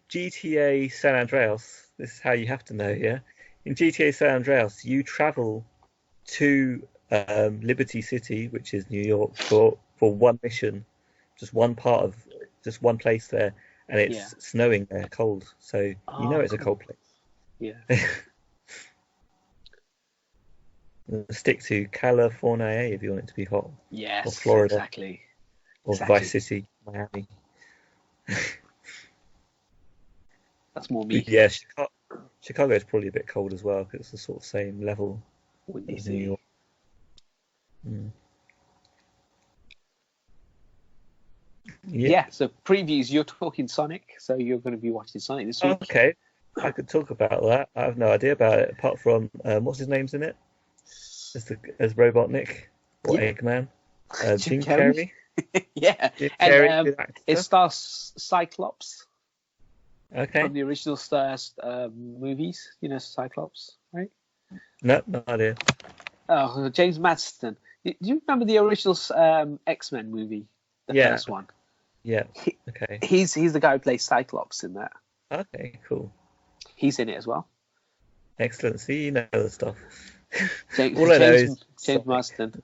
GTA San Andreas, this is how you have to know, yeah. In GTA San Andreas, you travel to Liberty City, which is New York, for one mission, just one place there, and it's snowing there, cold. So it's a cold place. Yeah. Stick to California if you want it to be hot. Yes, or Florida, exactly. Or Vice City, Miami. That's more me. Yeah, Chicago is probably a bit cold as well because it's the sort of same level as New York. Yeah, so previews, you're talking Sonic, so you're going to be watching Sonic this week. Okay, I could talk about that. I have no idea about it, apart from, what's his name's in it? As Robotnik or Eggman? Jim Carrey? Yeah, Jim and Carrey, it stars Cyclops okay. from the original movies, you know, Cyclops, right? No idea. Oh, James Marsden. Do you remember the original X-Men movie? The first one? Yeah, okay. He's the guy who plays Cyclops in that. Okay, cool. He's in it as well. Excellent. See, you know the stuff. James Marsden.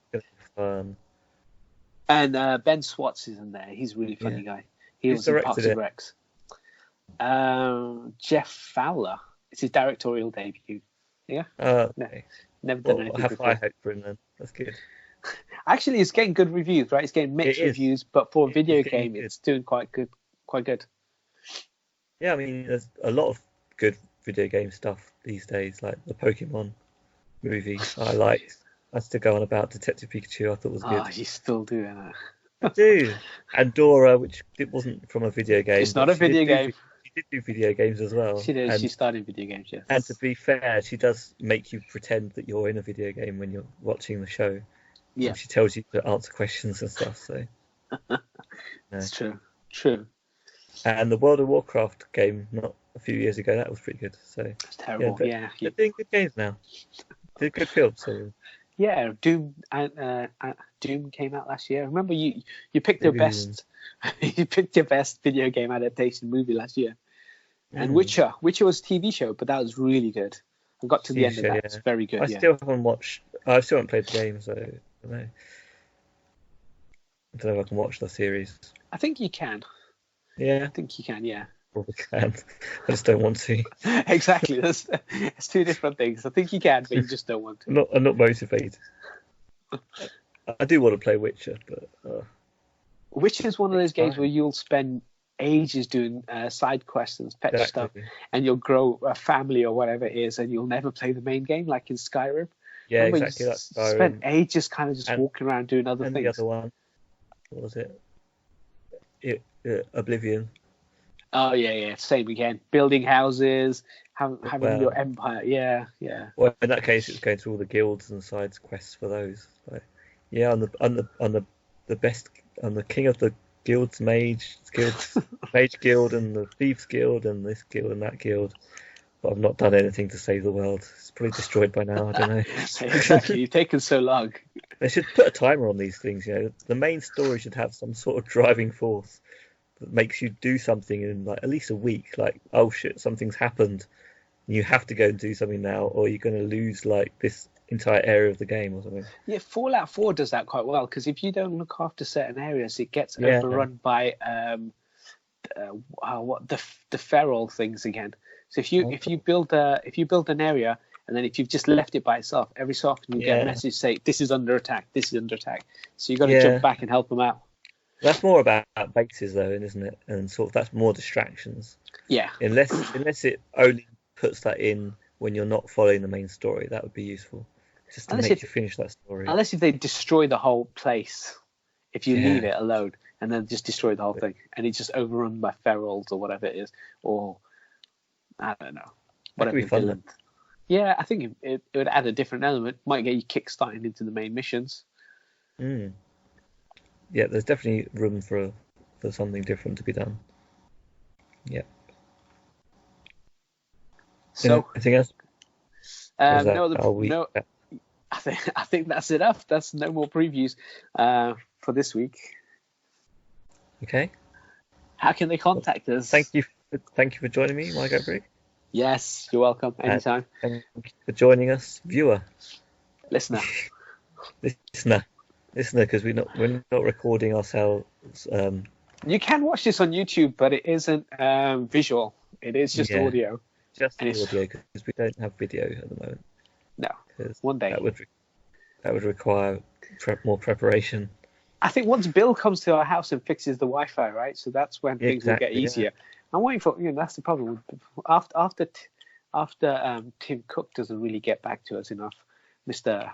Fun. And Ben Swartz is in there. He's a really funny guy. He was in Parks and Recs. Jeff Fowler. It's his directorial debut. Yeah? Okay. Never done anything have before. high hope for him then. That's good. Actually, it's getting good reviews, right? It's getting mixed reviews, but for a video game, it's doing quite good. Yeah, I mean, there's a lot of good video game stuff these days, like the Pokemon movie. I liked. I still go on about Detective Pikachu. I thought was good. Oh, you still do that. I do. And Dora, which it wasn't from a video game. It's not a video game. She did do video games as well. She did. She started video games, yes. And to be fair, she does make you pretend that you're in a video game when you're watching the show. Yeah. And she tells you to answer questions and stuff. So it's true. And the World of Warcraft game, not a few years ago, that was pretty good. So it's terrible. Yeah, they're doing good games now. They're good films. So. Yeah, Doom came out last year. Remember, you picked your best video game adaptation movie last year, and Witcher was a TV show, but that was really good. I got to the end of that. Yeah. It's very good. I still haven't watched. I still haven't played the game, so I don't know if I can watch the series. I think you can. Yeah, I think you can. Yeah. Probably can. I just don't want to. Exactly. It's two different things. I think you can, but you just don't want to. I'm not motivated. I do want to play Witcher, but... Witcher is one of those games where you'll spend ages doing side quests and pet stuff, and you'll grow a family or whatever it is, and you'll never play the main game, like in Skyrim. Yeah, exactly. You spend ages kind of just walking around doing other things. And the other one, what was it? Oblivion. Oh yeah, same again. Building houses, having your empire. Yeah. Well, in that case, it's going through all the guilds and side quests for those. Like, yeah, I'm the king of the guilds, mage guild, and the thieves guild, and this guild and that guild. But I've not done anything to save the world. It's probably destroyed by now. I don't know. Exactly. You've taken so long. They should put a timer on these things. You know, the main story should have some sort of driving force that makes you do something in like at least a week. Like, oh shit, something's happened. You have to go and do something now, or you're going to lose like this entire area of the game or something. Yeah, Fallout 4 does that quite well, because if you don't look after certain areas, it gets overrun by the feral things again. So if you build an area, and then if you've just left it by itself, every so often you get a message say this is under attack. So you got to jump back and help them out. That's more about bases though, isn't it? And sort of that's more distractions. Yeah. Unless it only puts that in when you're not following the main story, that would be useful. Just to make you finish that story. Unless if they destroy the whole place, if you leave it alone and then just destroy the whole thing, and it's just overrun by ferals or whatever it is, or I don't know, whatever villain. Yeah, I think it would add a different element. Might get you kickstarting into the main missions. Yeah, there's definitely room for something different to be done. Yeah. So anything else? No. I think that's enough. That's no more previews for this week. Okay. How can they contact us? Thank you for joining me, MyGuy Previews. Yes, you're welcome. Anytime. Thank you for joining us, viewer. Listener, because we're not recording ourselves. You can watch this on YouTube, but it isn't visual. It is just audio. Just audio, because we don't have video at the moment. No, one day that would require more preparation. I think once Bill comes to our house and fixes the Wi-Fi, right? So that's when things will get easier. I'm waiting for, that's the problem. After Tim Cook doesn't really get back to us enough, Mr.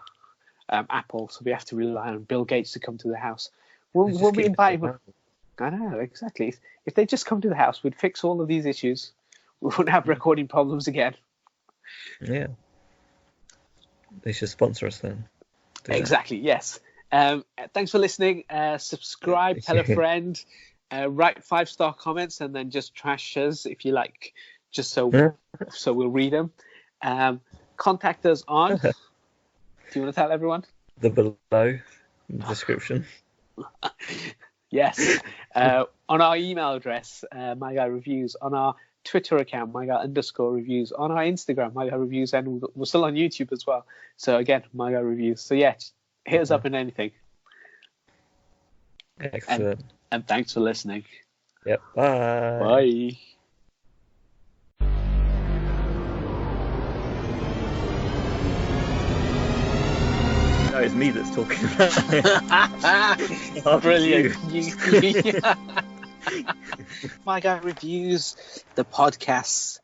Apple, so we have to rely on Bill Gates to come to the house. We'll be inviting. I know, exactly. If they just come to the house, we'd fix all of these issues. We wouldn't have recording problems again. Yeah. They should sponsor us then. Exactly, yes. Thanks for listening. Subscribe, tell a friend, write 5-star comments, and then just trash us if you like, just so we'll read them. Contact us on. Do you want to tell everyone? The below in the description. Yes. On our email address, myguyreviews, on our Twitter account, myguy_reviews, on our Instagram, myguyreviews, and we're still on YouTube as well. So again, myguyreviews. So yeah, hit us up in anything. Excellent. And thanks for listening. Yep. Bye. Bye. No, it's me that's talking about it. Brilliant. My Guy Reviews, the podcast.